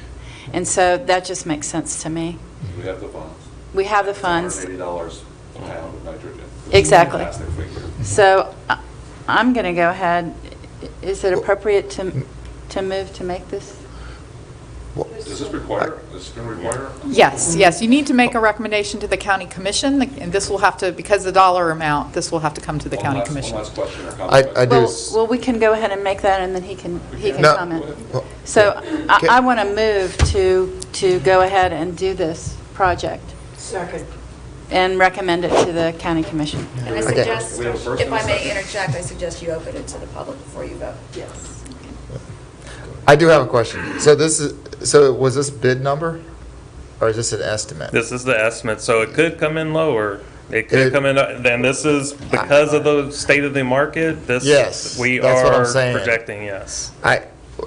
And so that just makes sense to me.
We have the funds.
We have the funds.
$180 a pound of nitrogen.
Exactly.
Fantastic figure.
So I'm going to go ahead. Is it appropriate to move to make this?
Does this require, is this going to require?
Yes, yes, you need to make a recommendation to the county commission, and this will have to, because the dollar amount, this will have to come to the county commission.
One last question or comment.
I do.
Well, we can go ahead and make that, and then he can
No.
comment.
Well,
So I want to move to go ahead and do this project.
Second.
And recommend it to the county commission.
And I
Okay.
suggest,
We have a first
if
and a
I may
second.
interject, I suggest you open it to the public before you vote. Yes.
I do have a question. So was this bid number, or is this an estimate?
This is the estimate, so it could come in lower. It could come in, then this is, because of the state of the market, this,
Yes,
we
that's what I'm
are
saying.
projecting, yes.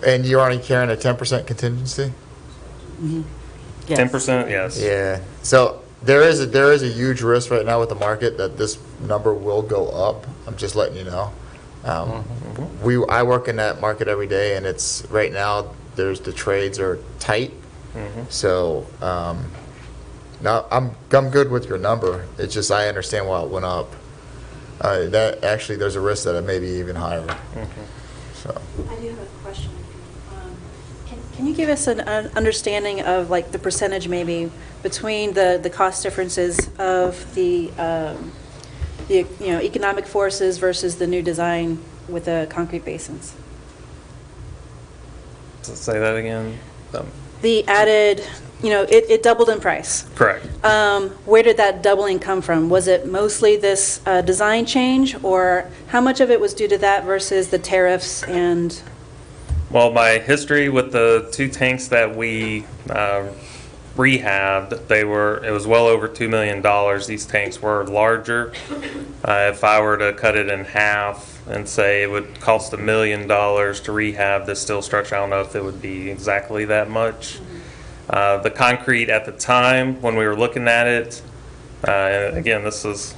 And you're only carrying a 10% contingency?
10%, yes.
Yeah. So there is a huge risk right now with the market that this number will go up. I'm just letting you know. I work in that market every day, and it's right now. The trades are tight. So now I'm good with your number. It's just I understand why it went up. That actually, there's a risk that it may be even higher. So.
I do have a question. Can you give us an understanding of like the percentage maybe between the cost differences of the economic forces versus the new design with the concrete basins?
Say that again.
The added, it doubled in price.
Correct.
Where did that doubling come from? Was it mostly this design change, or how much of it was due to that versus the tariffs and?
Well, my history with the two tanks that we rehabbed, it was well over $2 million. These tanks were larger. If I were to cut it in half and say it would cost $1 million to rehab this steel structure, I don't know if it would be exactly that much. The concrete at the time when we were looking at it, and again, this is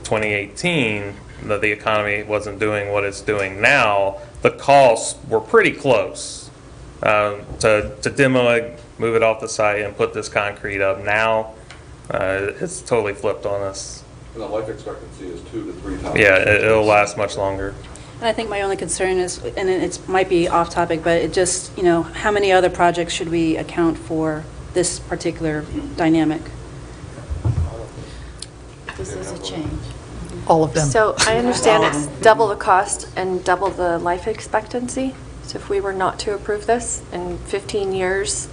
2018, that the economy wasn't doing what it's doing now, the costs were pretty close to demo it, move it off the site, and put this concrete up. Now, it's totally flipped on us.
And the life expectancy is 2 to 3 times.
Yeah, it'll last much longer.
And I think my only concern is, and it might be off topic, but it just, how many other projects should we account for this particular dynamic?
This is a change.
All of them.
So I understand it's double the cost and double the life expectancy. So if we were not to approve this, in 15 years,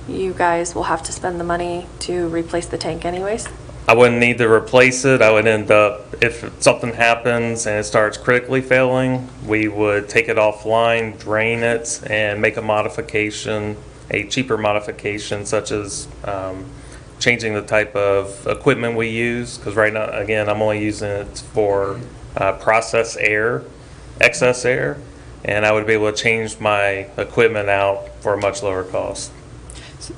you guys will have to spend the money to replace the tank anyways?
I wouldn't need to replace it. I would end up, if something happens and it starts critically failing, we would take it offline, drain it, and make a modification, a cheaper modification, such as changing the type of equipment we use. Because right now, again, I'm only using it for process air, excess air, and I would be able to change my equipment out for a much lower cost.
So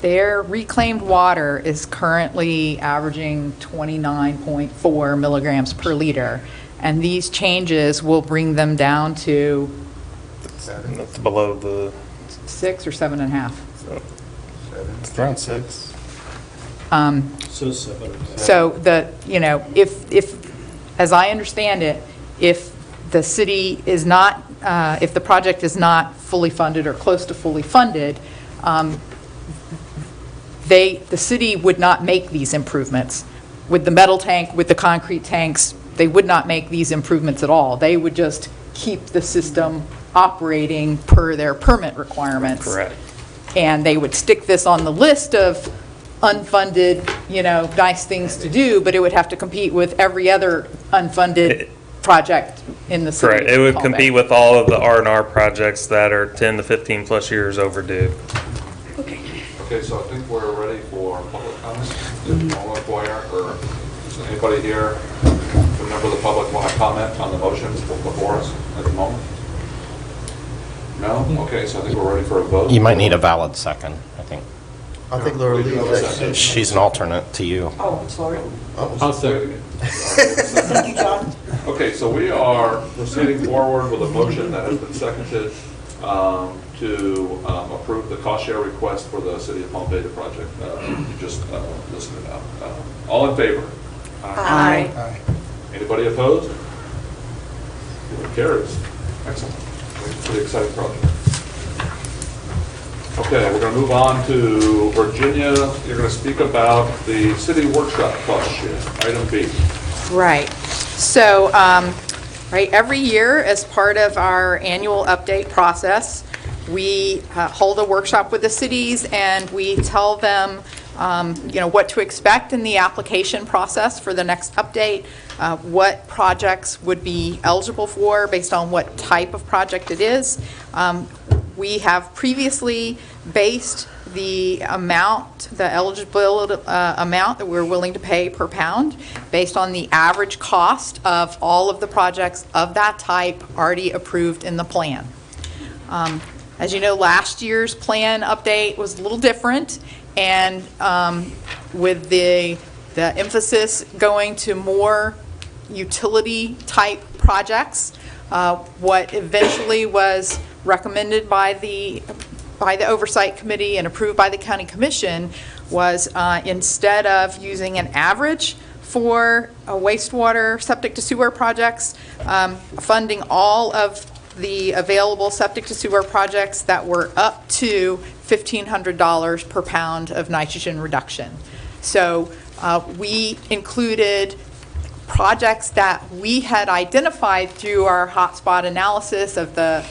their reclaimed water is currently averaging 29.4 milligrams per liter, and these changes will bring them down to
That's below the
6 or 7.5.
It's around 6.
So 7.
So if, as I understand it, if the city is not, if the project is not fully funded or close to fully funded, the city would not make these improvements. With the metal tank, with the concrete tanks, they would not make these improvements at all. They would just keep the system operating per their permit requirements.
Correct.
And they would stick this on the list of unfunded, nice things to do, but it would have to compete with every other unfunded project in the city.
Correct. It would compete with all of the R&R projects that are 10 to 15 plus years overdue.
Okay, so I think we're ready for public comments. Is Paul McGuire, or is anybody here, a member of the public, want to comment on the motions before us at the moment? No? Okay, so I think we're ready for a vote.
You might need a valid second, I think.
I think Laura Lee.
She's an alternate to you.
Oh, I'm sorry.
I'll second it.
Thank you, John.
Okay, so we are proceeding forward with a motion that has been seconded to approve the cost share request for the City of Palm Beta project. You just listened it out. All in favor?
Aye.
Anybody opposed? It carries. Excellent. Pretty exciting project. Okay, we're going to move on to Virginia. You're going to speak about the city workshop cost share, item B.
Right. So, right, every year as part of our annual update process, we hold a workshop with the cities and we tell them, what to expect in the application process for the next update, what projects would be eligible for based on what type of project it is. We have previously based the amount, the eligibility amount that we're willing to pay per pound based on the average cost of all of the projects of that type already approved in the plan. As you know, last year's plan update was a little different, and with the emphasis going to more utility type projects, what eventually was recommended by the Oversight Committee and approved by the County Commission was instead of using an average for wastewater septic to sewer projects, funding all of the available septic to sewer projects that were up to $1,500 per pound of nitrogen reduction. So we included projects that we had identified through our hotspot analysis of the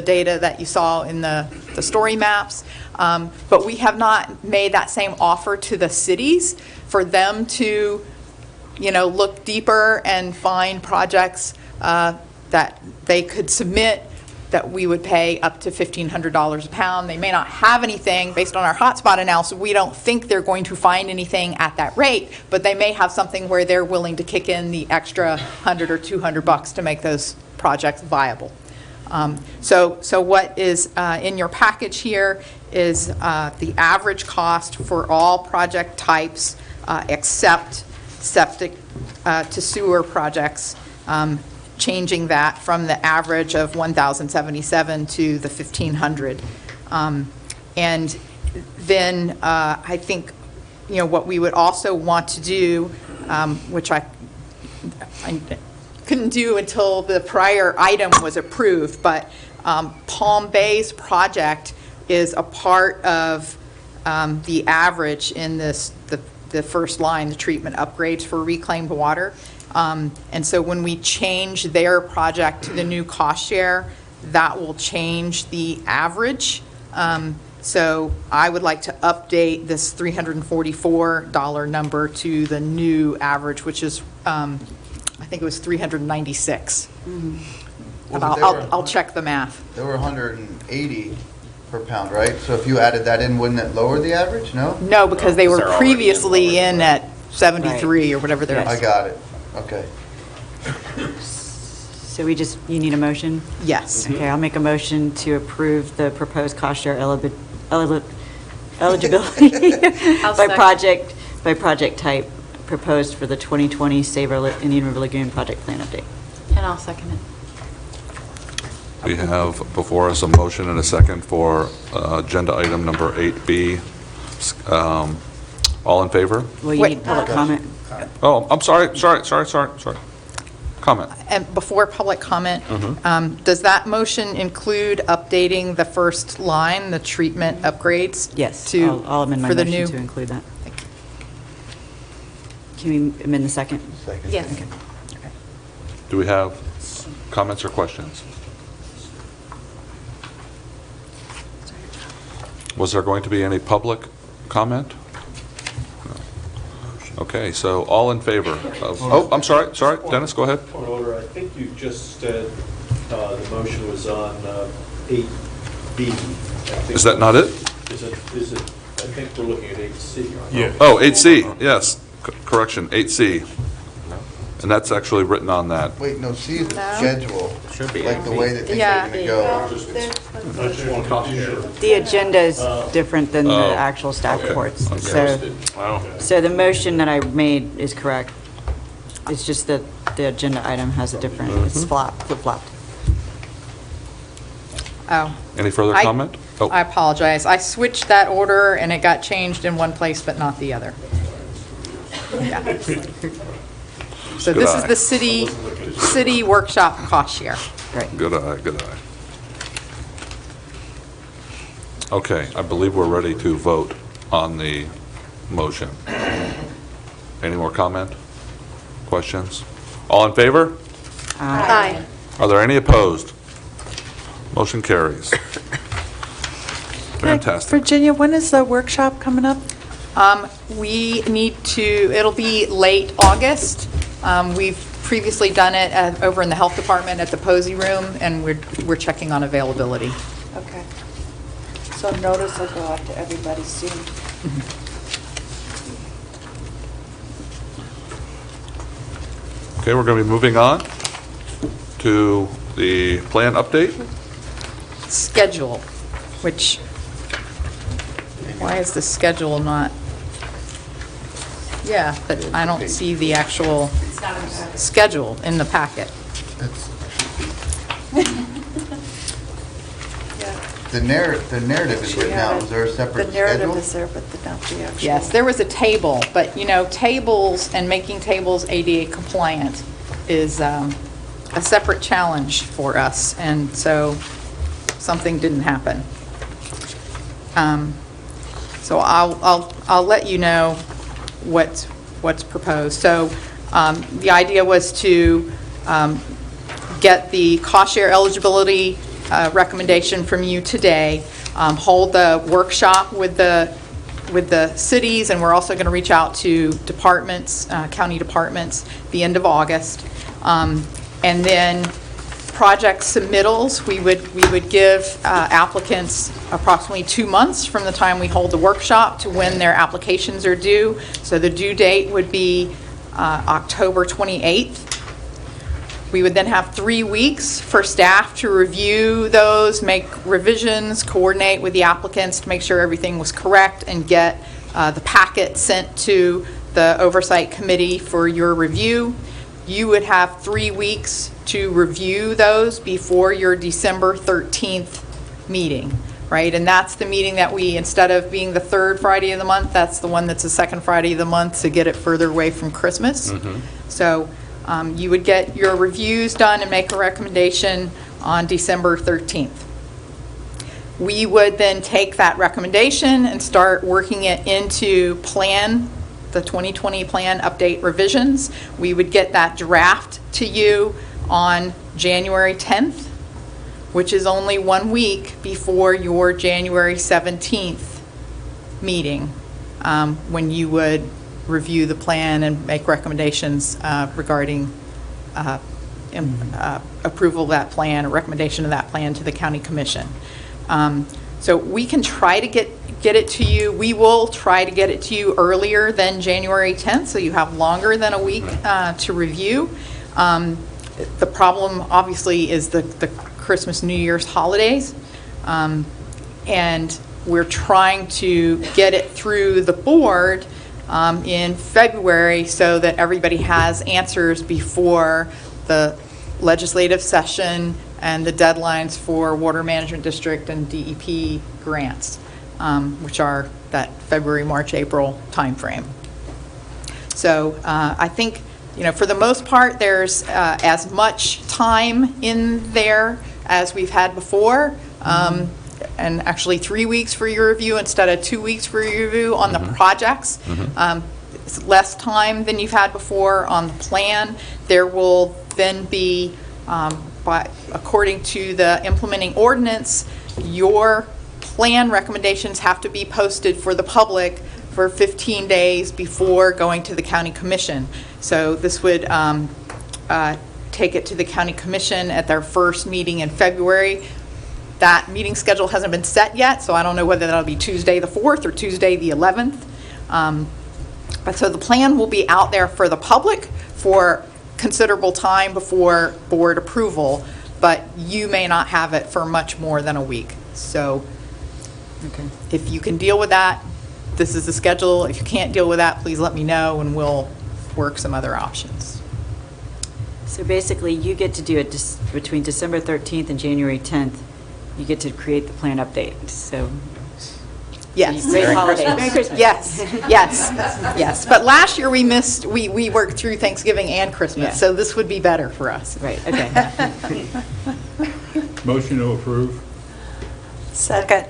data that you saw in the story maps, but we have not made that same offer to the cities for them to, look deeper and find projects that they could submit that we would pay up to $1,500 a pound. They may not have anything based on our hotspot analysis. We don't think they're going to find anything at that rate, but they may have something where they're willing to kick in the extra $100 or $200 to make those projects viable. So what is in your package here is the average cost for all project types except septic to sewer projects, changing that from the average of 1,077 to the 1,500. And then I think, what we would also want to do, which I couldn't do until the prior item was approved, but Palm Bay's project is a part of the average in the first line, the treatment upgrades for reclaimed water. And so when we change their project to the new cost share, that will change the average. So I would like to update this $344 number to the new average, which is, I think it was 396.
Well,
I'll check the math.
They were 180 per pound, right? So if you added that in, wouldn't it lower the average? No?
No, because they were previously in at 73 or whatever they're.
I got it. Okay.
So you need a motion?
Yes.
Okay, I'll make a motion to approve the proposed cost share eligibility by project type proposed for the 2020 Save Our Indian River Lagoon project plan update.
And I'll second it.
We have before us a motion and a second for agenda item number 8B. All in favor?
Well, you need public comment.
Oh, I'm sorry. Comment.
And before public comment, does that motion include updating the first line, the treatment upgrades?
Yes,
To
I'll amend my
for the
motion
new.
to include that. Can we amend the second?
Second.
Yes.
Okay.
Do we have comments or questions? Was there going to be any public comment? No. Okay, so all in favor of, oh, I'm sorry, Dennis, go ahead.
Point of order, I think you just said the motion was on 8B.
Is that not it?
Is it, I think we're looking at 8C.
Yeah. Oh, 8C, yes, correction, 8C. And that's actually written on that.
Wait, no, C is the
No.
schedule.
Should be.
Like the way that things
Yeah.
are going to go.
The agenda is different than the actual staff reports. So the motion that I made is correct. It's just that the agenda item has a different, it's flip-flopped.
Oh.
Any further
I-
comment? Oh.
I apologize. I switched that order and it got changed in one place but not the other. Yeah. So
Good
this
eye.
is the city workshop cost share.
Right.
Good eye, good eye. Okay, I believe we're ready to vote on the motion. Any more comment? Questions? All in favor?
Aye.
Are there any opposed? Motion carries. Fantastic.
Virginia, when is the workshop coming up?
We need to, it'll be late August. We've previously done it over in the health department at the Posey Room, and we're checking on availability.
Okay. So notice will go out to everybody soon.
Okay, we're going to be moving on to the plan update.
Schedule, which, why is the schedule not? Yeah, but I don't see the actual schedule in the packet.
The narrative is written out. Was there a separate
The narrative
schedule?
is there, but not the actual.
Yes, there was a table, but tables and making tables ADA compliant is a separate challenge for us, and so something didn't happen. So I'll let you know what's proposed. So the idea was to get the cost share eligibility recommendation from you today, hold the workshop with the cities, and we're also going to reach out to departments, county departments, the end of August. And then project submittals, we would give applicants approximately 2 months from the time we hold the workshop to when their applications are due. So the due date would be October 28th. We would then have 3 weeks for staff to review those, make revisions, coordinate with the applicants to make sure everything was correct, and get the packet sent to the Oversight Committee for your review. You would have 3 weeks to review those before your December 13th meeting, right? And that's the meeting that we, instead of being the third Friday of the month, that's the one that's the second Friday of the month to get it further away from Christmas. So you would get your reviews done and make a recommendation on December 13th. We would then take that recommendation and start working it into the 2020 plan update revisions. We would get that draft to you on January 10th, which is only 1 week before your January 17th meeting, when you would review the plan and make recommendations regarding approval of that plan, or recommendation of that plan to the county commission. So we can try to get it to you. We will try to get it to you earlier than January 10th, so you have longer than a week to review. The problem, obviously, is the Christmas, New Year's holidays. And we're trying to get it through the board in February so that everybody has answers before the legislative session and the deadlines for Water Management District and DEP grants, which are that February, March, April timeframe. So I think, for the most part, there's as much time in there as we've had before. And actually 3 weeks for your review instead of 2 weeks for your review on the projects. It's less time than you've had before on the plan. There will then be, according to the implementing ordinance, your plan recommendations have to be posted for the public for 15 days before going to the county commission. So this would take it to the county commission at their first meeting in February. That meeting schedule hasn't been set yet, so I don't know whether that'll be Tuesday the 4th or Tuesday the 11th. But so the plan will be out there for the public for considerable time before board approval, but you may not have it for much more than a week. So if you can deal with that, this is the schedule. If you can't deal with that, please let me know and we'll work some other options.
So basically, you get to do it between December 13th and January 10th. You get to create the plan update, so.
Yes.
Great holidays.
Merry Christmas. Yes, yes, yes. But last year we missed, we worked through Thanksgiving and Christmas,
Yeah.
so this would be better for us.
Right, okay.
Motion to approve.
Second.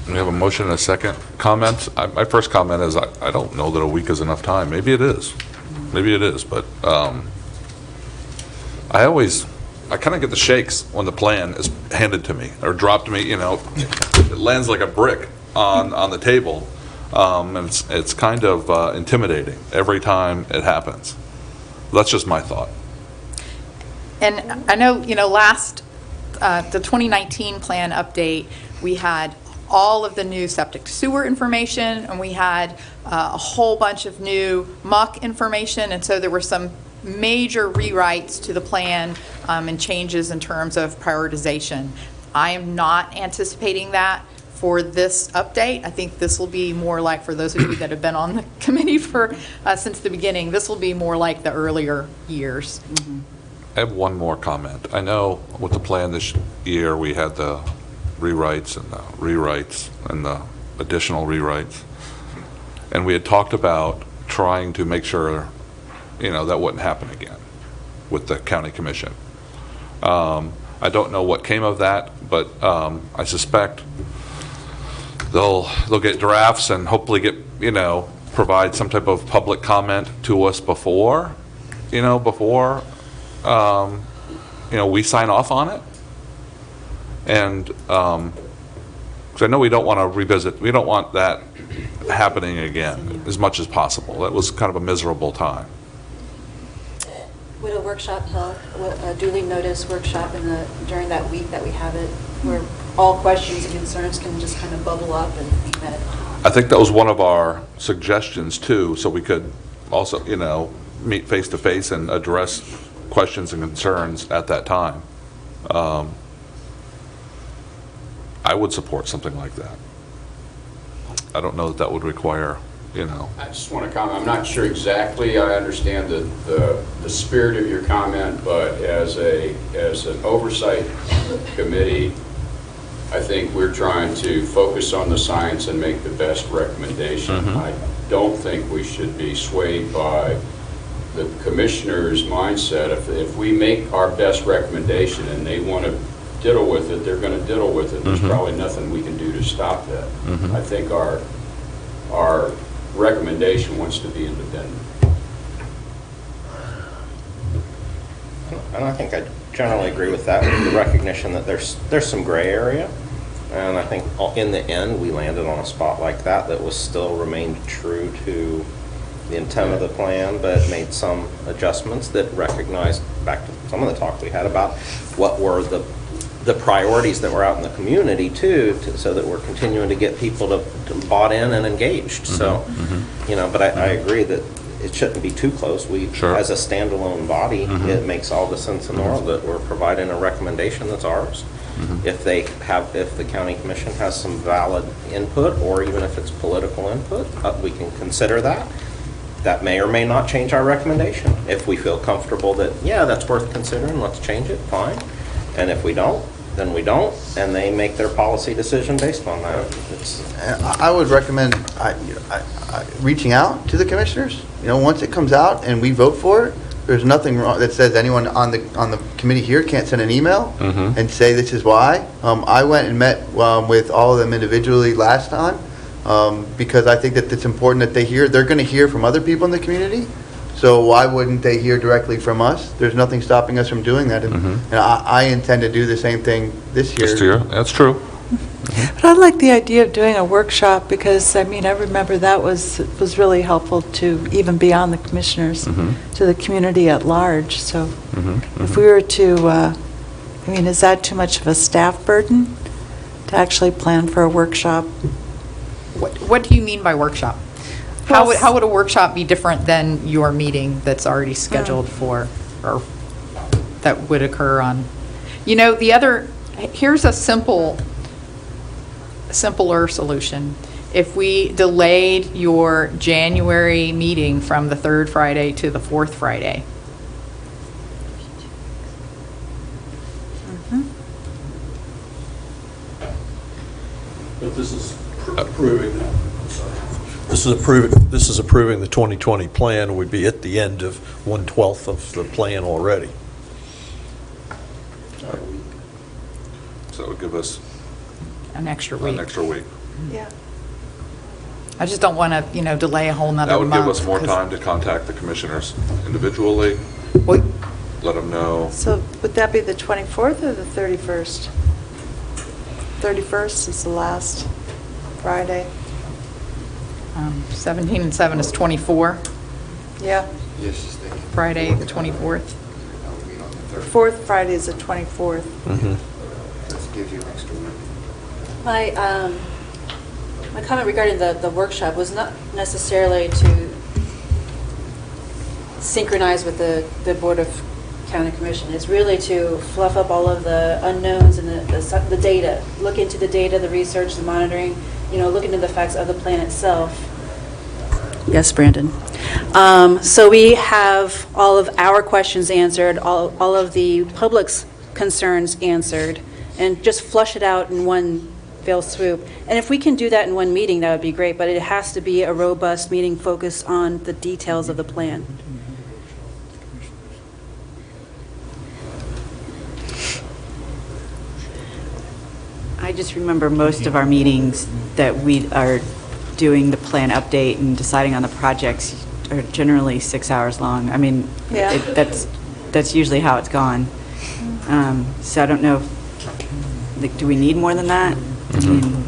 We have a motion and a second. Comments? My first comment is I don't know that a week is enough time. Maybe it is. Maybe it is, but I kind of get the shakes when the plan is handed to me or dropped to me, you know. It lands like a brick on the table. And it's kind of intimidating every time it happens. That's just my thought.
And I know, last, the 2019 plan update, we had all of the new septic sewer information, and we had a whole bunch of new muck information, and so there were some major rewrites to the plan and changes in terms of prioritization. I am not anticipating that for this update. I think this will be more like, for those of you that have been on the committee for since the beginning, this will be more like the earlier years.
Mm-hmm.
I have one more comment. I know with the plan this year, we had the rewrites and the rewrites and the additional rewrites. And we had talked about trying to make sure, that wouldn't happen again with the county commission. I don't know what came of that, but I suspect they'll get drafts and hopefully get, provide some type of public comment to us before we sign off on it. And because I know we don't want to revisit, we don't want that happening again as much as possible. That was kind of a miserable time.
Would a workshop held, a duly noticed workshop during that week that we have it, where all questions and concerns can just kind of bubble up and be met?
I think that was one of our suggestions too, so we could also, meet face to face and address questions and concerns at that time. I would support something like that. I don't know that would require,
I just want to comment. I'm not sure exactly. I understand the spirit of your comment, but as an oversight committee, I think we're trying to focus on the science and make the best recommendation.
Mm-hmm.
I don't think we should be swayed by the commissioner's mindset. If we make our best recommendation and they want to diddle with it, they're going to diddle with it. There's
Mm-hmm.
probably nothing we can do to stop that.
Mhm.
I think our recommendation wants to be independent.
And I think I generally agree with that, with the recognition that there's some gray area. And I think in the end, we landed on a spot like that was still remained true to the intent of the plan, but made some adjustments that recognized, back to some of the talk we had about what were the priorities that were out in the community too, so that we're continuing to get people to bought in and engaged. So, but I agree that it shouldn't be too close.
Sure.
As a standalone body, it makes all the sense in the world that we're providing a recommendation that's ours. If the county commission has some valid input, or even if it's political input, we can consider that. That may or may not change our recommendation. If we feel comfortable that, yeah, that's worth considering, let's change it, fine. And if we don't, then we don't, and they make their policy decision based on that.
I would recommend reaching out to the commissioners. Once it comes out and we vote for it, there's nothing wrong that says anyone on the committee here can't send an email and say this is why. I went and met with all of them individually last time because I think that it's important that they're going to hear from other people in the community. So why wouldn't they hear directly from us? There's nothing stopping us from doing that. And I intend to do the same thing this year.
That's true.
But I like the idea of doing a workshop because, I remember that was really helpful to even beyond the commissioners, to the community at large. So if we were to, is that too much of a staff burden to actually plan for a workshop?
What do you mean by workshop? How would a workshop be different than your meeting that's already scheduled for, or that would occur on? Here's a simpler solution. If we delayed your January meeting from the third Friday to the fourth Friday,
But this is approving that. This is approving the 2020 plan. We'd be at the end of 1/12 of the plan already.
So it would give us
An extra week.
an extra week.
Yeah.
I just don't want to, delay a whole nother
That would
month.
give us more
'cause-
time to contact the commissioners individually,
Well,
let them know.
So would that be the 24th or the 31st? 31st is the last Friday.
17 and 7 is 24,
Yeah.
Yes, she's thinking.
Friday, the 24th.
Fourth Friday is the 24th.
That gives you an extra week.
My comment regarding the workshop was not necessarily to synchronize with the Board of County Commission. It's really to fluff up all of the unknowns and the data, look into the data, the research, the monitoring, look into the facts of the plan itself. Yes, Brandon. So we have all of our questions answered, all of the public's concerns answered, and just flush it out in one fell swoop. And if we can do that in one meeting, that would be great, but it has to be a robust meeting focused on the details of the plan.
I just remember most of our meetings that we are doing the plan update and deciding on the projects are generally 6 hours long. I mean,
Yeah.
that's usually how it's gone. So I don't know, do we need more than that?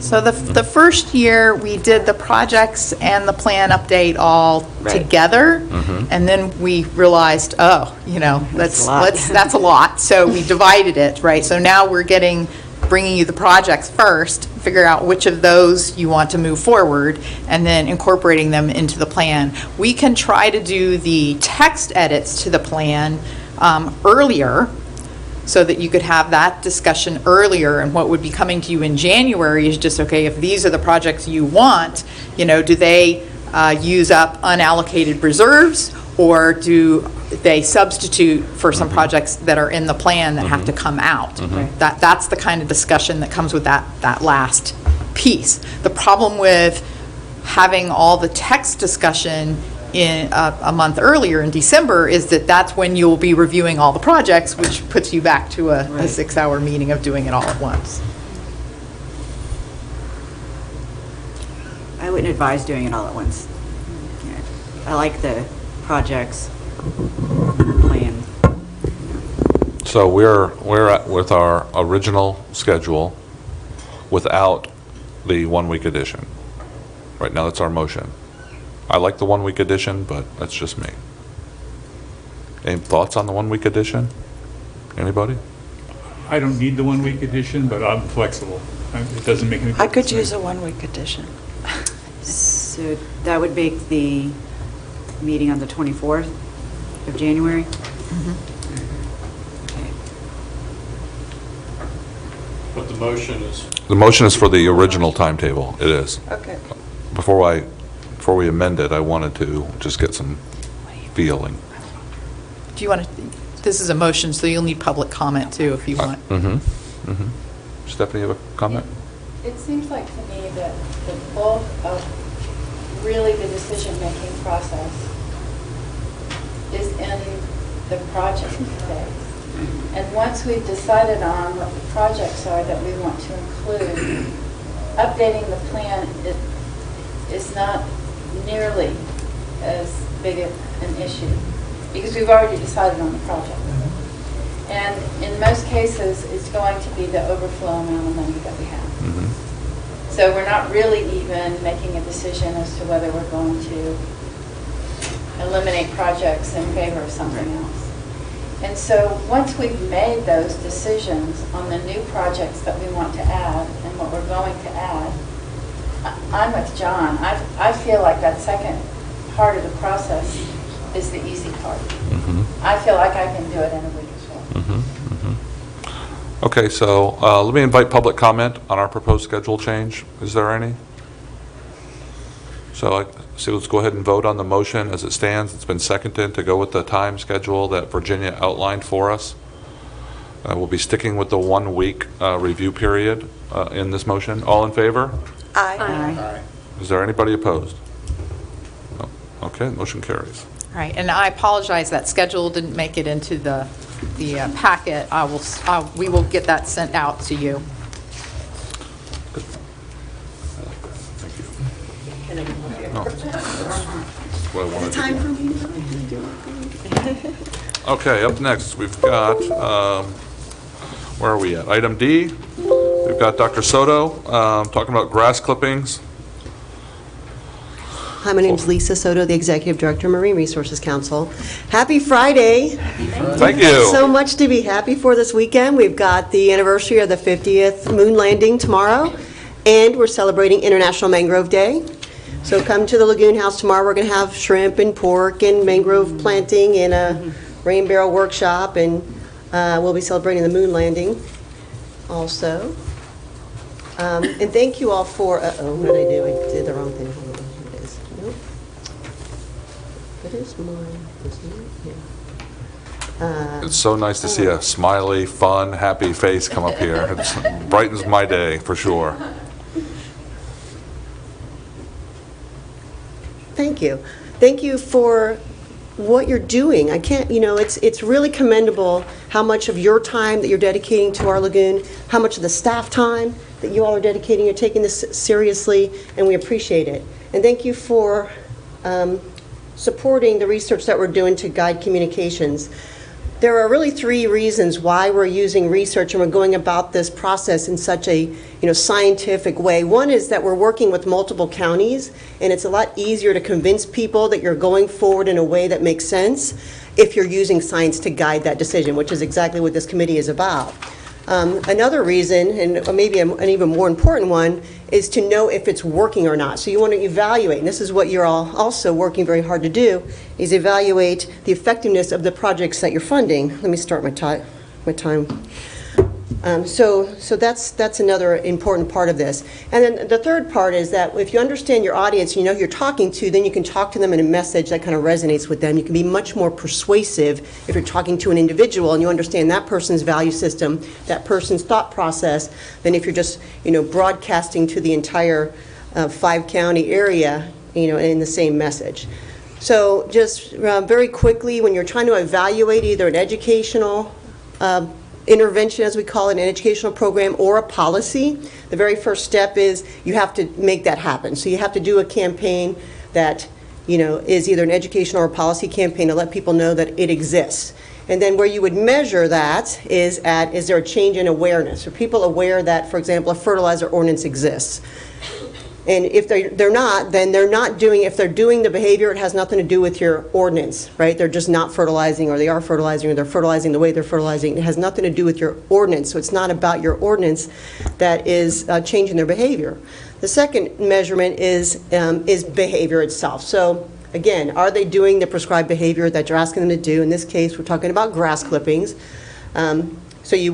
So the first year, we did the projects and the plan update all together, and then we realized, that's a lot. So we divided it, right? So now we're bringing you the projects first, figure out which of those you want to move forward, and then incorporating them into the plan. We can try to do the text edits to the plan earlier, so that you could have that discussion earlier, and what would be coming to you in January is just, okay, if these are the projects you want, do they use up unallocated reserves, or do they substitute for some projects that are in the plan that have to come out? That's the kind of discussion that comes with that last piece. The problem with having all the text discussion in a month earlier in December is that's when you'll be reviewing all the projects, which puts you back to a 6-hour meeting of doing it all at once.
I wouldn't advise doing it all at once. I like the projects plan.
So we're at with our original schedule without the 1 week edition. Right now, that's our motion. I like the 1 week edition, but that's just me. Any thoughts on the 1 week edition? Anybody?
I don't need the 1 week edition, but I'm flexible. It doesn't make any difference.
I could
to me.
use a 1 week edition.
So that would make the meeting on the 24th of January? Okay.
But the motion is...
The motion is for the original timetable. It is.
Okay.
Before we amend it, I wanted to just get some feeling.
Do you want to, this is a motion, so you'll need public comment too if you want.
Stephanie, you have a comment?
It seems like to me that the bulk of really the decision-making process is in the project phase. And once we've decided on what the projects are that we want to include, updating the plan is not nearly as big an issue, because we've already decided on the project. And in most cases, it's going to be the overflow amount of money that we have. So we're not really even making a decision as to whether we're going to eliminate projects in favor of something else. And so once we've made those decisions on the new projects that we want to add and what we're going to add, I'm with John. I feel like that second part of the process is the easy part. I feel like I can do it in a week as well.
Okay, so let me invite public comment on our proposed schedule change. Is there any? So let's go ahead and vote on the motion as it stands. It's been seconded to go with the time schedule that Virginia outlined for us. We'll be sticking with the 1-week review period in this motion. All in favor?
Aye.
Is there anybody opposed? No. Okay, motion carries.
All right, and I apologize, that schedule didn't make it into the packet. We will get that sent out to you.
No, that's what I wanted to do. Okay, up next, we've got, where are we at? Item D, we've got Dr. Soto talking about grass clippings.
Hi, my name is Lisa Soto, the Executive Director, Marine Resources Council. Happy Friday.
Thank you.
So much to be happy for this weekend. We've got the anniversary of the 50th moon landing tomorrow, and we're celebrating International Mangrove Day. So come to the Lagoon House tomorrow. We're going to have shrimp and pork and mangrove planting and a rain barrel workshop, and we'll be celebrating the moon landing also. And thank you all for, what did I do? I did the wrong thing. Hold on, here it is. Nope. That is mine, isn't it? Yeah.
It's so nice to see a smiley, fun, happy face come up here. It brightens my day, for sure.
Thank you. Thank you for what you're doing. I can't, it's really commendable how much of your time that you're dedicating to our lagoon, how much of the staff time that you all are dedicating. You're taking this seriously, and we appreciate it. And thank you for supporting the research that we're doing to guide communications. There are really 3 reasons why we're using research and we're going about this process in such a scientific way. One is that we're working with multiple counties, and it's a lot easier to convince people that you're going forward in a way that makes sense if you're using science to guide that decision, which is exactly what this committee is about. Another reason, and maybe an even more important one, is to know if it's working or not. So you want to evaluate, and this is what you're all also working very hard to do, is evaluate the effectiveness of the projects that you're funding. Let me start my time. So that's another important part of this. And then the third part is that if you understand your audience, you know who you're talking to, then you can talk to them in a message that kind of resonates with them. You can be much more persuasive if you're talking to an individual and you understand that person's value system, that person's thought process, than if you're just broadcasting to the entire 5-county area in the same message. So just very quickly, when you're trying to evaluate either an educational intervention, as we call it, an educational program or a policy, the very first step is you have to make that happen. So you have to do a campaign that is either an educational or a policy campaign to let people know that it exists. And then where you would measure that is there a change in awareness? Are people aware that, for example, a fertilizer ordinance exists? And if they're not, then they're not doing, if they're doing the behavior, it has nothing to do with your ordinance, right? They're just not fertilizing, or they are fertilizing, or they're fertilizing the way they're fertilizing. It has nothing to do with your ordinance. So it's not about your ordinance that is changing their behavior. The second measurement is behavior itself. So again, are they doing the prescribed behavior that you're asking them to do? In this case, we're talking about grass clippings. So you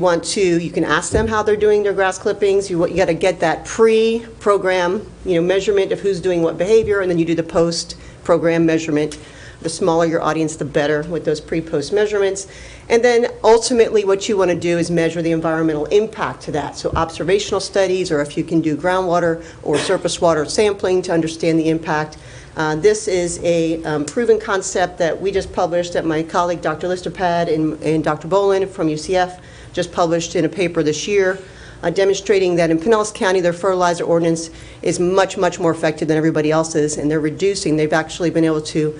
can ask them how they're doing their grass clippings. You got to get that pre-program, measurement of who's doing what behavior, and then you do the post-program measurement. The smaller your audience, the better with those pre-post measurements. And then ultimately what you want to do is measure the environmental impact to that. So observational studies, or if you can do groundwater or surface water sampling to understand the impact. This is a proven concept that we just published, that my colleague Dr. Listerpad and Dr. Bolin from UCF just published in a paper this year, demonstrating that in Pinellas County their fertilizer ordinance is much, much more effective than everybody else's, and they've actually been able to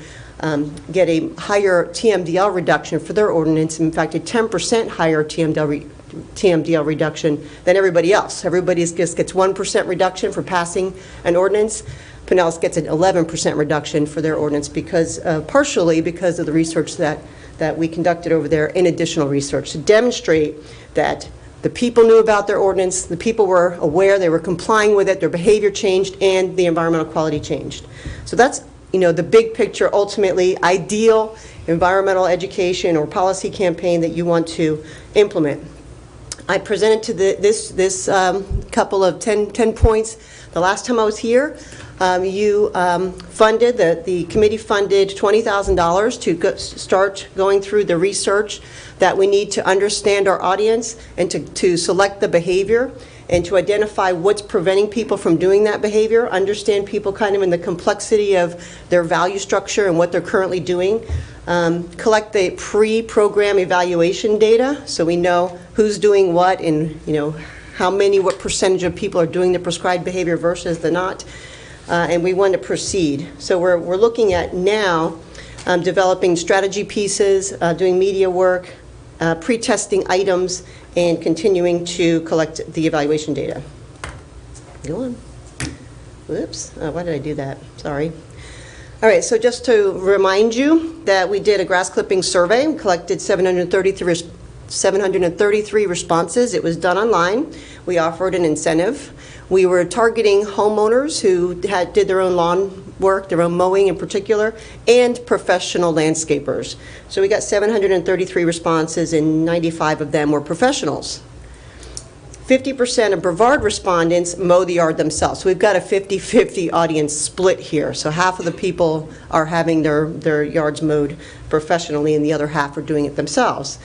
get a higher TMDL reduction for their ordinance, in fact a 10% higher TMDL reduction than everybody else. Everybody just gets 1% reduction for passing an ordinance. Pinellas gets an 11% reduction for their ordinance partially because of the research that we conducted over there, in additional research to demonstrate that the people knew about their ordinance, the people were aware, they were complying with it, their behavior changed, and the environmental quality changed. So that's the big picture, ultimately ideal environmental education or policy campaign that you want to implement. I presented to this couple of 10 points The last time I was here, you funded, the committee funded $20,000 to start going through the research that we need to understand our audience and to select the behavior and to identify what's preventing people from doing that behavior, understand people kind of in the complexity of their value structure and what they're currently doing, collect the pre-program evaluation data so we know who's doing what and how many, what percentage of people are doing the prescribed behavior versus the not, and we want to proceed. So we're looking at now developing strategy pieces, doing media work, pre-testing items, and continuing to collect the evaluation data. Go on. Whoops, why did I do that? Sorry. All right, so just to remind you that we did a grass clipping survey. We collected 733 responses. It was done online. We offered an incentive. We were targeting homeowners who did their own lawn work, their own mowing in particular, and professional landscapers. So we got 733 responses, and 95 of them were professionals. 50% of Brevard respondents mow the yard themselves. So we've got a 50-50 audience split here. So half of the people are having their yards mowed professionally, and the other half are doing it themselves.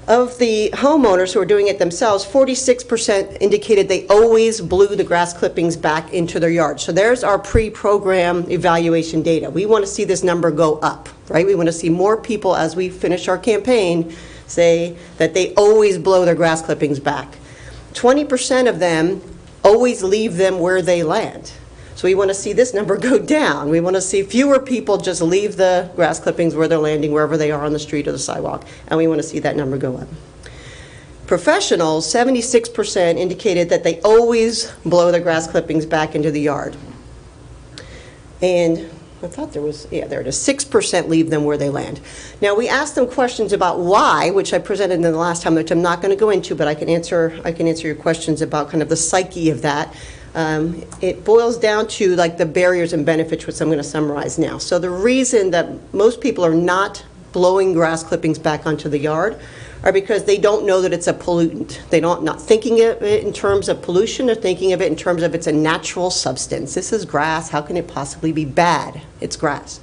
Of the homeowners who are doing it themselves, 46% indicated they always blew the grass clippings back into their yard. So there's our pre-program evaluation data. We want to see this number go up, right? We want to see more people as we finish our campaign say that they always blow their grass clippings back. 20% of them always leave them where they land. So we want to see this number go down. We want to see fewer people just leave the grass clippings where they're landing, wherever they are on the street or the sidewalk, and we want to see that number go up. Professionals, 76% indicated that they always blow their grass clippings back into the yard. And I thought there was, yeah, there it is, 6% leave them where they land. Now, we asked them questions about why, which I presented in the last time, which I'm not going to go into, but I can answer your questions about kind of the psyche of that. It boils down to like the barriers and benefits, which I'm going to summarize now. So the reason that most people are not blowing grass clippings back onto the yard are because they don't know that it's a pollutant. They're not thinking of it in terms of pollution. They're thinking of it in terms of it's a natural substance. This is grass. How can it possibly be bad? It's grass.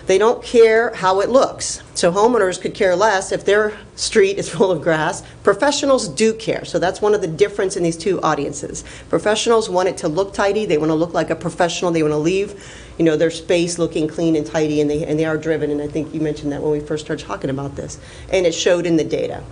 They don't care how it looks. So homeowners could care less if their street is full of grass. Professionals do care. So that's one of the difference in these two audiences. Professionals want it to look tidy. They want to look like a professional. They want to leave, their space looking clean and tidy, and they are driven. And I think you mentioned that when we first started talking about this. And it showed in the data.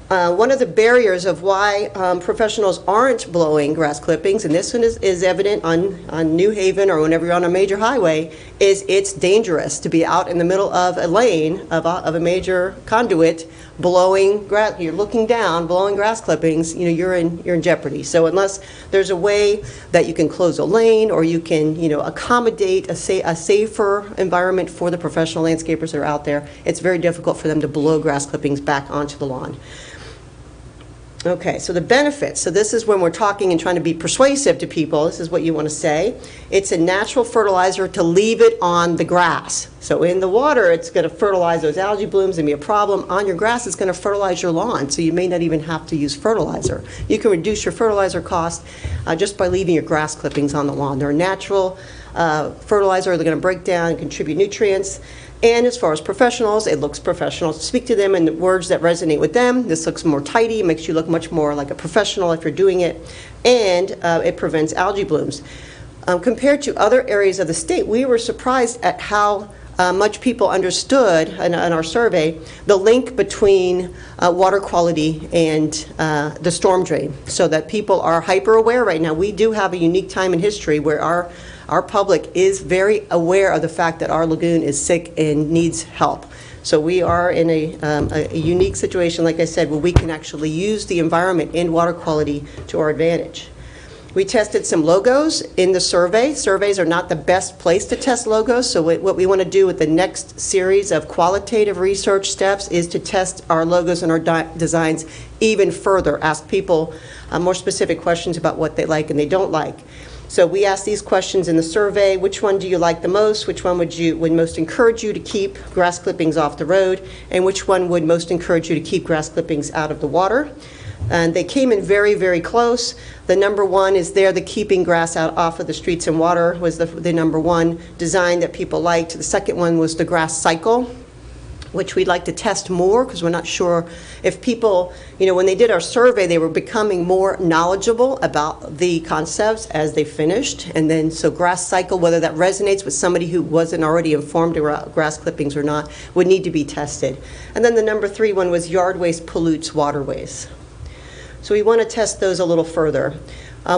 One of the barriers of why professionals aren't blowing grass clippings, and this one is evident on New Haven or whenever you're on a major highway, is it's dangerous to be out in the middle of a lane of a major conduit blowing grass. You're looking down, blowing grass clippings. You're in jeopardy. So unless there's a way that you can close a lane or you can accommodate a safer environment for the professional landscapers that are out there, it's very difficult for them to blow grass clippings back onto the lawn. Okay, so the benefits. So this is when we're talking and trying to be persuasive to people. This is what you want to say. It's a natural fertilizer to leave it on the grass. So in the water, it's going to fertilize those algae blooms and be a problem. On your grass, it's going to fertilize your lawn. So you may not even have to use fertilizer. You can reduce your fertilizer cost just by leaving your grass clippings on the lawn. They're a natural fertilizer. They're going to break down and contribute nutrients. And as far as professionals, it looks professional. Speak to them in the words that resonate with them. This looks more tidy. It makes you look much more like a professional if you're doing it. And it prevents algae blooms. Compared to other areas of the state, we were surprised at how much people understood in our survey the link between water quality and the storm drain, so that people are hyper aware right now. We do have a unique time in history where our public is very aware of the fact that our lagoon is sick and needs help. So we are in a unique situation, like I said, where we can actually use the environment and water quality to our advantage. We tested some logos in the survey. Surveys are not the best place to test logos, so what we want to do with the next series of qualitative research steps is to test our logos and our designs even further, ask people more specific questions about what they like and they don't like. So we asked these questions in the survey. Which one do you like the most? Which one would most encourage you to keep grass clippings off the road? And which one would most encourage you to keep grass clippings out of the water? And they came in very, very close. The number one is there, the keeping grass out off of the streets and water was the number one design that people liked. The second one was the grass cycle, which we'd like to test more because we're not sure if people, when they did our survey, they were becoming more knowledgeable about the concepts as they finished. And then, so grass cycle, whether that resonates with somebody who wasn't already informed about grass clippings or not, would need to be tested. And then the number three one was yard waste pollutes waterways. So we want to test those a little further.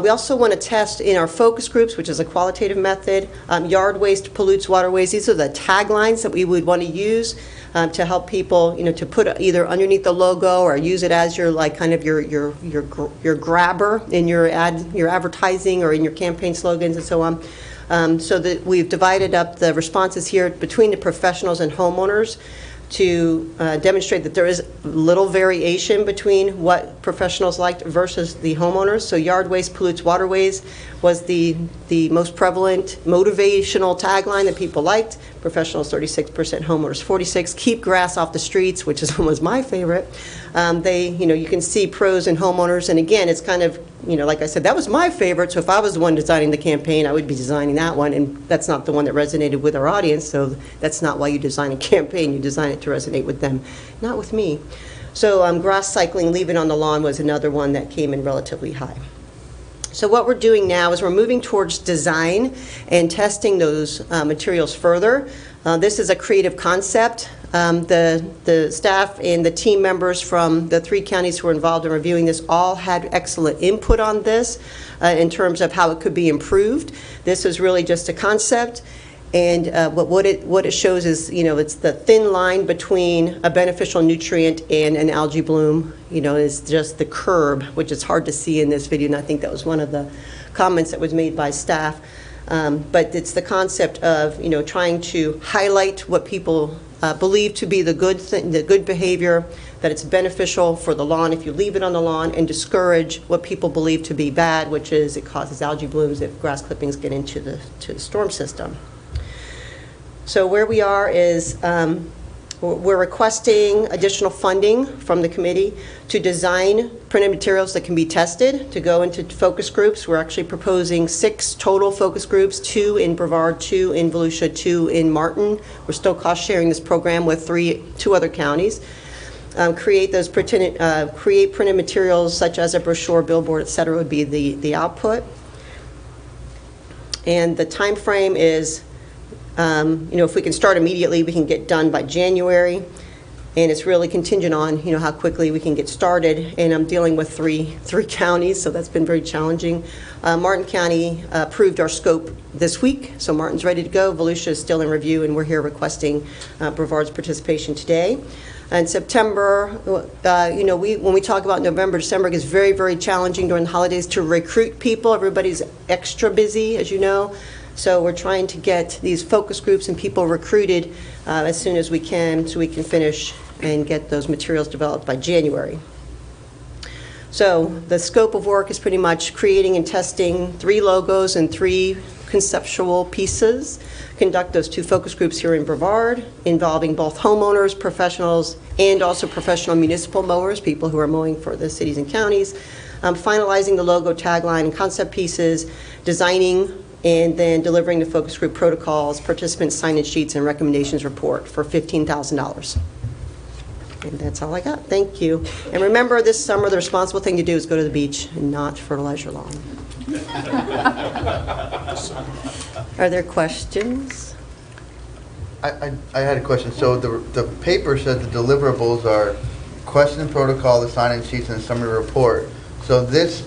We also want to test in our focus groups, which is a qualitative method, yard waste pollutes waterways. These are the taglines that we would want to use to help people, to put either underneath the logo or use it as your kind of your grabber in your advertising or in your campaign slogans and so on. So that we've divided up the responses here between the professionals and homeowners to demonstrate that there is little variation between what professionals liked versus the homeowners. So yard waste pollutes waterways was the most prevalent motivational tagline that people liked. Professionals 36%, homeowners 46%. Keep grass off the streets, which was my favorite. You can see pros and homeowners, and again, it's kind of, like I said, that was my favorite, so if I was the one designing the campaign, I would be designing that one, and that's not the one that resonated with our audience, so that's not why you design a campaign. You design it to resonate with them, not with me. So grass cycling, leave it on the lawn, was another one that came in relatively high. So what we're doing now is we're moving towards design and testing those materials further. This is a creative concept. The staff and the team members from the 3 counties who were involved in reviewing this all had excellent input on this in terms of how it could be improved. This is really just a concept. And what it shows is, it's the thin line between a beneficial nutrient and an algae bloom. Is just the curb, which is hard to see in this video, and I think that was one of the comments that was made by staff. But it's the concept of, trying to highlight what people believe to be the good behavior, that it's beneficial for the lawn if you leave it on the lawn, and discourage what people believe to be bad, which is it causes algae blooms if grass clippings get into the storm system. So where we are is we're requesting additional funding from the committee to design printed materials that can be tested to go into focus groups. We're actually proposing 6 total focus groups, 2 in Brevard, 2 in Volusia, 2 in Martin. We're still cost sharing this program with 2 other counties. Create printed materials such as a brochure, billboard, et cetera, would be the output. And the time frame is, if we can start immediately, we can get done by January, and it's really contingent on, how quickly we can get started. And I'm dealing with three counties, so that's been very challenging. Martin County approved our scope this week, so Martin's ready to go. Volusia is still in review, and we're here requesting Brevard's participation today. In September, when we talk about November, December, it gets very, very challenging during the holidays to recruit people. Everybody's extra busy, as you know. So we're trying to get these focus groups and people recruited as soon as we can, so we can finish and get those materials developed by January. So the scope of work is pretty much creating and testing 3 logos and 3 conceptual pieces. Conduct those 2 focus groups here in Brevard, involving both homeowners, professionals, and also professional municipal mowers, people who are mowing for the cities and counties. Finalizing the logo, tagline, and concept pieces, designing, and then delivering the focus group protocols, participant sign-in sheets, and recommendations report for $15,000. And that's all I got. Thank you. And remember, this summer, the responsible thing to do is go to the beach and not fertilize your lawn. Are there questions?
I had a question. So the paper said the deliverables are question and protocol, the sign-in sheets, and a summary report. So this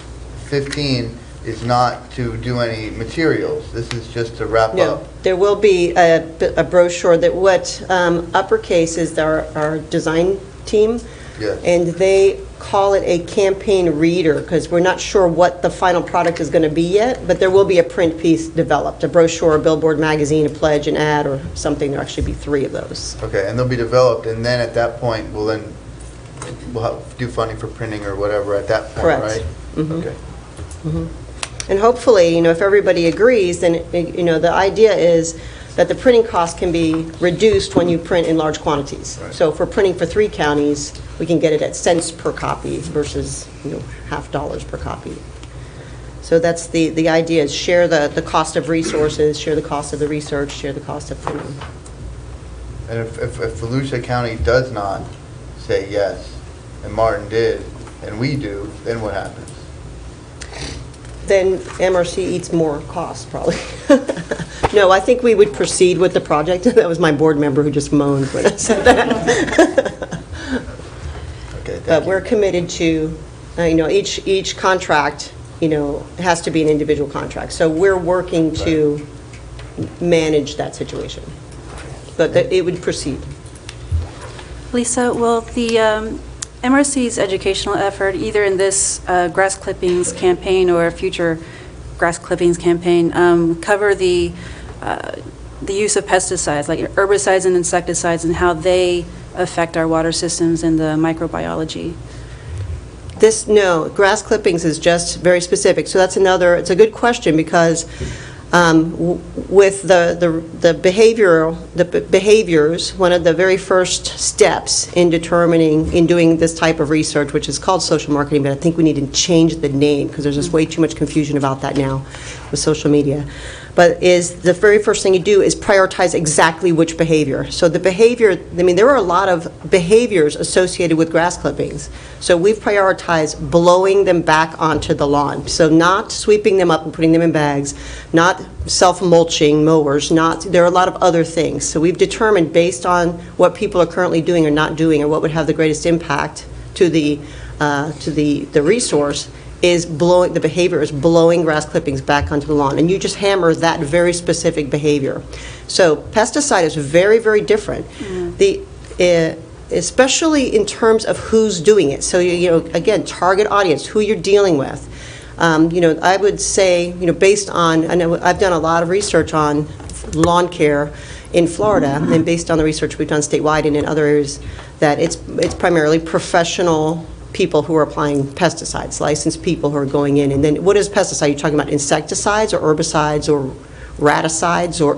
15 is not to do any materials. This is just to wrap up.
There will be a brochure that uppercase is our design team.
Yes.
And they call it a campaign reader because we're not sure what the final product is going to be yet, but there will be a print piece developed, a brochure, a billboard, magazine, a pledge, an ad, or something. There'll actually be 3 of those.
Okay, and they'll be developed, and then at that point, we'll do funding for printing or whatever at that point,
Correct.
Right?
Mm-hmm.
Okay.
Mm-hmm. And hopefully, if everybody agrees, then, the idea is that the printing cost can be reduced when you print in large quantities. So if we're printing for 3 counties, we can get it at cents per copy versus, $0.50 per copy. So that's the idea, is share the cost of resources, share the cost of the research, share the cost of printing.
And if Volusia County does not say yes, and Martin did, and we do, then what happens?
Then MRC eats more costs, probably. No, I think we would proceed with the project. That was my board member who just moaned when I said that.
Okay,
But we're committed to, each contract, has to be an individual contract. So we're working to manage that situation. But it would proceed.
Lisa, will the MRC's educational effort, either in this grass clippings campaign or a future grass clippings campaign, cover the use of pesticides, like herbicides and insecticides, and how they affect our water systems and the microbiology?
No, grass clippings is just very specific. So that's it's a good question, because with the behaviors, one of the very first steps in doing this type of research, which is called social marketing, but I think we need to change the name because there's just way too much confusion about that now with social media. But the very first thing you do is prioritize exactly which behavior. So the behavior, there are a lot of behaviors associated with grass clippings. So we've prioritized blowing them back onto the lawn. So not sweeping them up and putting them in bags, not self-mulching mowers, there are a lot of other things. So we've determined, based on what people are currently doing or not doing, or what would have the greatest impact to the resource, the behavior is blowing grass clippings back onto the lawn. And you just hammer that very specific behavior. So pesticide is very, very different. Especially in terms of who's doing it. So, again, target audience, who you're dealing with. I would say, based on, I know I've done a lot of research on lawn care in Florida, and based on the research we've done statewide and in other areas, that it's primarily professional people who are applying pesticides, licensed people who are going in. And then what is pesticide? You're talking about insecticides or herbicides or raticides or,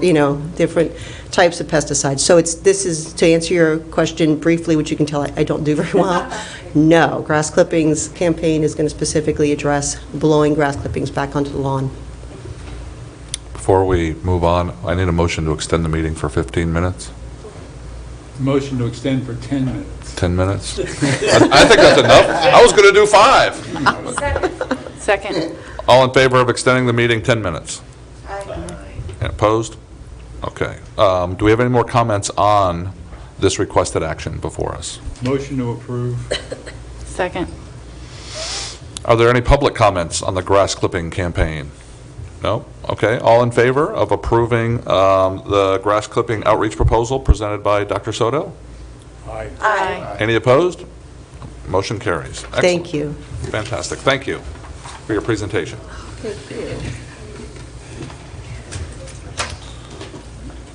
different types of pesticides. So this is, to answer your question briefly, which you can tell I don't do very well, no. Grass clippings campaign is going to specifically address blowing grass clippings back onto the lawn.
Before we move on, I need a motion to extend the meeting for 15 minutes.
Motion to extend for 10 minutes.
10 minutes? I think that's enough. I was going to do 5.
Second.
All in favor of extending the meeting 10 minutes? And opposed? Okay. Do we have any more comments on this requested action before us?
Motion to approve.
Second.
Are there any public comments on the grass clipping campaign? No? Okay. All in favor of approving the grass clipping outreach proposal presented by Dr. Soto?
Aye.
Aye.
Any opposed? Motion carries. Excellent.
Thank you.
Fantastic. Thank you for your presentation.
Thank you.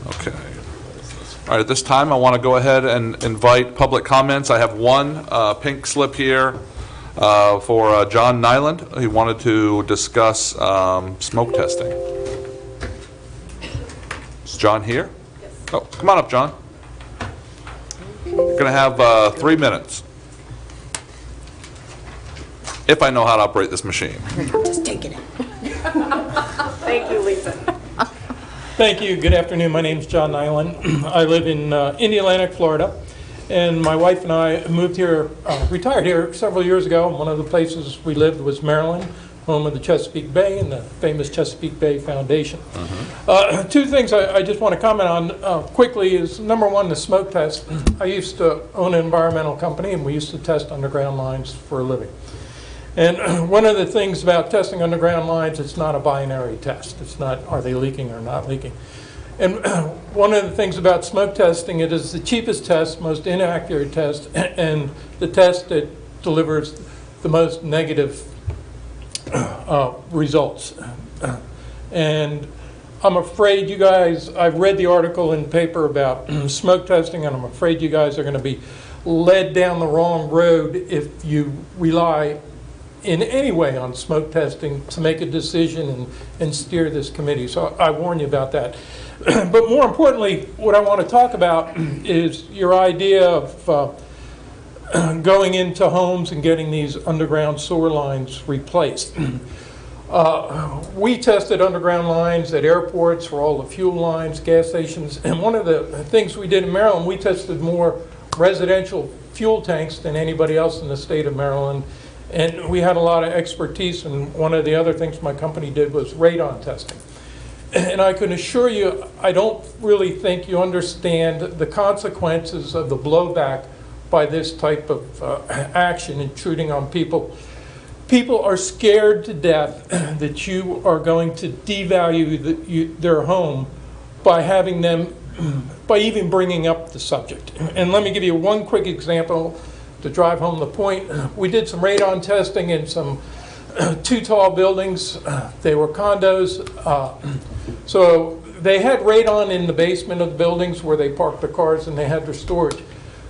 Okay. All right, at this time, I want to go ahead and invite public comments. I have one pink slip here for John Nyland. He wanted to discuss smoke testing. Is John here? Yes. Oh, come on up, John. You're going to have 3 minutes. If I know how to operate this machine.
Just taking it.
Thank you, Lisa.
Thank you. Good afternoon. My name is John Nyland. I live in Indialantic, Florida, and my wife and I moved here, retired here several years ago. One of the places we lived was Maryland, home of the Chesapeake Bay and the famous Chesapeake Bay Foundation. Two things I just want to comment on quickly is, number one, the smoke test. I used to own an environmental company, and we used to test underground lines for a living. And one of the things about testing underground lines, it's not a binary test. It's not, are they leaking or not leaking? And one of the things about smoke testing, it is the cheapest test, most inaccurate test, and the test that delivers the most negative results. And I'm afraid you guys, I've read the article in the paper about smoke testing, and I'm afraid you guys are going to be led down the wrong road if you rely in any way on smoke testing to make a decision and steer this committee. So I warn you about that. But more importantly, what I want to talk about is your idea of going into homes and getting these underground sewer lines replaced. We tested underground lines at airports for all the fuel lines, gas stations, and one of the things we did in Maryland, we tested more residential fuel tanks than anybody else in the state of Maryland, and we had a lot of expertise, and one of the other things my company did was radon testing. And I can assure you, I don't really think you understand the consequences of the blowback by this type of action, intruding on people. People are scared to death that you are going to devalue their home by having them, by even bringing up the subject. And let me give you one quick example to drive home the point. We did some radon testing in some two tall buildings. They were condos. So they had radon in the basement of the buildings where they parked their cars and they had their storage.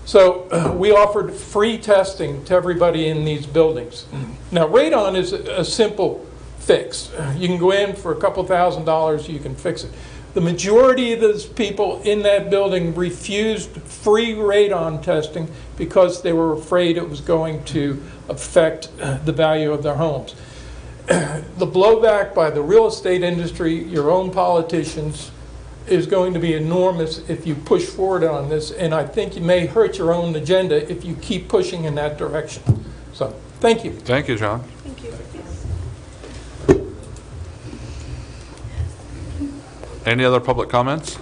So we offered free testing to everybody in these buildings. Now, radon is a simple fix. You can go in for a couple $1,000s, you can fix it. The majority of those people in that building refused free radon testing because they were afraid it was going to affect the value of their homes. The blowback by the real estate industry, your own politicians, is going to be enormous if you push forward on this, and I think you may hurt your own agenda if you keep pushing in that direction. So, thank you.
Thank you, John.
Thank you.
Any other public comments?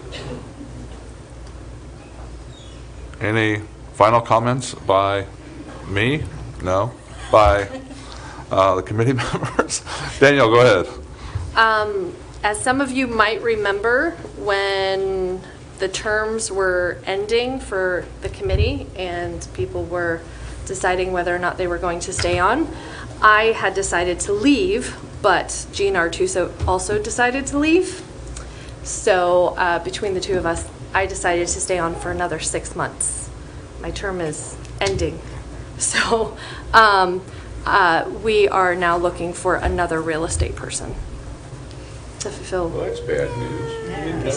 Any final comments by me? No? By the committee members? Danielle, go ahead.
As some of you might remember, when the terms were ending for the committee and people were deciding whether or not they were going to stay on, I had decided to leave, but Jean Artuso also decided to leave. So between the two of us, I decided to stay on for another 6 months. My term is ending. So we are now looking for another real estate person to fulfill.
Well, that's bad news. You didn't know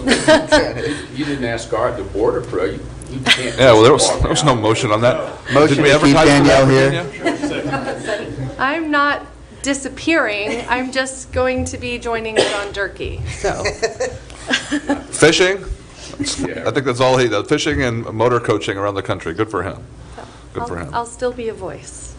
that. You didn't ask the board approval. You can't.
Yeah, well, there was no motion on that.
Motion
Did we
to keep
advertise for
Danielle
that,
here.
Virginia?
I'm not disappearing. I'm just going to be joining John Durkee. So
Fishing? I think that's all he does, fishing and motor coaching around the country. Good for him. Good for him.
I'll still be a voice,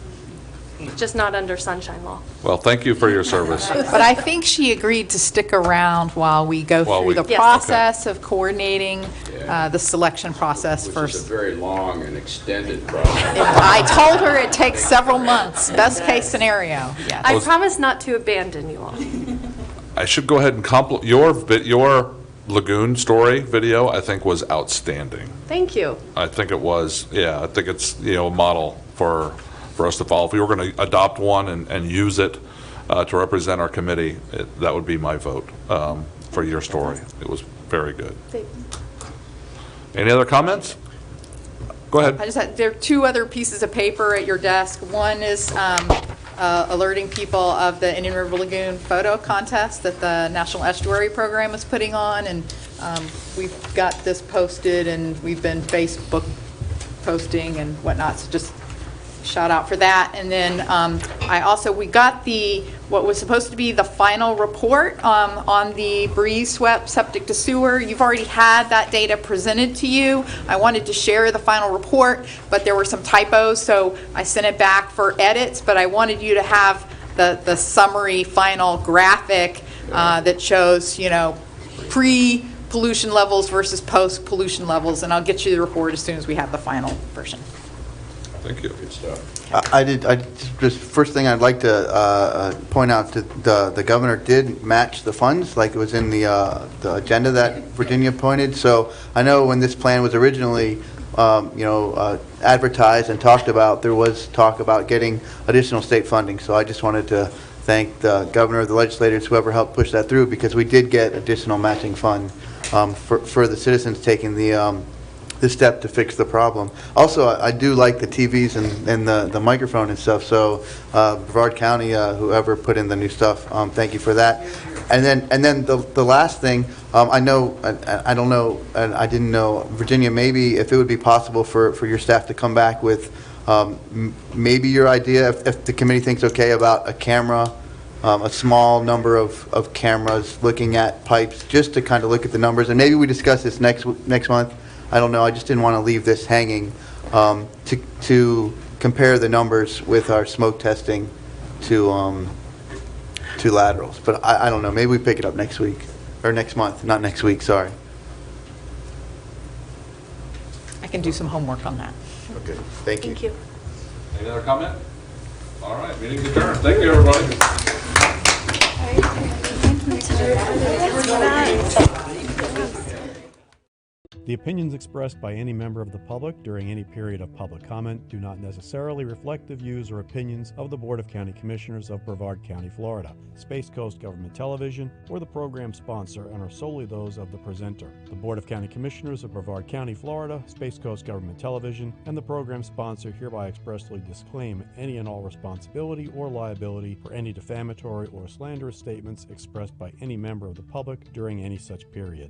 just not under sunshine law.
Well, thank you for your service.
But I think she agreed to stick around while we go through the
Yes.
process of coordinating the selection process
Which
first.
is a very long and extended process.
I told her it takes several months, best case scenario, yes.
I promise not to abandon you all.
I should go ahead and compliment your Lagoon story video, I think, was outstanding.
Thank you.
I think it was, yeah, I think it's, a model for us to follow. If we were going to adopt one and use it to represent our committee, that would be my vote for your story. It was very good. Any other comments? Go ahead.
There are two other pieces of paper at your desk. One is alerting people of the Indian River Lagoon photo contest that the National Estuary Program is putting on, and we've got this posted, and we've been Facebook posting and whatnot, so just shout out for that. And then we got what was supposed to be the final report on the breeze swept septic to sewer. You've already had that data presented to you. I wanted to share the final report, but there were some typos, so I sent it back for edits, but I wanted you to have the summary final graphic that shows, pre-pollution levels versus post-pollution levels, and I'll get you the report as soon as we have the final version.
Thank you.
Good stuff.
Just first thing I'd like to point out that the governor did match the funds, like it was in the agenda that Virginia pointed. So I know when this plan was originally, advertised and talked about, there was talk about getting additional state funding. So I just wanted to thank the governor, the legislators, whoever helped push that through, because we did get additional matching fund for the citizens taking the this step to fix the problem. Also, I do like the TVs and the microphone and stuff, so Brevard County, whoever put in the new stuff, thank you for that. And then the last thing, I know, I don't know, and I didn't know, Virginia, maybe if it would be possible for your staff to come back with maybe your idea, if the committee thinks okay, about a camera, a small number of cameras looking at pipes, just to kind of look at the numbers. And maybe we discuss this next month. I don't know. I just didn't want to leave this hanging, to compare the numbers with our smoke testing to laterals. But I don't know. Maybe we pick it up next week or next month. Not next week. Sorry.
I can do some homework on that.
Okay. Thank you.
Thank you.
Any other comment? All right, meeting's adjourned. Thank you, everybody.
The opinions expressed by any member of the public during any period of public comment do not necessarily reflect the views or opinions of the Board of County Commissioners of Brevard County, Florida, Space Coast Government Television, or the program sponsor, and are solely those of the presenter. The Board of County Commissioners of Brevard County, Florida, Space Coast Government Television, and the program sponsor hereby expressly disclaim any and all responsibility or liability for any defamatory or slanderous statements expressed by any member of the public during any such period.